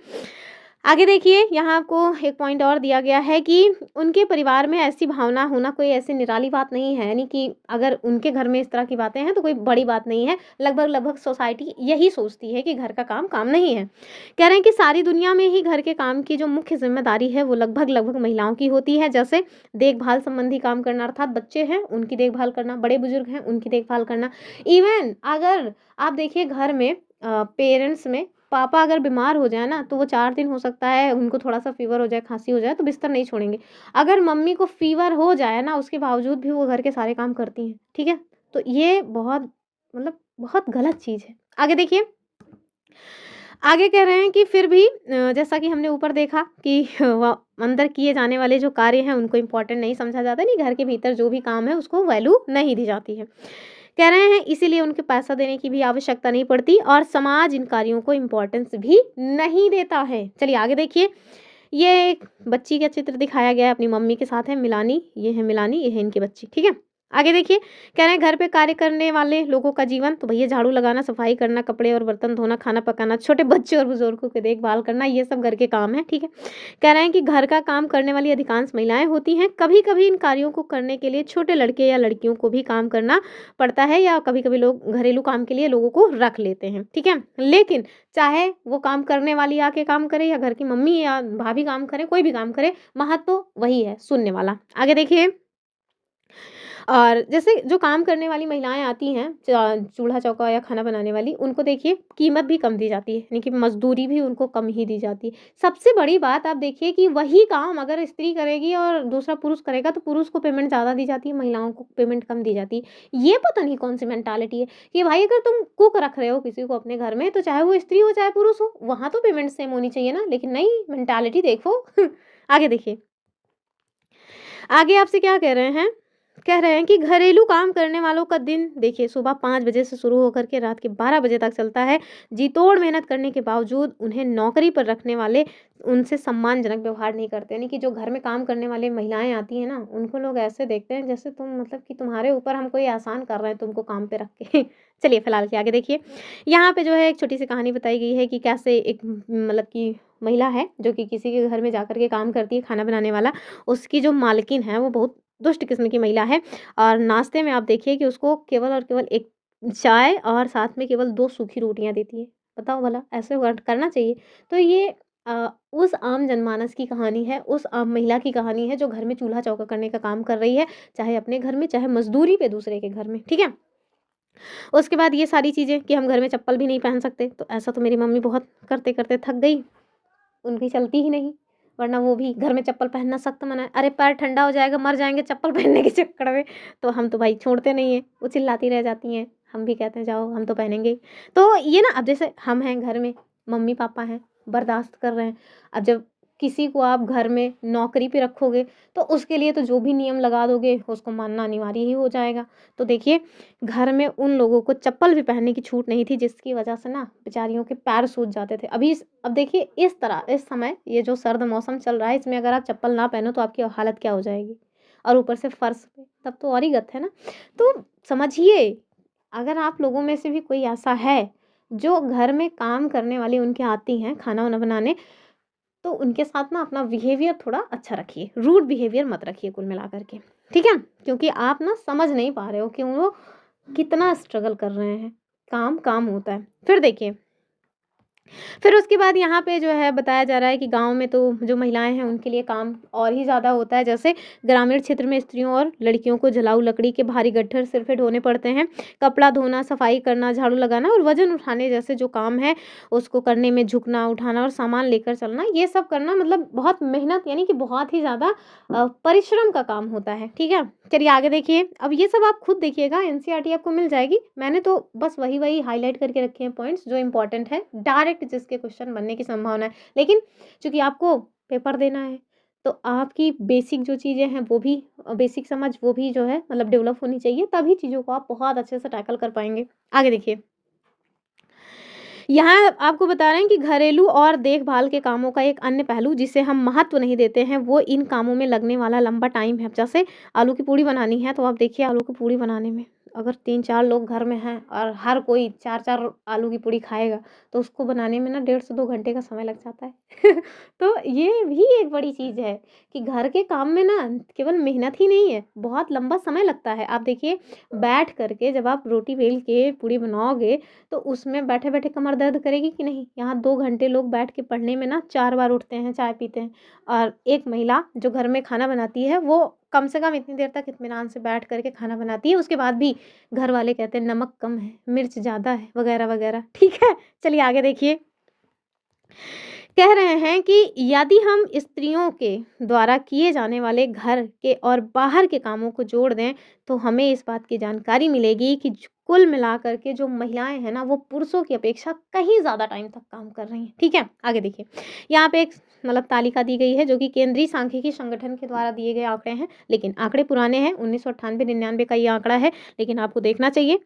आगे देखिए, यहाँ आपको एक पॉइंट और दिया गया है कि उनके परिवार में ऐसी भावना होना कोई ऐसी निराली बात नहीं है, यानी कि अगर उनके घर में इस तरह की बातें हैं तो कोई बड़ी बात नहीं है। लगभग-लगभग सोसाइटी यही सोचती है कि घर का काम, काम नहीं है। कह रहे हैं कि सारी दुनिया में ही घर के काम की जो मुख्य ज़िम्मेदारी है वो लगभग-लगभग महिलाओं की होती है। जैसे देखभाल संबंधी काम करना, अर्थात बच्चे हैं उनकी देखभाल करना, बड़े-बुजुर्ग हैं उनकी देखभाल करना। इवन अगर आप देखिए घर में पेरेंट्स में पापा अगर बीमार हो जाए ना तो वो 4 दिन हो सकता है उनको थोड़ा-सा फ़ीवर हो जाए, खाँसी हो जाए तो बिस्तर नहीं छोड़ेंगे। अगर मम्मी को फ़ीवर हो जाए ना उसके बावजूद भी वो घर के सारे काम करती हैं, ठीक है? तो ये बहुत मतलब बहुत गलत चीज़ है। आगे देखिए, आगे कह रहे हैं कि फिर भी जैसा कि हमने ऊपर देखा कि व अंदर किए जाने वाले जो कार्य हैं उनको इम्पोर्टेंट नहीं समझा जाता, नहीं घर के भीतर जो भी काम है उसको वैल्यू नहीं दी जाती है। कह रहे हैं इसीलिए उनको पैसा देने की भी आवश्यकता नहीं पड़ती और समाज इन कार्यों को इम्पोर्टेंस भी नहीं देता है। चलिए आगे देखिए, ये एक बच्ची का चित्र दिखाया गया है, अपनी मम्मी के साथ है मिलानी, ये है इनकी बच्ची, ठीक है? आगे देखिए, कह रहे हैं घर पे कार्य करने वाले लोगों का जीवन, तो भैया झाड़ू लगाना, सफाई करना, कपड़े और बर्तन धोना, खाना पकाना, छोटे बच्चे और बुजुर्गों की देखभाल करना, ये सब घर के काम हैं, ठीक है? कह रहे हैं कि घर का काम करने वाली अधिकांश महिलाएं होती हैं। कभी-कभी इन कार्यों को करने के लिए छोटे लड़के या लड़कियों को भी काम करना पड़ता है या कभी-कभी लोग घरेलू काम के लिए लोगों को रख लेते हैं, ठीक है? लेकिन चाहे वो काम करने वाली आके काम करे या घर की मम्मी या भाभी काम करे, कोई भी काम करे, महत्व वही है, सुनने वाला। आगे देखिए, और जैसे जो काम करने वाली महिलाएँ आती हैं, चूल्हा-चौका या खाना बनाने वाली, उनको देखिए कीमत भी कम दी जाती है, यानी कि मज़दूरी भी उनको कम ही दी जाती है। सबसे बड़ी बात आप देखिए कि वही काम अगर स्त्री करेगी और दूसरा पुरुष करेगा, तो पुरुष को पेमेंट ज़्यादा दी जाती है, महिलाओं को पेमेंट कम दी जाती है। ये पता नहीं कौन-सी मेंटालिटी है कि भाई अगर तुम कुक रख रहे हो किसी को अपने घर में, तो चाहे वो स्त्री हो, चाहे पुरुष हो, वहाँ तो पेमेंट सेम होनी चाहिए ना, लेकिन नहीं, मेंटालिटी देखो। आगे देखिए, आगे आपसे क्या कह रहे हैं? कह रहे हैं कि घरेलू काम करने वालों का दिन देखिए सुबह 5 बजे से शुरू होकर के रात के 12 बजे तक चलता है। जी-तोड़ मेहनत करने के बावजूद उन्हें नौकरी पर रखने वाले उनसे सम्मानजनक व्यवहार नहीं करते। यानी कि जो घर में काम करने वाली महिलाएँ आती हैं ना, उनको लोग ऐसे देखते हैं जैसे तुम मतलब कि तुम्हारे ऊपर हम कोई एहसान कर रहे हैं तुमको काम पे रख के। चलिए फिलहाल के आगे देखिए। यहाँ पे जो है एक छोटी-सी कहानी बताई गई है कि कैसे एक मतलब कि महिला है जो कि किसी के घर में जाकर के काम करती है खाना बनाने वाला। उसकी जो मालकिन है वो बहुत दुष्ट किस्म की महिला है और नाश्ते में आप देखिए कि उसको केवल और केवल एक चाय और साथ में केवल 2 सूखी रोटियाँ देती है। बताओ भला ऐसे वर्क करना चाहिए? तो ये उस आम जनमानस की कहानी है, उस आम महिला की कहानी है जो घर में चूल्हा-चौका करने का काम कर रही है, चाहे अपने घर में, चाहे मज़दूरी पे दूसरे के घर में, ठीक है? उसके बाद ये सारी चीज़ें कि हम घर में चप्पल भी नहीं पहन सकते, तो ऐसा तो मेरी मम्मी बहुत करते-करते थक गई। उनकी चलती ही नहीं, वरना वो भी घर में चप्पल पहनना सख्त मना है। अरे पैर ठंडा हो जाएगा, मर जाएँगे चप्पल पहनने के चक्कर में, तो हम तो भाई छोड़ते नहीं हैं, वो चिल्लाती रह जाती हैं। हम भी कहते हैं जाओ हम तो पहनेंगे ही। तो ये ना अब जैसे हम हैं घर में, मम्मी-पापा हैं, बर्दाश्त कर रहे हैं। अब जब किसी को आप घर में नौकरी पे रखोगे, तो उसके लिए तो जो भी नियम लगा दोगे, उसको मानना अनिवार्य ही हो जाएगा। तो देखिए, घर में उन लोगों को चप्पल भी पहनने की छूट नहीं थी, जिसकी वजह से ना बेचारियों के पैर सूज जाते थे। अब देखिए इस तरह इस समय ये जो सर्द मौसम चल रहा है, इसमें अगर आप चप्पल ना पहनो तो आपकी हालत क्या हो जाएगी? और ऊपर से फर्श पे, तब तो और ही गत है ना। तो समझिए, अगर आप लोगों में से भी कोई ऐसा है, जो घर में काम करने वाली उनकी आती हैं खाना-वाना बनाने, तो उनके साथ ना अपना बिहेवियर थोड़ा अच्छा रखिए, रूड बिहेवियर मत रखिए कुल मिलाकर के, ठीक है? क्योंकि आप ना समझ नहीं पा रहे हो कि वो कितना स्ट्रगल कर रहे हैं, काम काम होता है। फिर देखिए, फिर उसके बाद यहाँ पे जो है बताया जा रहा है कि गाँव में तो जो महिलाएँ हैं उनके लिए काम और ही ज़्यादा होता है। जैसे ग्रामीण क्षेत्र में स्त्रियों और लड़कियों को जलाऊ लकड़ी के भारी गट्ठर सिरफे ढोने पड़ते हैं। कपड़ा धोना, सफाई करना, झाड़ू लगाना और वज़न उठाने जैसे जो काम है उसको करने में झुकना, उठाना और सामान लेकर चलना, ये सब करना मतलब बहुत मेहनत यानी कि बहुत ही ज़्यादा परिश्रम का काम होता है, ठीक है? चलिए आगे देखिए, अब ये सब आप खुद देखिएगा, एनसीईआरटी आपको मिल जाएगी। मैंने तो बस वही-वही हाइलाइट करके रखे हैं पॉइंट्स जो इम्पोर्टेंट है, डायरेक्ट जिसके क्वेश्चन बनने की संभावना है। लेकिन चूँकि आपको पेपर देना है, तो आपकी बेसिक जो चीज़ें हैं वो भी बेसिक समझ वो भी जो है मतलब डेवलप होनी चाहिए, तभी चीज़ों को आप बहुत अच्छे से टैकल कर पाएँगे। आगे देखिए, यहाँ आपको बता रहे हैं कि घरेलू और देखभाल के कामों का एक अन्य पहलू जिसे हम महत्व नहीं देते हैं, वो इन कामों में लगने वाला लंबा टाइम है। जैसे आलू की पूड़ी बनानी है, तो आप देखिए आलू की पूड़ी बनाने में अगर 3-4 लोग घर में हैं और हर कोई 4-4 आलू की पूड़ी खाएगा, तो उसको बनाने में ना 1.5 से 2 घंटे का समय लग जाता है। तो ये भी एक बड़ी चीज़ है कि घर के काम में ना केवल मेहनत ही नहीं है, बहुत लंबा समय लगता है। आप देखिए बैठ कर के जब आप रोटी बेल के पूड़ी बनाओगे, तो उसमें बैठे-बैठे कमर दर्द करेगी कि नहीं? यहाँ 2 घंटे लोग बैठ के पढ़ने में ना 4 बार उठते हैं, चाय पीते हैं और एक महिला जो घर में खाना बनाती है, वो कम से कम इतनी देर तक इत्मीनान से बैठ कर के खाना बनाती है, उसके बाद भी घर वाले कहते हैं नमक कम है, मिर्च ज़्यादा है, वगैरह-वगैरह, ठीक है? चलिए आगे देखिए। कह रहे हैं कि यदि हम स्त्रियों के द्वारा किए जाने वाले घर के और बाहर के कामों को जोड़ दें, तो हमें इस बात की जानकारी मिलेगी कि कुल मिलाकर के जो महिलाएं हैं ना, वो पुरुषों की अपेक्षा कहीं ज़्यादा टाइम तक काम कर रही हैं। ठीक है, आगे देखिए। यहाँ पे एक मतलब तालिका दी गई है जो कि केंद्रीय सांख्यिकी संगठन के द्वारा दिए गए आंकड़े हैं, लेकिन आंकड़े पुराने हैं, 1998-99 का ये आंकड़ा है, लेकिन आपको देखना चाहिए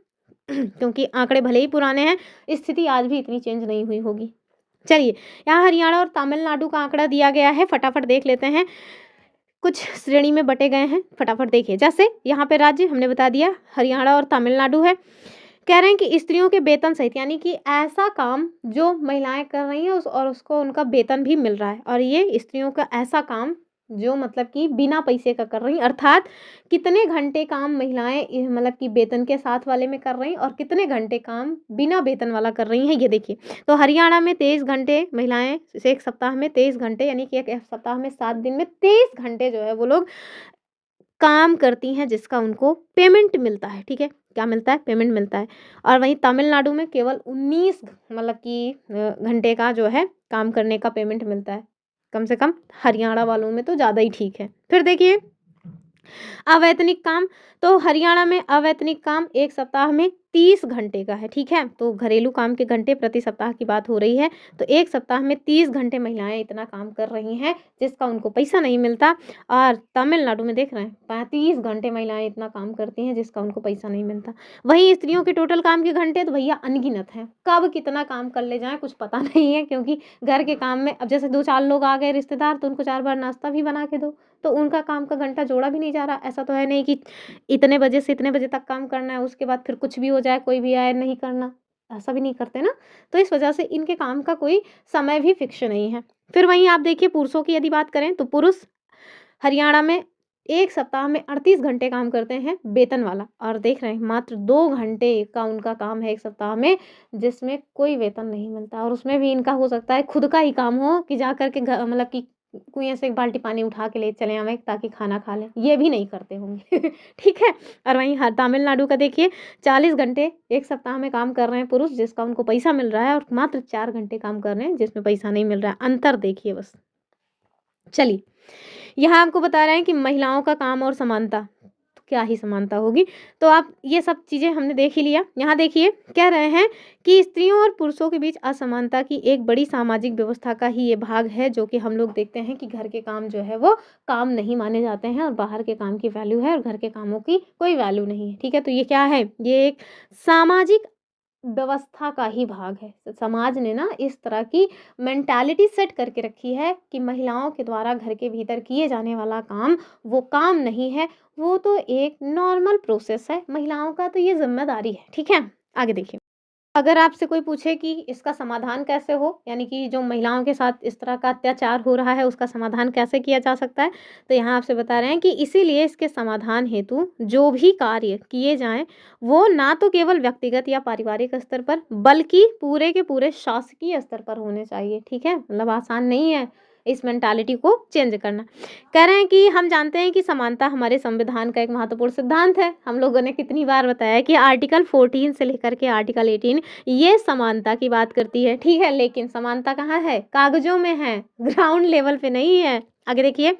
क्योंकि आंकड़े भले ही पुराने हैं, स्थिति आज भी इतनी चेंज नहीं हुई होगी। चलिए, यहाँ हरियाणा और तमिलनाडु का आंकड़ा दिया गया है, फटाफट देख लेते हैं। कुछ श्रेणी में बटे गए हैं, फटाफट देखिए। जैसे यहाँ पे राज्य हमने बता दिया हरियाणा और तमिलनाडु है। कह रहे हैं कि स्त्रियों के वेतन सहित, यानी कि ऐसा काम जो महिलाएं कर रही हैं और उसको उनका वेतन भी मिल रहा है, और ये स्त्रियों का ऐसा काम जो मतलब कि बिना पैसे का कर रही हैं, अर्थात कितने घंटे काम महिलाएं मतलब कि वेतन के साथ वाले में कर रही हैं और कितने घंटे काम बिना वेतन वाला कर रही हैं, ये देखिए। तो हरियाणा में 23 घंटे महिलाएं, एक सप्ताह में 23 घंटे, यानी कि एक सप्ताह में 7 दिन में 23 घंटे जो है वो लोग काम करती हैं, जिसका उनको पेमेंट मिलता है। ठीक है, क्या मिलता है? पेमेंट मिलता है। और वहीं तमिलनाडु में केवल 19 मतलब कि घंटे का जो है काम करने का पेमेंट मिलता है। कम से कम हरियाणा वालों में तो ज़्यादा ही ठीक है। फिर देखिए अवैतनिक काम, तो हरियाणा में अवैतनिक काम एक सप्ताह में 30 घंटे का है। ठीक है, तो घरेलू काम के घंटे प्रति सप्ताह की बात हो रही है, तो एक सप्ताह में 30 घंटे महिलाएं इतना काम कर रही हैं, जिसका उनको पैसा नहीं मिलता। और तमिलनाडु में देख रहे हैं 35 घंटे महिलाएं इतना काम करती हैं, जिसका उनको पैसा नहीं मिलता। वहीं स्त्रियों के टोटल काम के घंटे तो भैया अनगिनत हैं, कब कितना काम कर ले जाएं कुछ पता नहीं है, क्योंकि घर के काम में अब जैसे 2-4 लोग आ गए रिश्तेदार, तो उनको 4 बार नाश्ता भी बना के दो, तो उनका काम का घंटा जोड़ा भी नहीं जा रहा। ऐसा तो है नहीं कि इतने बजे से इतने बजे तक काम करना है, उसके बाद फिर कुछ भी हो जाए, कोई भी आए नहीं करना, ऐसा भी नहीं करते ना। तो इस वजह से इनके काम का कोई समय भी फिक्स नहीं है। फिर वहीं आप देखिए पुरुषों की यदि बात करें, तो पुरुष हरियाणा में एक सप्ताह में 38 घंटे काम करते हैं वेतन वाला, और देख रहे हैं मात्र 2 घंटे का उनका काम है एक सप्ताह में, जिसमें कोई वेतन नहीं मिलता। और उसमें भी इनका हो सकता है खुद का ही काम हो कि जा कर के मतलब कि कुएं से एक बाल्टी पानी उठा के ले चले आवें ताकि खाना खा लें, ये भी नहीं करते होंगे ठीक है। और वहीं तमिलनाडु का देखिए 40 घंटे एक सप्ताह में काम कर रहे हैं पुरुष, जिसका उनको पैसा मिल रहा है, और मात्र 4 घंटे काम कर रहे हैं जिसमें पैसा नहीं मिल रहा है। अंतर देखिए बस। चलिए, यहाँ आपको बता रहे हैं कि महिलाओं का काम और समानता, तो क्या ही समानता होगी। तो आप ये सब चीज़ें हमने देख ही लिया। यहाँ देखिए कह रहे हैं कि स्त्रियों और पुरुषों के बीच असमानता की एक बड़ी सामाजिक व्यवस्था का ही ये भाग है, जो कि हम लोग देखते हैं कि घर के काम जो है वो काम नहीं माने जाते हैं, और बाहर के काम की वैल्यू है और घर के कामों की कोई वैल्यू नहीं है। ठीक है, तो ये क्या है? ये एक सामाजिक व्यवस्था का ही भाग है। समाज ने ना इस तरह की मेंटालिटी सेट करके रखी है कि महिलाओं के द्वारा घर के भीतर किए जाने वाला काम वो काम नहीं है, वो तो एक नॉर्मल प्रोसेस है, महिलाओं का तो ये जिम्मेदारी है। ठीक है, आगे देखिए। अगर आपसे कोई पूछे कि इसका समाधान कैसे हो, यानी कि जो महिलाओं के साथ इस तरह का अत्याचार हो रहा है उसका समाधान कैसे किया जा सकता है, तो यहाँ आपसे बता रहे हैं कि इसीलिए इसके समाधान हेतु जो भी कार्य किए जाएं, वो ना तो केवल व्यक्तिगत या पारिवारिक स्तर पर, बल्कि पूरे के पूरे शासकीय स्तर पर होने चाहिए। ठीक है, मतलब आसान नहीं है इस मेंटालिटी को चेंज करना। कह रहे हैं कि हम जानते हैं कि समानता हमारे संविधान का एक महत्वपूर्ण सिद्धांत है। हम लोगों ने कितनी बार बताया कि आर्टिकल 14 से लेकर के आर्टिकल 18 ये समानता की बात करती है। ठीक है, लेकिन समानता कहाँ है? कागजों में है, ग्राउंड लेवल पे नहीं है। आगे देखिए,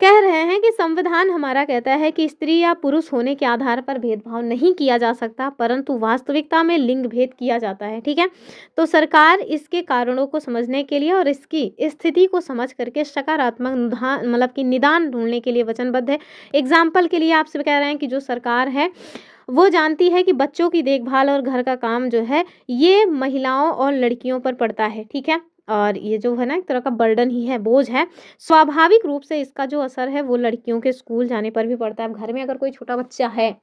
कह रहे हैं कि संविधान हमारा कहता है कि स्त्री या पुरुष होने के आधार पर भेदभाव नहीं किया जा सकता, परंतु वास्तविकता में लिंग भेद किया जाता है। ठीक है, तो सरकार इसके कारणों को समझने के लिए और इसकी स्थिति को समझ करके सकारात्मक मतलब कि निदान ढूंढने के लिए वचनबद्ध है। एग्जाम्पल के लिए आपसे कह रहे हैं कि जो सरकार है वो जानती है कि बच्चों की देखभाल और घर का काम जो है ये महिलाओं और लड़कियों पर पड़ता है। ठीक है, और ये जो है ना एक तरह का बर्डन ही है, बोझ है। स्वाभाविक रूप से इसका जो असर है वो लड़कियों के स्कूल जाने पर भी पड़ता है। अब घर में अगर कोई छोटा बच्चा है,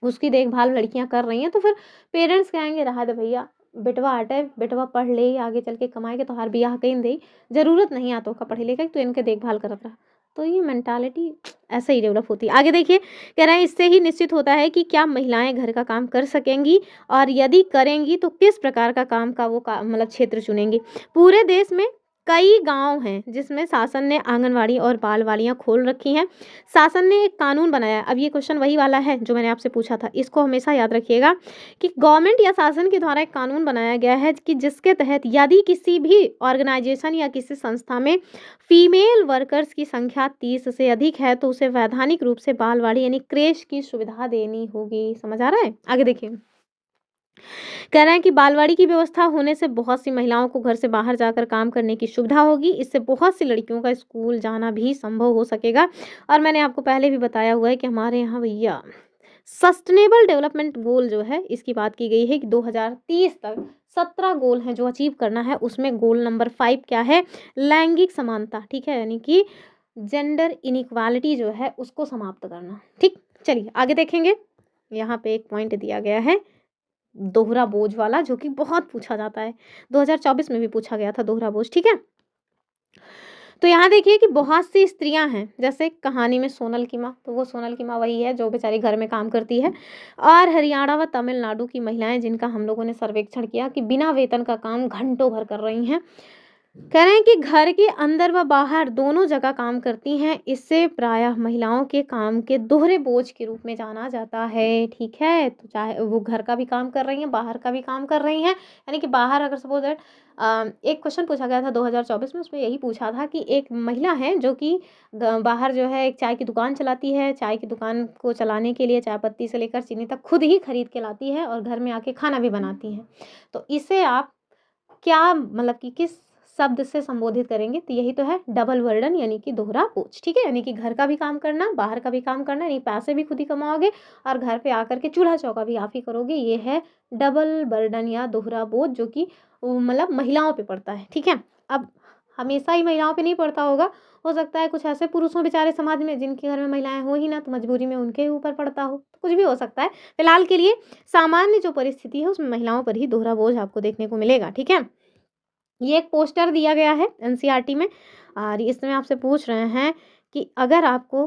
उसकी देखभाल लड़कियां कर रही हैं, तो फिर पेरेंट्स कहेंगे रहा दे भैया, बेटवा हटे, बेटवा पढ़ ले, आगे चल के कमाएगा तो हर बियाह कहीं दे, जरूरत नहीं आतो का पढ़े लिखे तो इनके देखभाल करत रहा। तो ये मेंटालिटी ऐसे ही डेवलप होती है। आगे देखिए, कह रहे हैं इससे ही निश्चित होता है कि क्या महिलाएं घर का काम कर सकेंगी, और यदि करेंगी तो किस प्रकार का काम का वो मतलब क्षेत्र चुनेंगी। पूरे देश में कई गांव हैं जिसमें शासन ने आंगनवाड़ी और बालवाड़ियां खोल रखी हैं। शासन ने एक कानून बनाया है। अब ये क्वेश्चन वही वाला है जो मैंने आपसे पूछा था, इसको हमेशा याद रखिएगा कि गवर्नमेंट या शासन के द्वारा एक कानून बनाया गया है कि जिसके तहत यदि किसी भी ऑर्गेनाइजेशन या किसी संस्था में फीमेल वर्कर्स की संख्या 30 से अधिक है तो उसे वैधानिक रूप से बालवाड़ी यानी क्रेश की सुविधा देनी होगी। समझ आ रहा है? आगे देखिए, कह रहे हैं कि बालवाड़ी की व्यवस्था होने से बहुत सी महिलाओं को घर से बाहर जाकर काम करने की सुविधा होगी। इससे बहुत सी लड़कियों का स्कूल जाना भी संभव हो सकेगा। और मैंने आपको पहले भी बताया हुआ है कि हमारे यहाँ भैया सस्टेनेबल डेवलपमेंट गोल जो है इसकी बात की गई है कि 2030 तक 17 गोल हैं जो अचीव करना है। उसमें गोल नंबर 5 क्या है? लैंगिक समानता। ठीक है, यानी कि जेंडर इनइक्वालिटी जो है उसको समाप्त करना। ठीक, चलिए आगे देखेंगे। यहाँ पे एक पॉइंट दिया गया है दोहरा बोझ वाला, जो कि बहुत पूछा जाता है। 2024 में भी पूछा गया था दोहरा बोझ। ठीक है, तो यहाँ देखिए कि बहुत सी स्त्रियां हैं, जैसे कहानी में सोनल की माँ, तो वो सोनल की माँ वही है जो बेचारी घर में काम करती है। और हरियाणा व तमिलनाडु की महिलाएं जिनका हम लोगों ने सर्वेक्षण किया कि बिना वेतन का काम घंटों भर कर रही हैं। कह रहे हैं कि घर के अंदर व बाहर दोनों जगह काम करती हैं। इससे प्रायः महिलाओं के काम के दोहरे बोझ के रूप में जाना जाता है। ठीक है, तो चाहे वो घर का भी काम कर रही हैं, बाहर का भी काम कर रही हैं, यानी कि बाहर अगर सपोज दैट एक क्वेश्चन पूछा गया था 2024 में, उसमें यही पूछा था कि एक महिला है जो कि बाहर जो है एक चाय की दुकान चलाती है। चाय की दुकान को चलाने के लिए चाय पत्ती से लेकर चीनी तक खुद ही खरीद के लाती है और घर में आके खाना भी बनाती है। तो इसे आप क्या मतलब कि किस शब्द से संबोधित करेंगे? तो यही तो है डबल बर्डन, यानी कि दोहरा बोझ। ठीक है, यानी कि घर का भी काम करना, बाहर का भी काम करना, यानी पैसे भी खुद ही कमाओगे और घर पे आकर के चूल्हा चौका भी आप ही करोगे। ये है डबल बर्डन या दोहरा बोझ, जो कि मतलब महिलाओं पे पड़ता है। ठीक है, अब हमेशा ही महिलाओं पे नहीं पड़ता होगा, हो सकता है कुछ ऐसे पुरुषों बेचारे समाज में जिनके घर में महिलाएं हो ही ना, तो मजबूरी में उनके ऊपर पड़ता हो, तो कुछ भी हो सकता है। फिलहाल के लिए सामान्य जो परिस्थिति है उसमें महिलाओं पर ही दोहरा बोझ आपको देखने को मिलेगा। ठीक है, ये एक पोस्टर दिया गया है एनसीईआरटी में और इसमें आपसे पूछ रहे हैं कि अगर आपको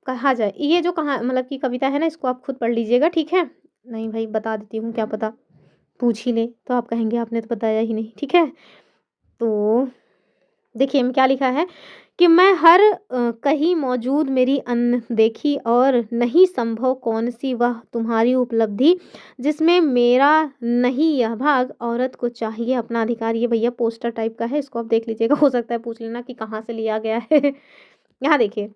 कहा जाए, ये जो कहा मतलब कि कविता है ना, इसको आप खुद पढ़ लीजिएगा। ठीक है, नहीं भाई बता देती हूँ, क्या पता पूछ ही ले तो आप कहेंगे आपने तो बताया ही नहीं। ठीक है, तो देखिए क्या लिखा है कि मैं हर कहीं मौजूद मेरी अनदेखी और नहीं संभव कौन सी वह तुम्हारी उपलब्धि जिसमें मेरा नहीं यह भाग औरत को चाहिए अपना अधिकार। ये भैया पोस्टर टाइप का है, इसको आप देख लीजिएगा, हो सकता है पूछ लेना कि कहाँ से लिया गया है। यहाँ देखिए,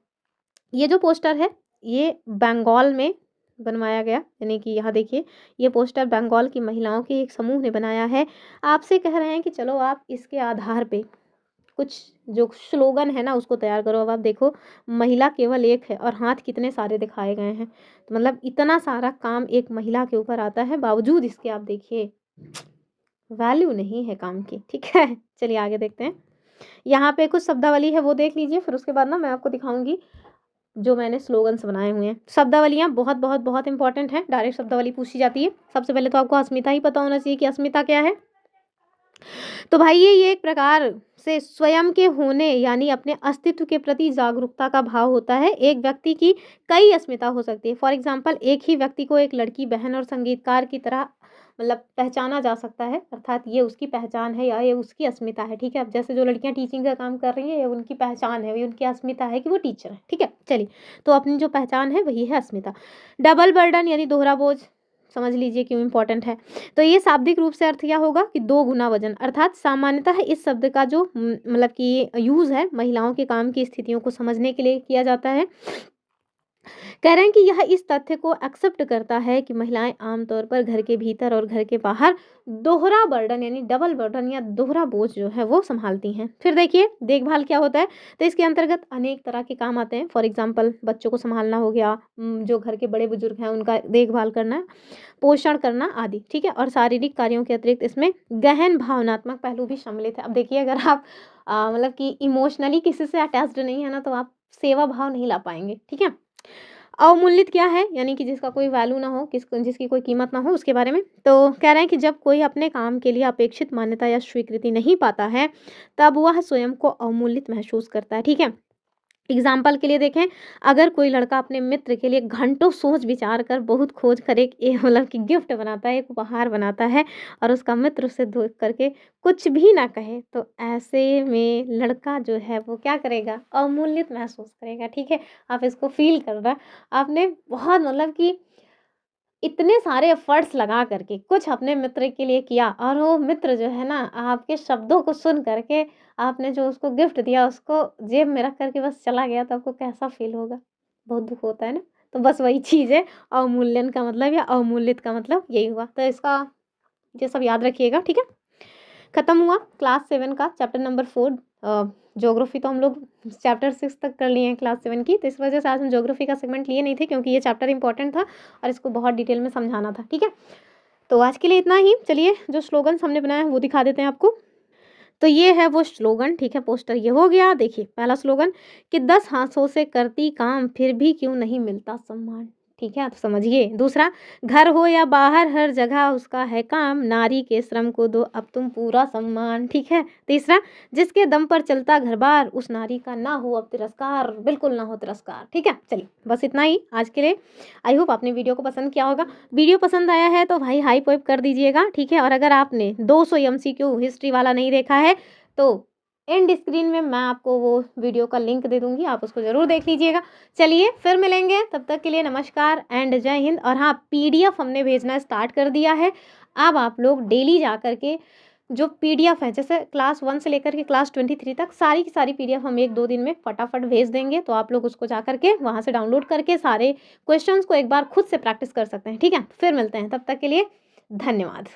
ये जो पोस्टर है ये बंगाल में बनवाया गया, यानी कि यहाँ देखिए ये पोस्टर बंगाल की महिलाओं के एक समूह ने बनाया है। आपसे कह रहे हैं कि चलो आप इसके आधार पे कुछ जो स्लोगन है ना उसको तैयार करो। अब आप देखो, महिला केवल एक है और हाथ कितने सारे दिखाए गए हैं, तो मतलब इतना सारा काम एक महिला के ऊपर आता है, बावजूद इसके आप देखिए वैल्यू नहीं है काम की। ठीक है, चलिए आगे देखते हैं। यहाँ पे कुछ शब्दावली है वो देख लीजिए, फिर उसके बाद ना मैं आपको दिखाऊंगी जो मैंने स्लोगन्स बनाए हुए हैं। शब्दावलियाँ बहुत बहुत बहुत इंपॉर्टेंट है, डायरेक्ट शब्दावली पूछी जाती है। सबसे पहले तो आपको अस्मिता ही पता होना चाहिए कि अस्मिता क्या है। तो भाई ये एक प्रकार से स्वयं के होने यानी अपने अस्तित्व के प्रति जागरूकता का भाव होता है। एक व्यक्ति की कई अस्मिता हो सकती है। फॉर एग्जाम्पल, एक ही व्यक्ति को एक लड़की, बहन और संगीतकार की तरह मतलब पहचाना जा सकता है, अर्थात ये उसकी पहचान है या ये उसकी अस्मिता है। ठीक है, अब जैसे जो लड़कियां टीचिंग का काम कर रही हैं ये उनकी पहचान है, ये उनकी अस्मिता है कि वो टीचर है। ठीक है, चलिए, तो अपनी जो पहचान है वही है अस्मिता। डबल बर्डन यानी दोहरा बोझ, समझ लीजिए क्यों इंपॉर्टेंट है। तो ये शाब्दिक रूप से अर्थ क्या होगा कि 2 गुना वजन, अर्थात सामान्यतः इस शब्द का जो मतलब कि यूज़ है महिलाओं के काम की स्थितियों को समझने के लिए किया जाता है। कह रहे हैं कि यह इस तथ्य को एक्सेप्ट करता है कि महिलाएं आमतौर पर घर के भीतर और घर के बाहर दोहरा बर्डन यानी डबल बर्डन या दोहरा बोझ जो है वो संभालती हैं। फिर देखिए देखभाल क्या होता है, तो इसके अंतर्गत अनेक तरह के काम आते हैं। फॉर एग्जाम्पल, बच्चों को संभालना हो गया, जो घर के बड़े बुजुर्ग हैं उनका देखभाल करना, पोषण करना आदि। ठीक है, और शारीरिक कार्यों के अतिरिक्त इसमें गहन भावनात्मक पहलू भी सम्मिलित है। अब देखिए, अगर आप मतलब कि इमोशनली किसी से अटैच्ड नहीं है ना, तो आप सेवा भाव नहीं ला पाएंगे। ठीक है, अवमूल्यित क्या है, यानी कि जिसका कोई वैल्यू ना हो, जिसकी कोई कीमत ना हो, उसके बारे में। तो कह रहे हैं कि जब कोई अपने काम के लिए अपेक्षित मान्यता या स्वीकृति नहीं पाता है तब वह स्वयं को अवमूल्यित महसूस करता है। ठीक है, एग्जाम्पल के लिए देखें, अगर कोई लड़का अपने मित्र के लिए घंटों सोच विचार कर बहुत खोज कर एक मतलब कि गिफ्ट बनाता है, एक उपहार बनाता है और उसका मित्र उसे देख करके कुछ भी ना कहे, तो ऐसे में लड़का जो है वो क्या करेगा, अवमूल्यित महसूस करेगा। ठीक है, आप इसको फील करना। आपने बहुत मतलब कि इतने सारे एफर्ट्स लगा करके कुछ अपने मित्र के लिए किया और वो मित्र जो है ना आपके शब्दों को सुन करके आपने जो उसको गिफ्ट दिया उसको जेब में रख करके बस चला गया, तो आपको कैसा फील होगा? बहुत दुःख होता है ना? तो बस वही चीज़ है, अवमूल्यन का मतलब या अवमूल्यित का मतलब यही हुआ। तो इसका ये सब याद रखिएगा, ठीक है? खत्म हुआ क्लास 7 का चैप्टर नंबर 4। ज्योग्राफी तो हम लोग चैप्टर 6 तक कर लिए हैं क्लास 7 की, तो इस वजह से आज हम ज्योग्राफी का सेगमेंट लिए नहीं थे क्योंकि ये चैप्टर इंपॉर्टेंट था और इसको बहुत डिटेल में समझाना था। ठीक है, तो आज के लिए इतना ही। चलिए जो स्लोगन्स हमने बनाया है वो दिखा देते हैं आपको। तो ये है वो स्लोगन, ठीक है, पोस्टर ये हो गया। देखिए पहला स्लोगन कि 10 हाथों से करती काम फिर भी क्यों नहीं मिलता सम्मान। ठीक है, तो समझिए। दूसरा, घर हो या बाहर हर जगह उसका है काम, नारी के श्रम को दो अब तुम पूरा सम्मान। ठीक है। तीसरा, जिसके दम पर चलता घर बार उस नारी का ना हो अब तिरस्कार, बिल्कुल ना हो तिरस्कार। ठीक है, चलिए बस इतना ही आज के लिए। आई होप आपने वीडियो को पसंद किया होगा। वीडियो पसंद आया है तो भाई हाइप वाइप कर दीजिएगा, ठीक है। और अगर आपने 200 MCQ हिस्ट्री वाला नहीं देखा है तो एंड स्क्रीन में मैं आपको वो वीडियो का लिंक दे दूंगी, आप उसको ज़रूर देख लीजिएगा। चलिए फिर मिलेंगे, तब तक के लिए नमस्कार एंड जय हिंद। और हाँ, PDF हमने भेजना स्टार्ट कर दिया है। अब आप लोग डेली जा कर के जो PDF है, जैसे क्लास 1 से लेकर के क्लास 23 तक सारी की सारी PDF हम 1-2 दिन में फटाफट भेज देंगे, तो आप लोग उसको जा करके वहाँ से डाउनलोड करके सारे क्वेश्चंस को एक बार खुद से प्रैक्टिस कर सकते हैं। ठीक है, फिर मिलते हैं, तब तक के लिए धन्यवाद।